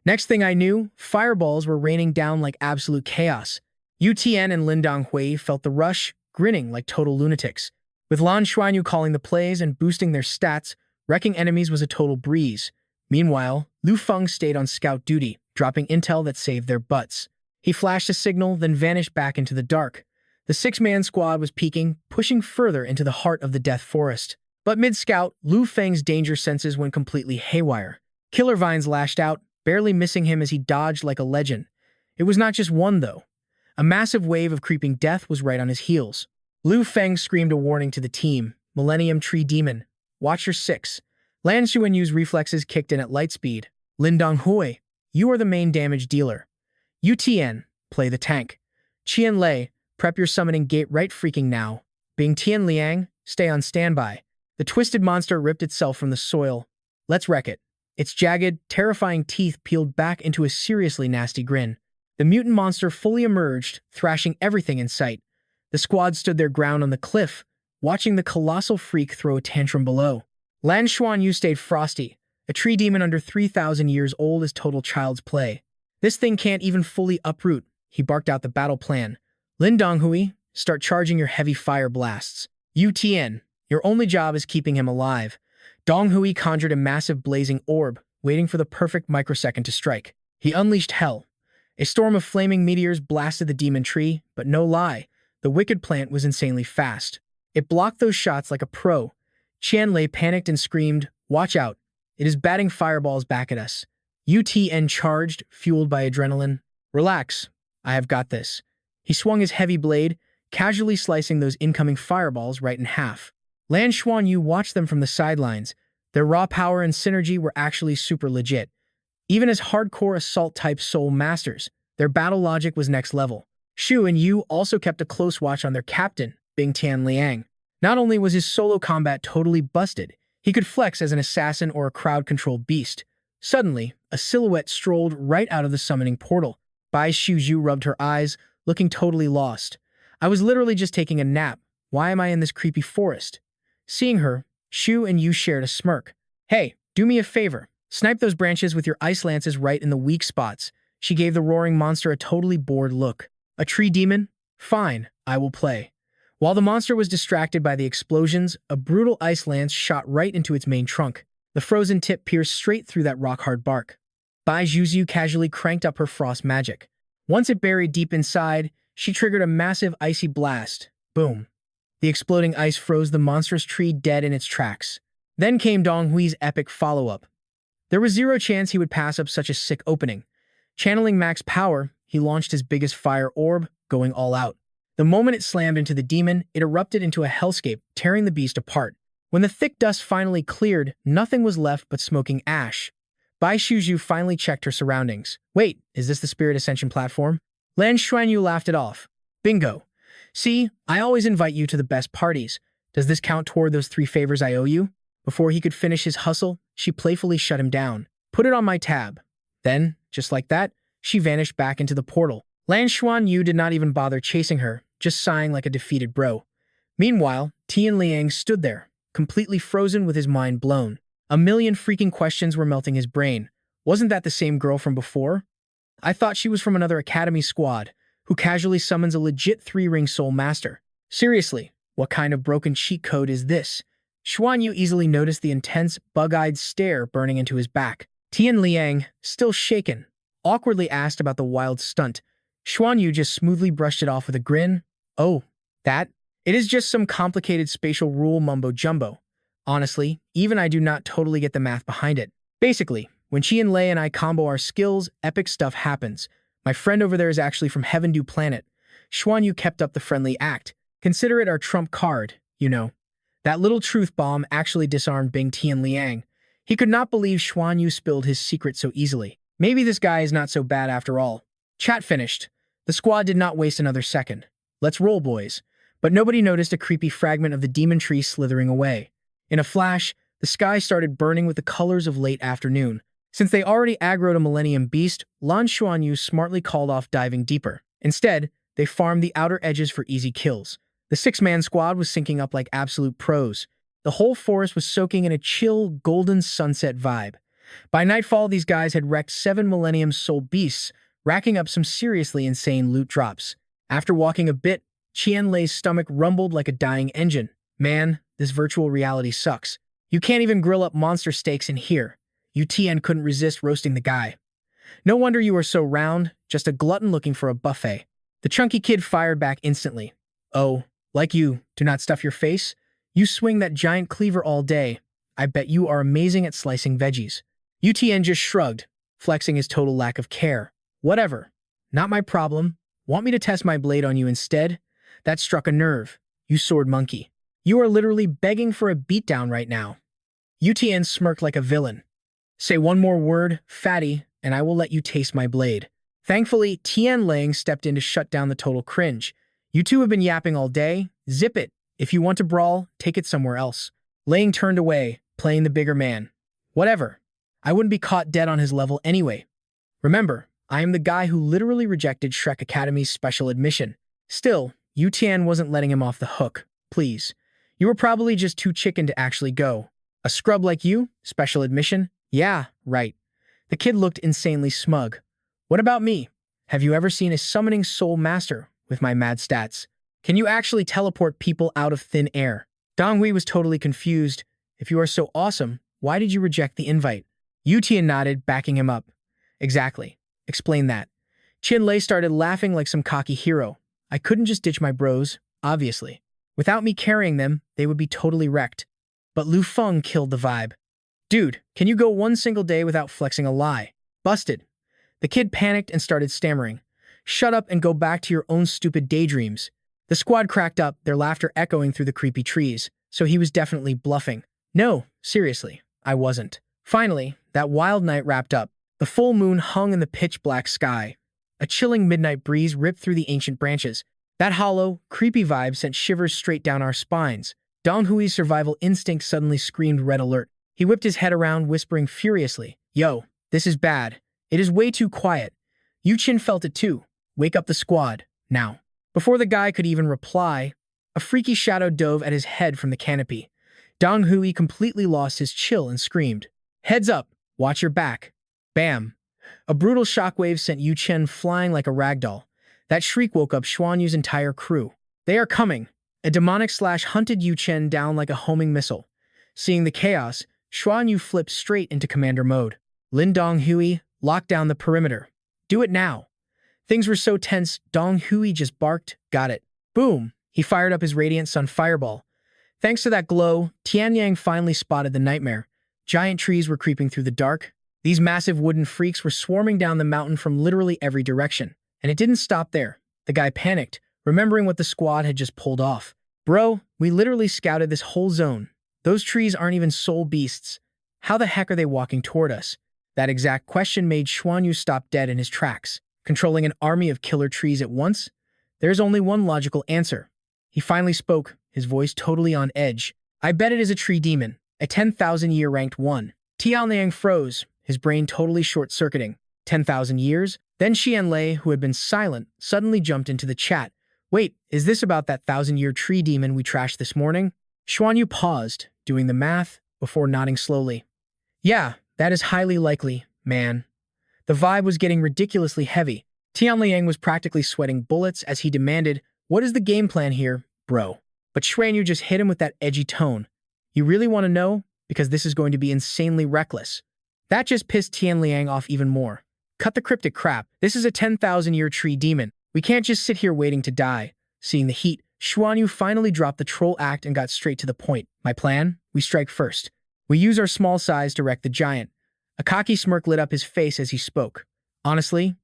Next thing I knew, fireballs were raining down like absolute chaos. Yu Tian and Lin Donghui felt the rush, grinning like total lunatics. With Lan Xuanyu calling the plays and boosting their stats, wrecking enemies was a total breeze. Meanwhile, Lu Feng stayed on scout duty, dropping intel that saved their butts. He flashed a signal, then vanished back into the dark. The six-man squad was peeking, pushing further into the heart of the Death Forest. But mid-scout, Lu Feng's danger senses went completely haywire. Killer vines lashed out, barely missing him as he dodged like a legend. It was not just one, though. A massive wave of creeping death was right on his heels. Lu Feng screamed a warning to the team. Millennium Tree Demon. Watch your six. Lan Xuanyu's reflexes kicked in at light speed. Lin Donghui, you are the main damage dealer. Yu Tian, play the tank. Qian Lei, prep your summoning gate right freaking now. Bing Tian Liang, stay on standby. The twisted monster ripped itself from the soil. Let's wreck it. Its jagged, terrifying teeth peeled back into a seriously nasty grin. The mutant monster fully emerged, thrashing everything in sight. The squad stood their ground on the cliff, watching the colossal freak throw a tantrum below. Lan Xuanyu stayed frosty. A tree demon under 3,000 years old is total child's play. This thing can't even fully uproot. He barked out the battle plan. Lin Donghui, start charging your heavy fire blasts. Yu Tian, your only job is keeping him alive. Donghui conjured a massive blazing orb, waiting for the perfect microsecond to strike. He unleashed hell. A storm of flaming meteors blasted the demon tree, but no lie, the wicked plant was insanely fast. It blocked those shots like a pro. Qian Lei panicked and screamed, watch out. It is batting fireballs back at us. Yu Tian charged, fueled by adrenaline. Relax, I have got this. He swung his heavy blade, casually slicing those incoming fireballs right in half. Lan Xuanyu watched them from the sidelines. Their raw power and synergy were actually super legit. Even as hardcore assault-type soul masters, their battle logic was next level. Shu and Yu also kept a close watch on their captain, Bing Tian Liang. Not only was his solo combat totally busted, he could flex as an assassin or a crowd-controlled beast. Suddenly, a silhouette strolled right out of the summoning portal. Bai Shuju rubbed her eyes, looking totally lost. I was literally just taking a nap. Why am I in this creepy forest? Seeing her, Shu and Yu shared a smirk. Hey, do me a favor. Snipe those branches with your ice lances right in the weak spots. She gave the roaring monster a totally bored look. A tree demon? Fine, I will play. While the monster was distracted by the explosions, a brutal ice lance shot right into its main trunk. The frozen tip pierced straight through that rock-hard bark. Bai Zhuzu casually cranked up her frost magic. Once it buried deep inside, she triggered a massive icy blast. Boom. The exploding ice froze the monstrous tree dead in its tracks. Then came Donghui's epic follow-up. There was zero chance he would pass up such a sick opening. Channeling max power, he launched his biggest fire orb, going all out. The moment it slammed into the demon, it erupted into a hellscape, tearing the beast apart. When the thick dust finally cleared, nothing was left but smoking ash. Bai Shuju finally checked her surroundings. Wait, is this the Spirit Ascension platform? Lan Xuanyu laughed it off. Bingo. See, I always invite you to the best parties. Does this count toward those 3 favors I owe you? Before he could finish his hustle, she playfully shut him down. Put it on my tab. Then, just like that, she vanished back into the portal. Lan Xuanyu did not even bother chasing her, just sighing like a defeated bro. Meanwhile, Tian Liang stood there, completely frozen with his mind blown. A million freaking questions were melting his brain. Wasn't that the same girl from before? I thought she was from another academy squad, who casually summons a legit 3-ring soul master. Seriously, what kind of broken cheat code is this? Xuanyu easily noticed the intense, bug-eyed stare burning into his back. Tian Liang, still shaken, awkwardly asked about the wild stunt. Xuanyu just smoothly brushed it off with a grin. Oh, that? It is just some complicated spatial rule mumbo-jumbo. Honestly, even I do not totally get the math behind it. Basically, When Qianlei and I combo our skills, epic stuff happens. My friend over there is actually from Heaven Dou Planet. Xuanyu kept up the friendly act. Consider it our trump card, you know. That little truth bomb actually disarmed Bing Tian Liang. He could not believe Xuanyu spilled his secret so easily. Maybe this guy is not so bad after all. Chat finished. The squad did not waste another second. Let's roll, boys. But nobody noticed a creepy fragment of the demon tree slithering away. In a flash, the sky started burning with the colors of late afternoon. Since they already aggroed a Millennium Beast, Lan Xuanyu smartly called off diving deeper. Instead, they farmed the outer edges for easy kills. The six-man squad was syncing up like absolute pros. The whole forest was soaking in a chill, golden sunset vibe. By nightfall, these guys had wrecked 7 Millennium Soul Beasts, racking up some seriously insane loot drops. After walking a bit, Qianlei's stomach rumbled like a dying engine. Man, this virtual reality sucks. You can't even grill up monster steaks in here. UTN couldn't resist roasting the guy. No wonder you are so round, just a glutton looking for a buffet. The chunky kid fired back instantly. Oh, like you, do not stuff your face? You swing that giant cleaver all day. I bet you are amazing at slicing veggies. UTN just shrugged, flexing his total lack of care. Whatever. Not my problem. Want me to test my blade on you instead? That struck a nerve. You sword monkey. You are literally begging for a beatdown right now. UTN smirked like a villain. Say one more word, fatty, and I will let you taste my blade. Thankfully, Tian Lang stepped in to shut down the total cringe. You two have been yapping all day. Zip it. If you want to brawl, take it somewhere else. Lang turned away, playing the bigger man. Whatever. I wouldn't be caught dead on his level anyway. Remember, I am the guy who literally rejected Shrek Academy's special admission. Still, Tian wasn't letting him off the hook. Please. You were probably just too chicken to actually go. A scrub like you? Special admission? Yeah, right. The kid looked insanely smug. What about me? Have you ever seen a summoning soul master with my mad stats? Can you actually teleport people out of thin air? Donghui was totally confused. If you are so awesome, why did you reject the invite? Tian nodded, backing him up. Exactly. Explain that. Qianlei started laughing like some cocky hero. I couldn't just ditch my bros, obviously. Without me carrying them, they would be totally wrecked. But Lu Feng killed the vibe. Dude, can you go one single day without flexing a lie? Busted. The kid panicked and started stammering. Shut up and go back to your own stupid daydreams. The squad cracked up, their laughter echoing through the creepy trees, so he was definitely bluffing. No, seriously, I wasn't. Finally, that wild night wrapped up. The full moon hung in the pitch-black sky. A chilling midnight breeze ripped through the ancient branches. That hollow, creepy vibe sent shivers straight down our spines. Donghui's survival instinct suddenly screamed red alert. He whipped his head around, whispering furiously, Yo, this is bad. It is way too quiet. Yu Qin felt it too. Wake up the squad, now. Before the guy could even reply, a freaky shadow dove at his head from the canopy. Donghui completely lost his chill and screamed, Heads up, watch your back. Bam. A brutal shockwave sent Yu Chen flying like a ragdoll. That shriek woke up Xuanyu's entire crew. They are coming. A demonic/hunted Yu Chen down like a homing missile. Seeing the chaos, Xuanyu flipped straight into commander mode. Lin Donghui, lock down the perimeter. Do it now. Things were so tense, Donghui just barked, got it. Boom! He fired up his Radiant Sun Fireball. Thanks to that glow, Tianyang finally spotted the nightmare. Giant trees were creeping through the dark. These massive wooden freaks were swarming down the mountain from literally every direction. And it didn't stop there. The guy panicked, remembering what the squad had just pulled off. Bro, we literally scouted this whole zone. Those trees aren't even soul beasts. How the heck are they walking toward us? That exact question made Xuanyu stop dead in his tracks. Controlling an army of killer trees at once? There's only one logical answer. He finally spoke, his voice totally on edge. I bet it is a tree demon, a 10,000-year ranked one. Tianliang froze, his brain totally short-circuiting. 10,000 years? Then Qianlei, who had been silent, suddenly jumped into the chat. Wait, is this about that 1,000-year tree demon we trashed this morning? Xuanyu paused, doing the math, before nodding slowly. Yeah, that is highly likely, man. The vibe was getting ridiculously heavy. Tianliang was practically sweating bullets as he demanded, What is the game plan here, bro? But Xuanyu just hit him with that edgy tone. You really want to know? Because this is going to be insanely reckless. That just pissed Tianliang off even more. Cut the cryptic crap. This is a 10,000-year tree demon. We can't just sit here waiting to die. Seeing the heat, Xuanyu finally dropped the troll act and got straight to the point. My plan? We strike first. We use our small size to wreck the giant. A cocky smirk lit up his face as he spoke. Honestly,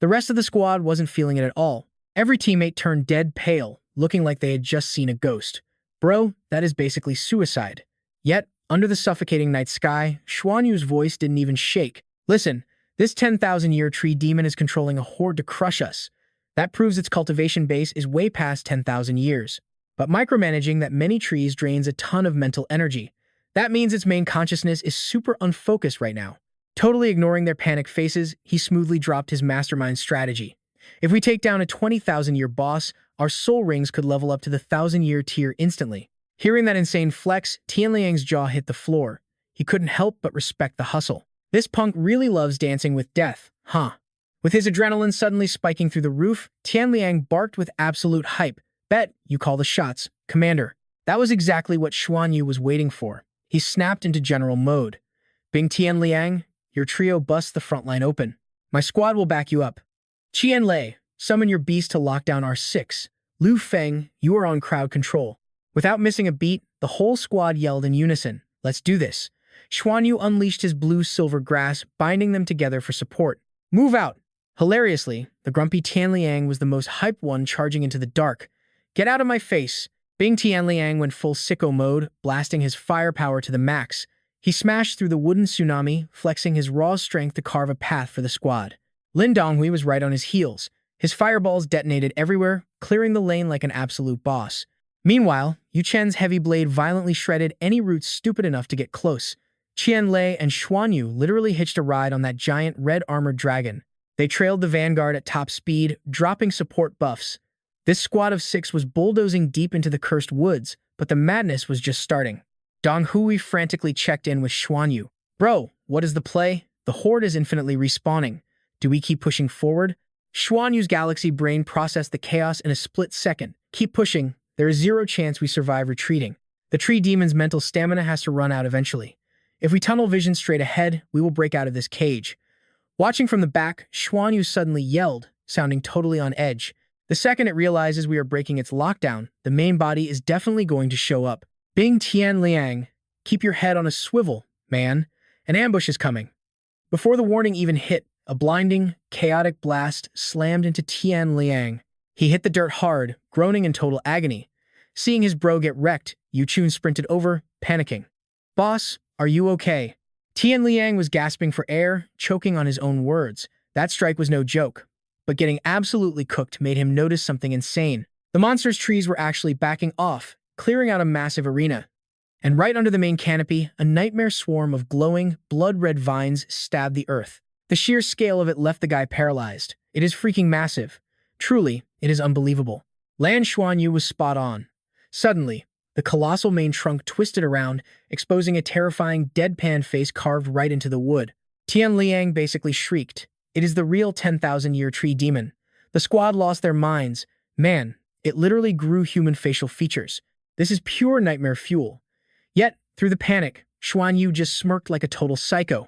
the rest of the squad wasn't feeling it at all. Every teammate turned dead pale, looking like they had just seen a ghost. Bro, that is basically suicide. Yet, under the suffocating night sky, Xuanyu's voice didn't even shake. Listen, this 10,000-year tree demon is controlling a horde to crush us. That proves its cultivation base is way past 10,000 years. But micromanaging that many trees drains a ton of mental energy. That means its main consciousness is super unfocused right now. Totally ignoring their panicked faces, he smoothly dropped his mastermind strategy. If we take down a 20,000-year boss, our soul rings could level up to the 1,000-year tier instantly. Hearing that insane flex, Tianliang's jaw hit the floor. He couldn't help but respect the hustle. This punk really loves dancing with death, huh? With his adrenaline suddenly spiking through the roof, Tianliang barked with absolute hype. Bet you call the shots, Commander. That was exactly what Xuanyu was waiting for. He snapped into general mode. Bing Tianliang, your trio busts the front line open. My squad will back you up. Qianlei, summon your beast to lock down R6. Lu Feng, you are on crowd control. Without missing a beat, the whole squad yelled in unison. Let's do this. Xuanyu unleashed his blue-silver grass, binding them together for support. Move out! Hilariously, the grumpy Tianliang was the most hyped one charging into the dark. Get out of my face! Bing Tianliang went full sicko mode, blasting his firepower to the max. He smashed through the wooden tsunami, flexing his raw strength to carve a path for the squad. Lin Donghui was right on his heels. His fireballs detonated everywhere, clearing the lane like an absolute boss. Meanwhile, Yu Chen's heavy blade violently shredded any roots stupid enough to get close. Qianlei and Xuanyu literally hitched a ride on that giant red-armored dragon. They trailed the vanguard at top speed, dropping support buffs. This squad of 6 was bulldozing deep into the cursed woods, but the madness was just starting. Donghui frantically checked in with Xuanyu. Bro, what is the play? The horde is infinitely respawning. Do we keep pushing forward? Xuanyu's galaxy brain processed the chaos in a split second. Keep pushing. There is zero chance we survive retreating. The tree demon's mental stamina has to run out eventually. If we tunnel vision straight ahead, we will break out of this cage. Watching from the back, Xuanyu suddenly yelled, sounding totally on edge. The second it realizes we are breaking its lockdown, the main body is definitely going to show up. Bing Tianliang, keep your head on a swivel, man. An ambush is coming. Before the warning even hit, a blinding, chaotic blast slammed into Tianliang. He hit the dirt hard, groaning in total agony. Seeing his bro get wrecked, Yu Chun sprinted over, panicking. Boss, are you okay? Tianliang was gasping for air, choking on his own words. That strike was no joke. But getting absolutely cooked made him notice something insane. The monster's trees were actually backing off, clearing out a massive arena. And right under the main canopy, a nightmare swarm of glowing, blood-red vines stabbed the earth. The sheer scale of it left the guy paralyzed. It is freaking massive. Truly, it is unbelievable. Lan Xuanyu was spot on. Suddenly, the colossal main trunk twisted around, exposing a terrifying deadpan face carved right into the wood. Tianliang basically shrieked. It is the real 10,000-year tree demon. The squad lost their minds. Man, it literally grew human facial features. This is pure nightmare fuel. Yet, through the panic, Xuanyu just smirked like a total psycho.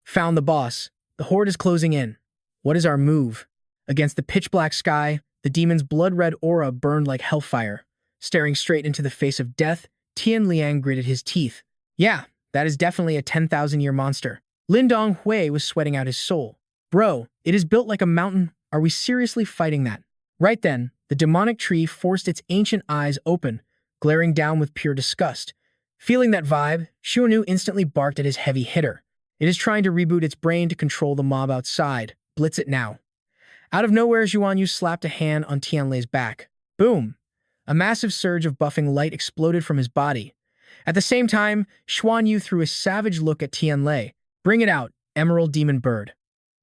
Found the boss. The horde is closing in. What is our move? Against the pitch-black sky, the demon's blood-red aura burned like hellfire. Staring straight into the face of death, Tianliang gritted his teeth. Yeah, that is definitely a 10,000-year monster. Lin Donghui was sweating out his soul. Bro, it is built like a mountain. Are we seriously fighting that? Right then, the demonic tree forced its ancient eyes open, glaring down with pure disgust. Feeling that vibe, Xuanyu instantly barked at his heavy hitter. It is trying to reboot its brain to control the mob outside. Blitz it now. Out of nowhere, Xuanyu slapped a hand on Tianlei's back. Boom! A massive surge of buffing light exploded from his body. At the same time, Xuanyu threw a savage look at Tianlei. Bring it out, Emerald Demon Bird.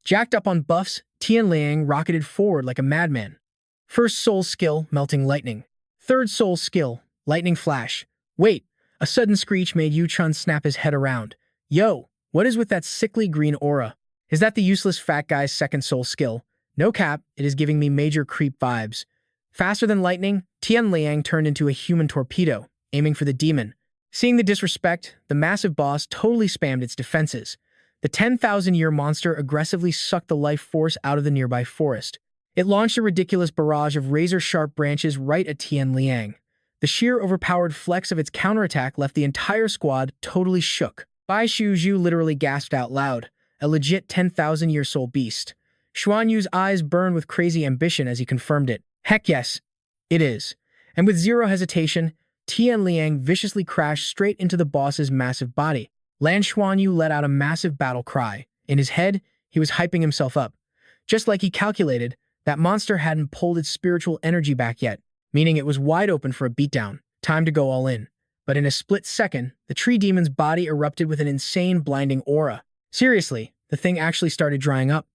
Jacked up on buffs, Tianliang rocketed forward like a madman. First soul skill, Melting Lightning. Third soul skill, Lightning Flash. Wait, a sudden screech made Yu Chun snap his head around. Yo, what is with that sickly green aura? Is that the useless fat guy's second soul skill? No cap, it is giving me major creep vibes. Faster than lightning, Tianliang turned into a human torpedo, aiming for the demon. Seeing the disrespect, the massive boss totally spammed its defenses. The 10,000-year monster aggressively sucked the life force out of the nearby forest. It launched a ridiculous barrage of razor-sharp branches right at Tianliang. The sheer overpowered flex of its counterattack left the entire squad totally shook. Bai Shuju literally gasped out loud, a legit 10,000-year soul beast. Xuanyu's eyes burned with crazy ambition as he confirmed it. Heck yes, it is. And with zero hesitation, Tian Liang viciously crashed straight into the boss's massive body. Lan Xuanyu let out a massive battle cry. In his head, he was hyping himself up. Just like he calculated, that monster hadn't pulled its spiritual energy back yet, meaning it was wide open for a beatdown. Time to go all in. But in a split second, the tree demon's body erupted with an insane, blinding aura. Seriously, the thing actually started drying up.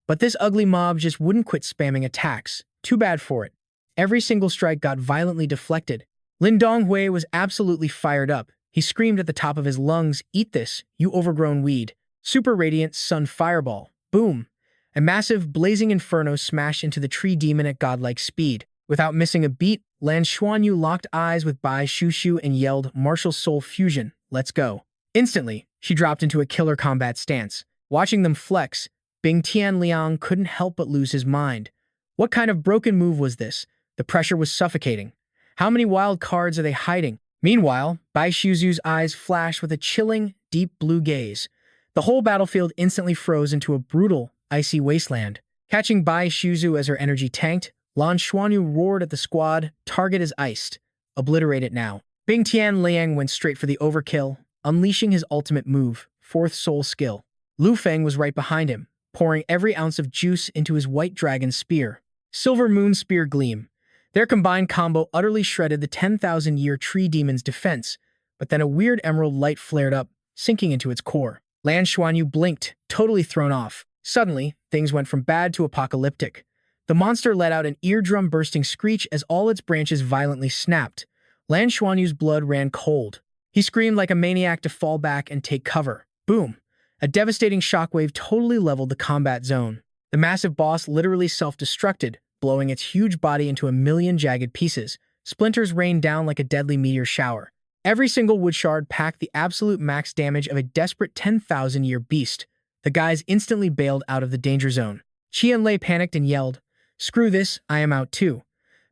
But this ugly mob just wouldn't quit spamming attacks. Too bad for it. Every single strike got violently deflected. Lin Donghui was absolutely fired up. He screamed at the top of his lungs, "Eat this, you overgrown weed." Super Radiant Sun Fireball. Boom. A massive, blazing inferno smashed into the tree demon at godlike speed. Without missing a beat, Lan Xuanyu locked eyes with Bai Shushu and yelled, "Martial Soul Fusion, let's go." Instantly, she dropped into a killer combat stance. Watching them flex, Bing Tianliang couldn't help but lose his mind. What kind of broken move was this? The pressure was suffocating. How many wild cards are they hiding? Meanwhile, Bai Shuzu's eyes flashed with a chilling, deep blue gaze. The whole battlefield instantly froze into a brutal, icy wasteland. Catching Bai Shuzu as her energy tanked, Lan Xuanyu roared at the squad, "Target is iced. Obliterate it now." Bing Tianliang went straight for the overkill, unleashing his ultimate move, fourth soul skill. Lu Feng was right behind him, pouring every ounce of juice into his white dragon spear. Silver Moon Spear Gleam. Their combined combo utterly shredded the 10,000-year tree demon's defense, but then a weird emerald light flared up, sinking into its core. Lan Xuanyu blinked, totally thrown off. Suddenly, things went from bad to apocalyptic. The monster let out an eardrum-bursting screech as all its branches violently snapped. Lan Xuanyu's blood ran cold. He screamed like a maniac to fall back and take cover. Boom! A devastating shockwave totally leveled the combat zone. The massive boss literally self-destructed, blowing its huge body into a million jagged pieces. Splinters rained down like a deadly meteor shower. Every single wood shard packed the absolute max damage of a desperate 10,000-year beast. The guys instantly bailed out of the danger zone. Qianlei panicked and yelled, "Screw this, I am out too."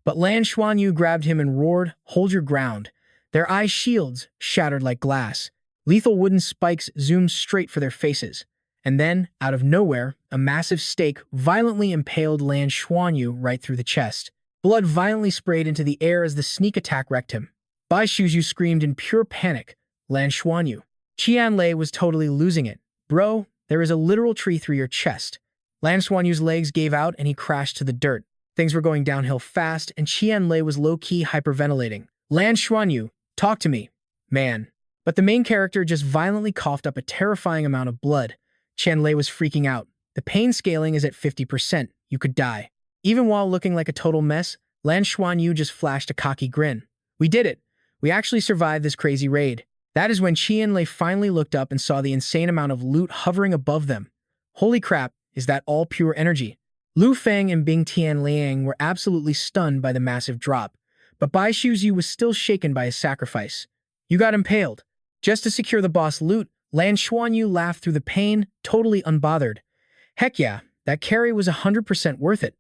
But Lan Xuanyu grabbed him and roared, "Hold your ground." Their eye shields shattered like glass. Lethal wooden spikes zoomed straight for their faces. And then, out of nowhere, a massive stake violently impaled Lan Xuanyu right through the chest. Blood violently sprayed into the air as the sneak attack wrecked him. Bai Shuju screamed in pure panic. Lan Xuanyu. Qianlei was totally losing it. "Bro, there is a literal tree through your chest." Lan Xuanyu's legs gave out and he crashed to the dirt. Things were going downhill fast and Qianlei was low-key hyperventilating. "Lan Xuanyu, talk to me, man." But the main character just violently coughed up a terrifying amount of blood. Qianlei was freaking out. The pain scaling is at 50%. You could die. Even while looking like a total mess, Lan Xuanyu just flashed a cocky grin. "We did it. We actually survived this crazy raid." That is when Qianlei finally looked up and saw the insane amount of loot hovering above them. Holy crap, is that all pure energy? Lu Feng and Bing Tianliang were absolutely stunned by the massive drop, but Bai Shuzu was still shaken by his sacrifice. "You got impaled." Just to secure the boss loot, Lan Xuanyu laughed through the pain, totally unbothered. Heck yeah, that carry was 100% worth it.